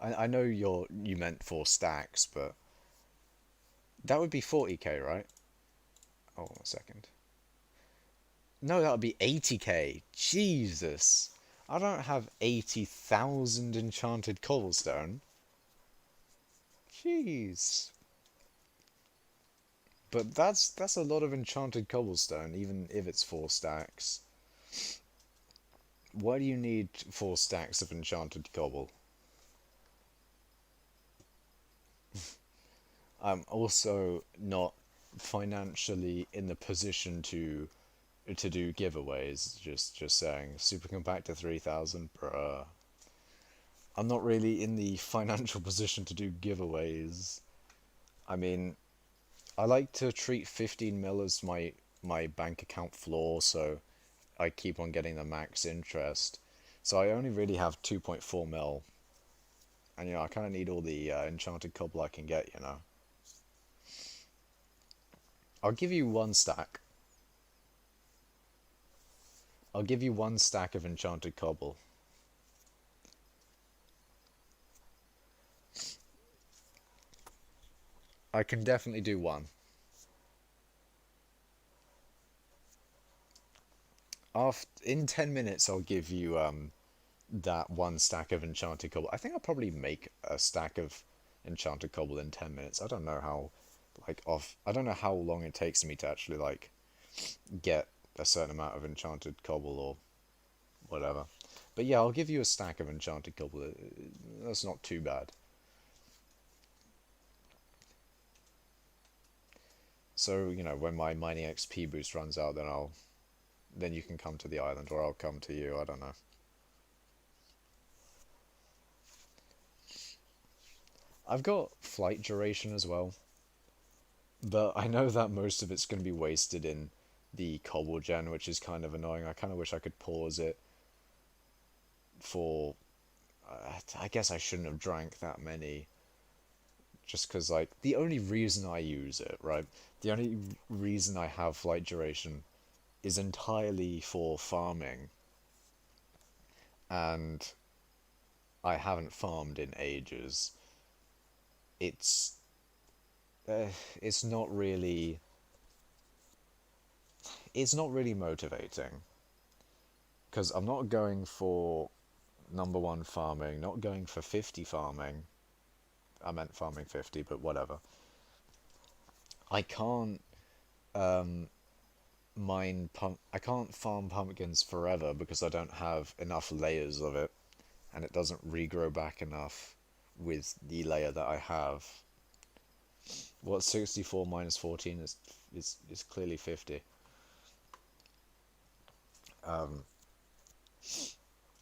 I know you meant 4 stacks, but that would be 40k, right? Oh, a second. No, that would be 80k. Jesus. I don't have 80,000 enchanted cobblestone. Jeez. But that's a lot of enchanted cobblestone, even if it's 4 stacks. Why do you need 4 stacks of enchanted cobble? I'm also not financially in the position to do giveaways. Just saying. Super compactor 3000, bruh. I'm not really in the financial position to do giveaways. I mean, I like to treat 15 mil as my bank account floor, so I keep on getting the max interest. So I only really have 2.4 mil, and I kind of need all the enchanted cobble I can get. I'll give you 1 stack. I'll give you 1 stack of enchanted cobble. I can definitely do one. In 10 minutes, I'll give you that 1 stack of enchanted cobble. I think I'll probably make a stack of enchanted cobble in 10 minutes. I don't know how, I don't know how long it takes me to actually, get a certain amount of enchanted cobble or whatever. But yeah, I'll give you a stack of enchanted cobble. That's not too bad. So, when my mining XP boost runs out, then you can come to the island, or I'll come to you, I don't know. I've got flight duration as well, but I know that most of it's going to be wasted in the cobble gen, which is kind of annoying. I kind of wish I could pause it for. I guess I shouldn't have drank that many, just because, the only reason I use it, right? The only reason I have flight duration is entirely for farming, and I haven't farmed in ages. It's it's not really motivating because I'm not going for number one farming, not going for 50 farming. I meant farming 50, but whatever. I can't I can't farm pumpkins forever because I don't have enough layers of it, and it doesn't regrow back enough with the layer that I have. What 64 minus 14 is clearly 50.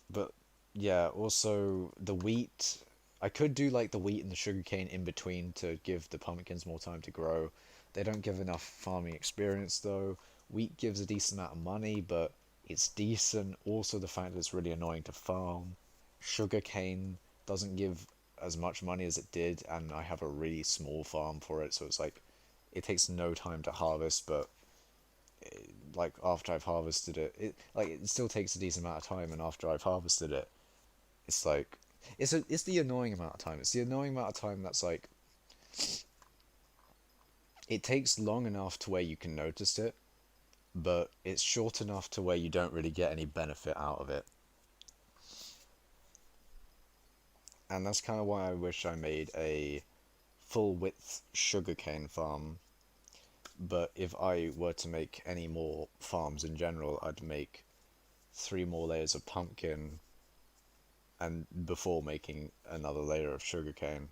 But yeah, also the wheat. I could do the wheat and the sugarcane in between to give the pumpkins more time to grow. They don't give enough farming experience though. Wheat gives a decent amount of money, but it's decent. Also, the fact that it's really annoying to farm. Sugarcane doesn't give as much money as it did, and I have a really small farm for it, so it's like it takes no time to harvest, but like after I've harvested it, it still takes a decent amount of time, and after I've harvested it, it's like it's the annoying amount of time. It's the annoying amount of time that's like it takes long enough to where you can notice it, but it's short enough to where you don't really get any benefit out of it. And that's kind of why I wish I made a full width sugarcane farm. But if I were to make any more farms in general, I'd make 3 more layers of pumpkin and before making another layer of sugarcane.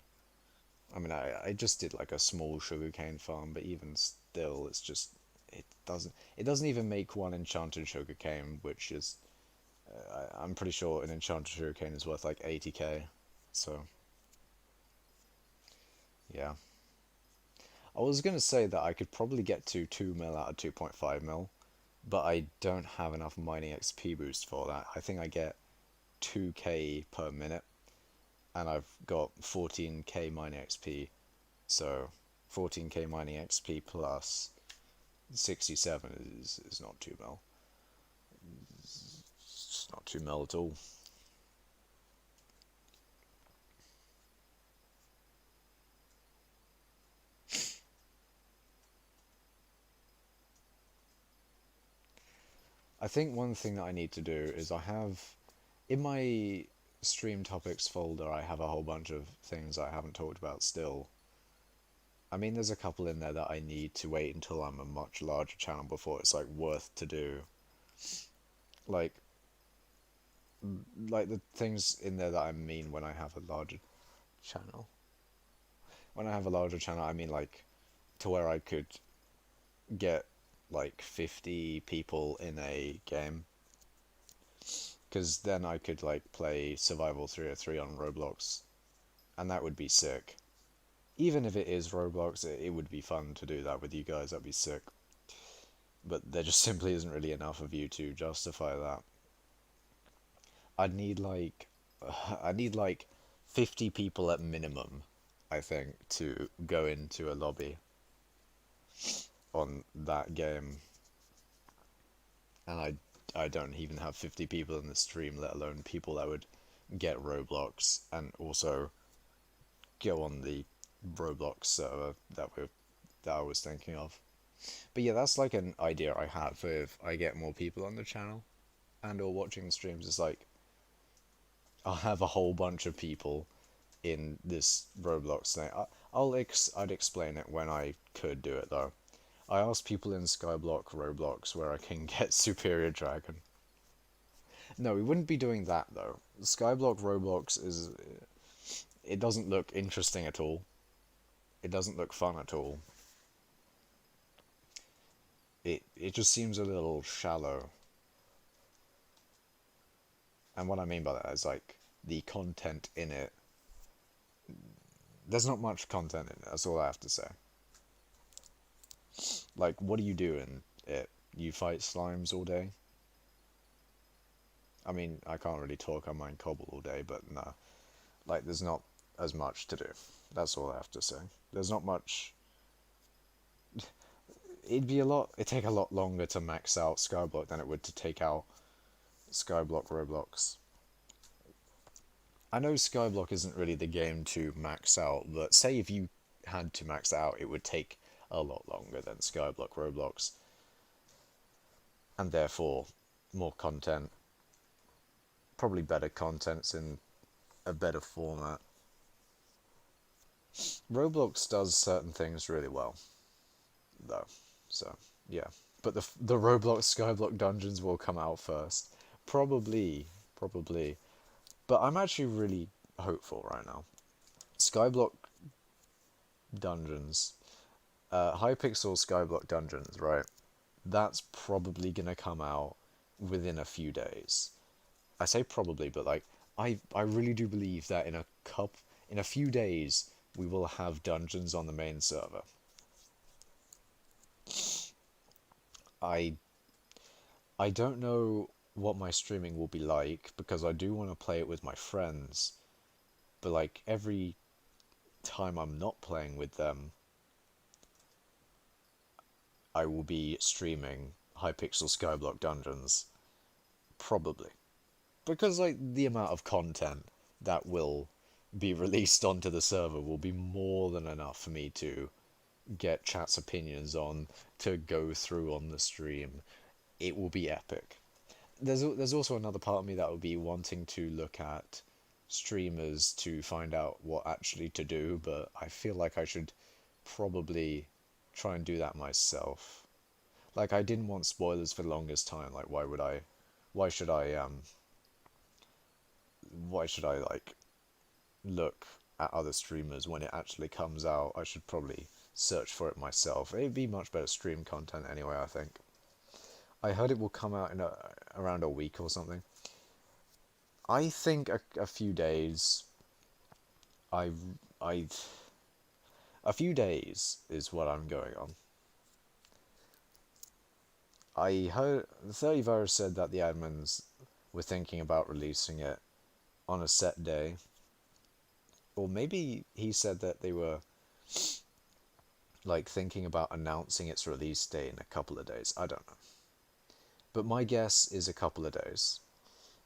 I mean, I just did like a small sugarcane farm, but even still, it's just it doesn't even make one enchanted sugarcane, which is I'm pretty sure an enchanted sugarcane is worth like 80k. So yeah, I was gonna say that I could probably get to 2 mil out of 2.5 mil, but I don't have enough mining XP boost for that. I think I get 2k per minute, and I've got 14k mining XP, so 14k mining XP plus 67 is not 2 mil. It's not 2 mil at all. I think one thing that I need to do is I have in my stream topics folder, I have a whole bunch of things I haven't talked about still. I mean, there's a couple in there that I need to wait until I'm a much larger channel before it's like worth to do. Like like the things in there that I mean when I have a larger channel. When I have a larger channel, I mean like to where I could get like 50 people in a game, because then I could like play Survival 303 on Roblox, and that would be sick. Even if it is Roblox, it would be fun to do that with you guys. That'd be sick. But there just simply isn't really enough of you to justify that. I'd need like I need like 50 people at minimum, I think, to go into a lobby on that game. And I don't even have 50 people in the stream, let alone people that would get Roblox and also go on the Roblox server that I was thinking of. But yeah, that's like an idea I have if I get more people on the channel and or watching streams. It's like I'll have a whole bunch of people in this Roblox thing. I'd explain it when I could do it though. I asked people in skyblock Roblox where I can get Superior Dragon. No, we wouldn't be doing that though. Skyblock Roblox is it doesn't look interesting at all. It doesn't look fun at all. It just seems a little shallow. And what I mean by that is like the content in it. There's not much content in it, that's all I have to say. Like, what do you do in it? You fight slimes all day? I mean, I can't really talk, I mine cobble all day, but no. Like, there's not as much to do. That's all I have to say. There's not much. It'd take a lot longer to max out Skyblock than it would to take out Skyblock Roblox. I know Skyblock isn't really the game to max out, but say if you had to max out, it would take a lot longer than Skyblock Roblox. And therefore, more content. Probably better contents in a better format. Roblox does certain things really well, though. So, yeah. But the Roblox Skyblock dungeons will come out first. Probably. But I'm actually really hopeful right now. Skyblock dungeons, hypixel Skyblock dungeons, right? That's probably gonna come out within a few days. I say probably, but like I really do believe that in a few days we will have dungeons on the main server. I I don't know what my streaming will be like because I do want to play it with my friends, But like every time I'm not playing with them, I will be streaming hypixel skyblock dungeons, probably. Because like the amount of content that will be released onto the server will be more than enough for me to get chat's opinions on, to go through on the stream. It will be epic. There's also another part of me that would be wanting to look at streamers to find out what actually to do, but I feel like I should probably try and do that myself. Like I didn't want spoilers for the longest time. Like why should I like look at other streamers when it actually comes out? I should probably search for it myself. It'd be much better stream content anyway, I think. I heard it will come out in around a week or something. I think a few days. I I a few days is what I'm going on. I heard the 30verse said that the admins were thinking about releasing it on a set day. Or maybe he said that they were like thinking about announcing its release date in a couple of days. I don't know. But my guess is a couple of days.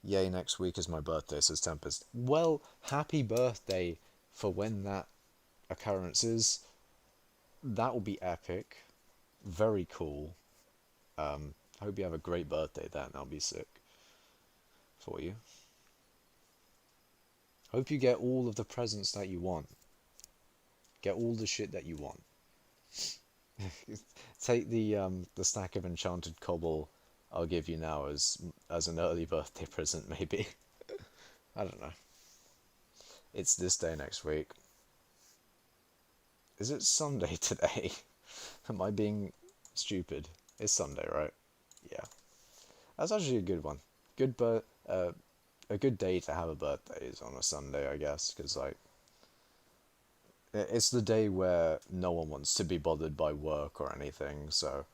Yay, next week is my birthday, says Tempest. Well, happy birthday for when that occurrence is. That will be epic. Very cool. I hope you have a great birthday then. I'll be sick for you. Hope you get all of the presents that you want. Get all the shit that you want. Take the stack of enchanted cobble I'll give you now as an early birthday present, maybe. I don't know. It's this day next week. Is it Sunday today? Am I being stupid? It's Sunday, right? Yeah. That's actually a good one. A good day to have a birthday is on a Sunday, I guess, because like it's the day where no one wants to be bothered by work or anything, so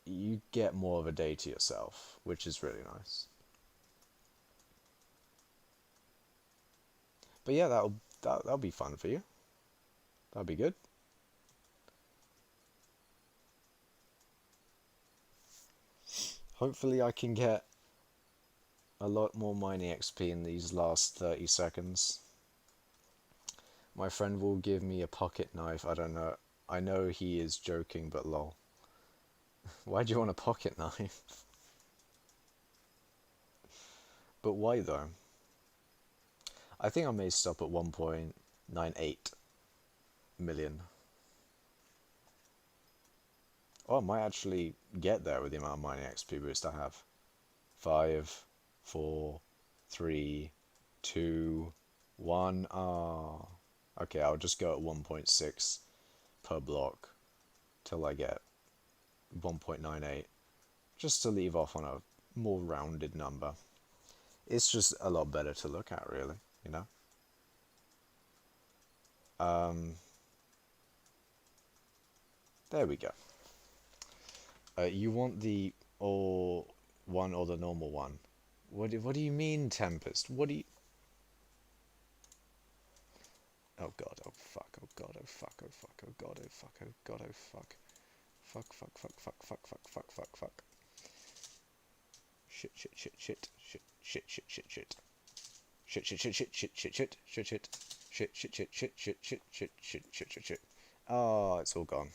you get more of a day to yourself, which is really nice. But yeah, that'll be fun for you. That'll be good. Hopefully I can get a lot more mining XP in these last 30 seconds. My friend will give me a pocket knife. I don't know. I know he is joking, but lol. Why do you want a pocket knife? But why though? I think I may stop at 1.98 million. Oh, I might actually get there with the amount of mining XP boost I have. 5, 4, 3, 2, 1. Ah. Okay, I'll just go at 1.6 per block till I get 1.98. Just to leave off on a more rounded number. It's just a lot better to look at, really, you know? There we go. You want the or one or the normal one? What do you mean, Tempest? What do you... Oh god, oh fuck, oh god, oh fuck, oh fuck, oh god, oh fuck, oh god, oh fuck. Fuck, fuck, fuck, fuck, fuck, fuck, fuck, fuck, fuck. Shit, shit, shit, shit, shit, shit, shit, shit, shit. Shit, shit, shit, shit, shit, shit, shit, shit, shit. Shit, shit, shit, shit, shit, shit, shit, shit, shit, shit, shit. Oh, it's all gone.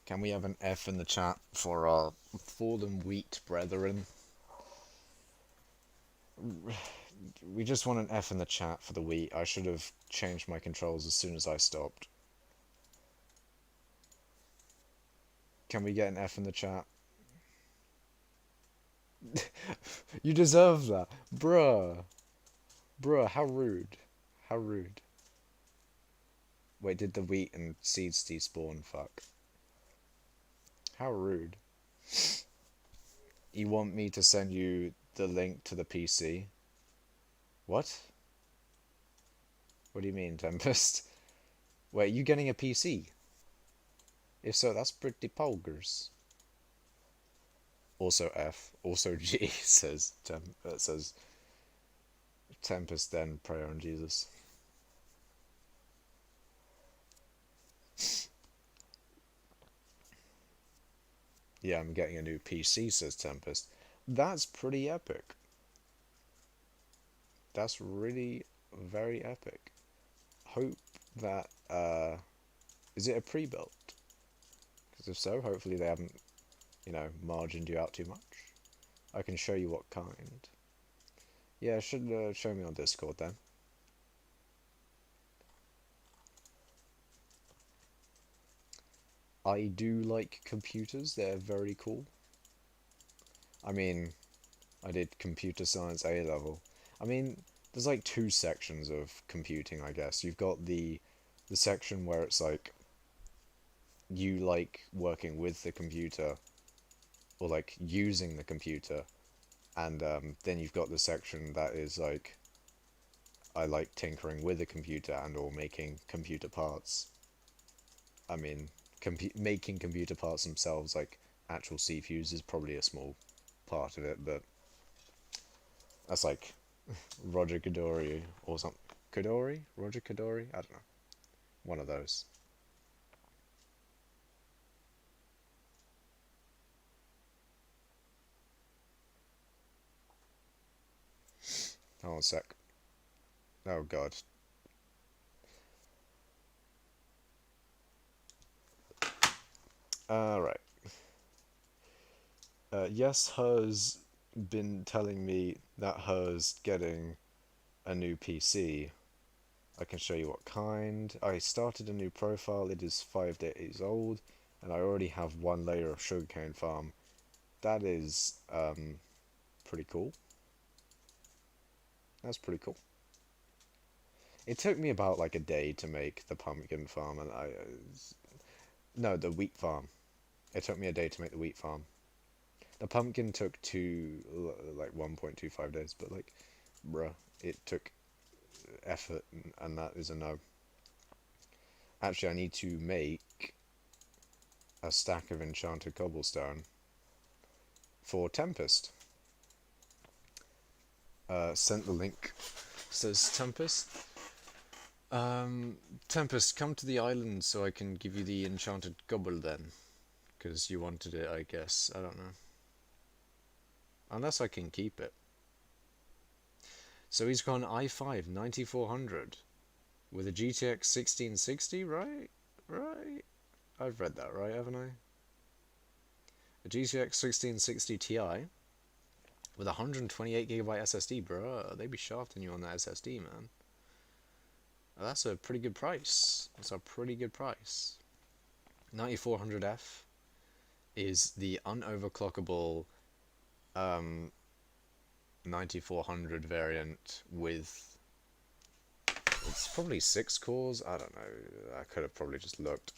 Can we have an F in the chat for our fallen wheat brethren? We just want an F in the chat for the wheat. I should have changed my controls as soon as I stopped. Can we get an F in the chat? You deserve that. Bruh. Bruh, how rude. How rude. Wait, did the wheat and seeds despawn? Fuck. How rude. You want me to send you the link to the PC? What? What do you mean, Tempest? Wait, are you getting a PC? If so, that's pretty poggers. Also F. Also G says Tempest, then Prayer on Jesus. Yeah, I'm getting a new PC, says Tempest. That's pretty epic. That's really very epic. Hope that is it a pre-built? Because if so, hopefully they haven't, margined you out too much. I can show you what kind. Yeah, should show me on Discord then. I do like computers, they're very cool. I mean, I did computer science A level. I mean, there's like two sections of computing, I guess. You've got the section where it's like you like working with the computer or like using the computer, and then you've got the section that is like I like tinkering with the computer and or making computer parts. I mean, making computer parts themselves, like actual CPUs, is probably a small part of it, but that's like Roger Kadori or something. Kadori? Roger Kadori? I don't know. One of those. Hold on a sec. Oh god. Right. Yes, her's been telling me that her's getting a new PC. I can show you what kind. I started a new profile. It is 5 days old, and I already have one layer of sugarcane farm. That is pretty cool. That's pretty cool. It took me about like a day to make the pumpkin farm, and no, the wheat farm. It took me a day to make the wheat farm. The pumpkin took like 1.25 days, but like, bruh, it took effort, and that is a no. Actually, I need to make a stack of enchanted cobblestone for Tempest. Sent the link, says Tempest. Tempest, come to the island so I can give you the enchanted gobble then. Because you wanted it, I guess. I don't know. Unless I can keep it. So he's got an i5 9400 with a GTX 1660, right? Right? I've read that right, haven't I? A GTX 1660 Ti with 128GB SSD, bruh. They be shafting you on that SSD, man. That's a pretty good price. That's a pretty good price. 9400F is the unoverclockable 9400 variant with, it's probably 6 cores. I don't know. I could have probably just looked.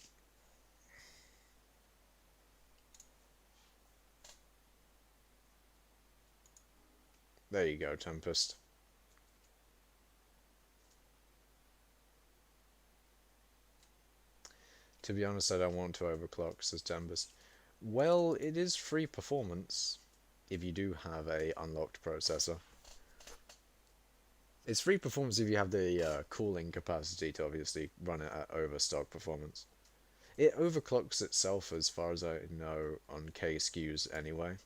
There you go, Tempest. To be honest, I don't want to overclock, says Tempest. Well, it is free performance if you do have a unlocked processor. It's free performance if you have the cooling capacity to obviously run it at overstock performance. It overclocks itself as far as I know on K SKUs anyway.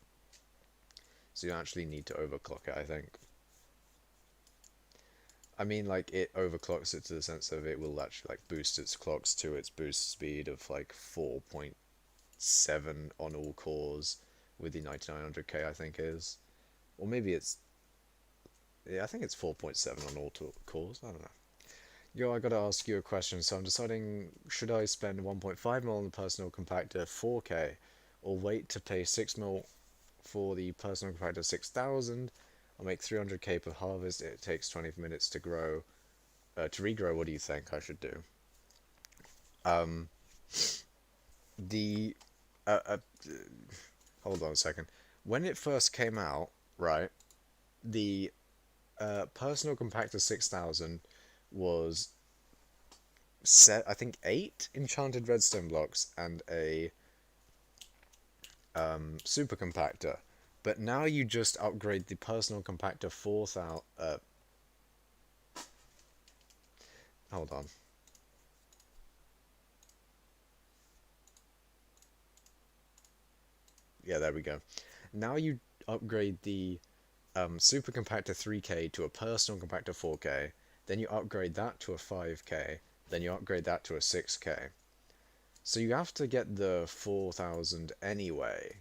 So you actually need to overclock it, I think. I mean, like, it overclocks it to the sense of it will actually like boost its clocks to its boost speed of like 4.7 on all cores with the 9900K, I think is. Or maybe it's, yeah, I think it's 4.7 on all cores. I don't know. Yo, I gotta ask you a question. So I'm deciding, should I spend 1.5 mil on the personal compactor 4K or wait to pay 6 mil for the personal compactor 6000? I'll make 300k per harvest. It takes 20 minutes to grow. To regrow, what do you think I should do? Um, the uh, uh, hold on a second. When it first came out, right, the personal compactor 6000 was set, I think, 8 enchanted redstone blocks and a super compactor. But now you just upgrade the personal compactor 4000. Hold on. Yeah, there we go. Now you upgrade the super compactor 3K to a personal compactor 4K. Then you upgrade that to a 5K. Then you upgrade that to a 6K. So you have to get the 4000 anyway.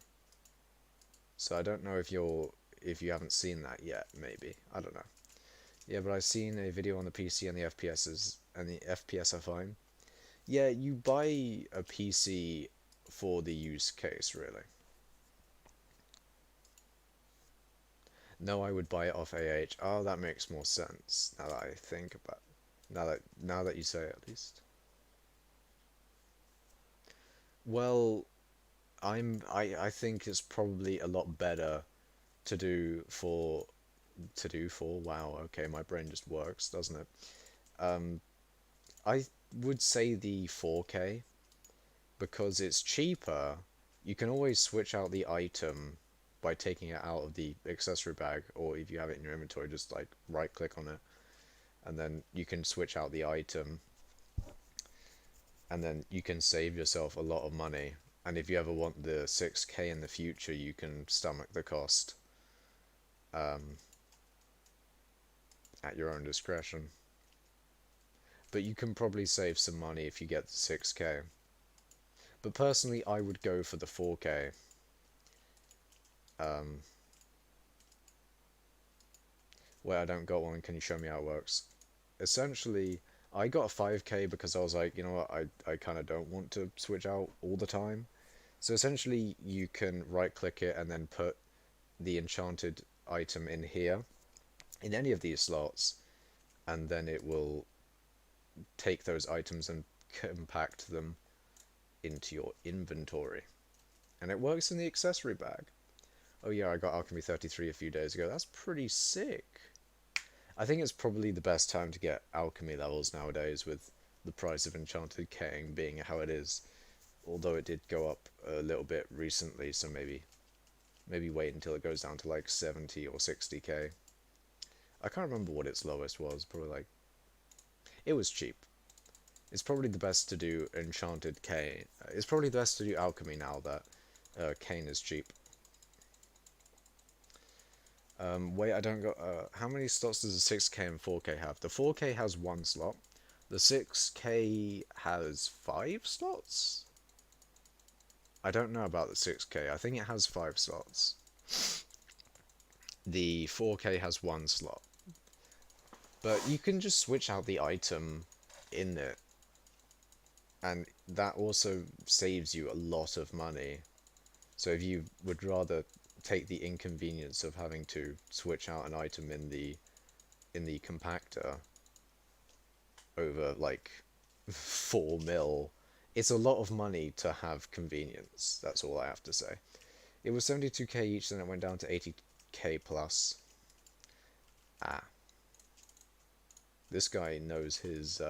So I don't know if you haven't seen that yet, maybe. I don't know. Yeah, but I've seen a video on the PC and the FPS are fine. Yeah, you buy a PC for the use case, really. No, I would buy it off AH. Oh, that makes more sense now that I think about now that you say it, at least. Well, I think it's probably a lot better to do for wow, okay, my brain just works, doesn't it? Um, I would say the 4K because it's cheaper. You can always switch out the item by taking it out of the accessory bag, or if you have it in your inventory, just like right click on it, and then you can switch out the item, and then you can save yourself a lot of money. And if you ever want the 6K in the future, you can stomach the cost at your own discretion. But you can probably save some money if you get the 6K. But personally, I would go for the 4K. Um, Wait, I don't got one. Can you show me how it works? Essentially, I got a 5K because I was like, you know what, I kind of don't want to switch out all the time. So essentially, you can right click it and then put the enchanted item in here, in any of these slots, and then it will take those items and compact them into your inventory. And it works in the accessory bag. Oh yeah, I got Alchemy 33 a few days ago. That's pretty sick. I think it's probably the best time to get alchemy levels nowadays with the price of enchanted King being how it is. Although it did go up a little bit recently, so maybe wait until it goes down to like 70 or 60k. I can't remember what its lowest was, probably like it was cheap. It's probably the best to do enchanted K. It's probably the best to do alchemy now that Kane is cheap. Wait, I don't go. How many slots does the 6K and 4K have? The 4K has one slot. The 6K has 5 slots? I don't know about the 6K. I think it has 5 slots. The 4K has one slot. But you can just switch out the item in it. And that also saves you a lot of money. So if you would rather take the inconvenience of having to switch out an item in the compactor over like 4 mil, it's a lot of money to have convenience. That's all I have to say. It was 72k each, then it went down to 80k plus. Ah, this guy knows his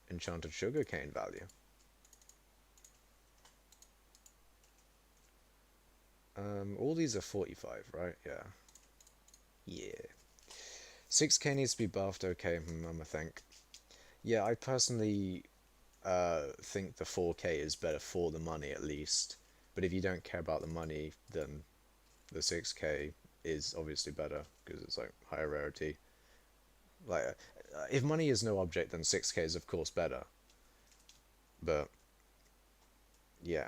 enchanted sugarcane value. All these are 45, right? Yeah. Yeah. 6k needs to be buffed. Okay, I'm a think. Yeah, I personally think the 4K is better for the money at least. But if you don't care about the money, then the 6K is obviously better because it's like higher rarity. Like, if money is no object, then 6K is of course better. But yeah,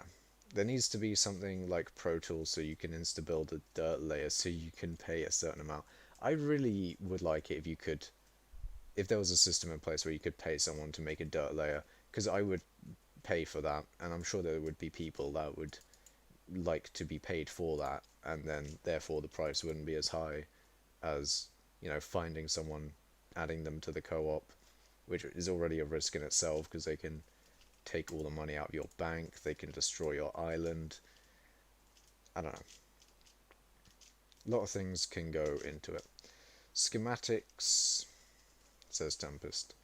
there needs to be something like Pro Tools so you can insta build a dirt layer so you can pay a certain amount. I really would like it if you could, if there was a system in place where you could pay someone to make a dirt layer, because I would pay for that, and I'm sure there would be people that would like to be paid for that, and then therefore the price wouldn't be as high as, you know, finding someone, adding them to the co-op, which is already a risk in itself because they can take all the money out of your bank, they can destroy your island. I don't know. A lot of things can go into it. Schematics, says Tempest.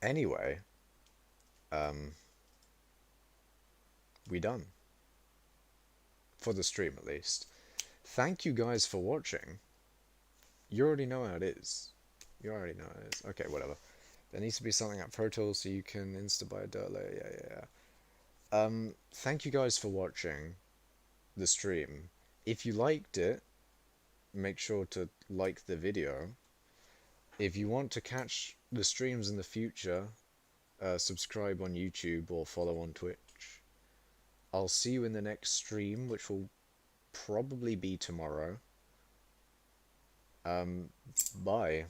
Anyway, we done. for the stream at least. Thank you guys for watching. You already know how it is. You already know how it is. Okay, whatever. There needs to be something at Pro Tools so you can insta buy a dirt layer. Yeah. Thank you guys for watching the stream. If you liked it, make sure to like the video. If you want to catch the streams in the future, subscribe on YouTube or follow on Twitch. I'll see you in the next stream, which will probably be tomorrow. Bye.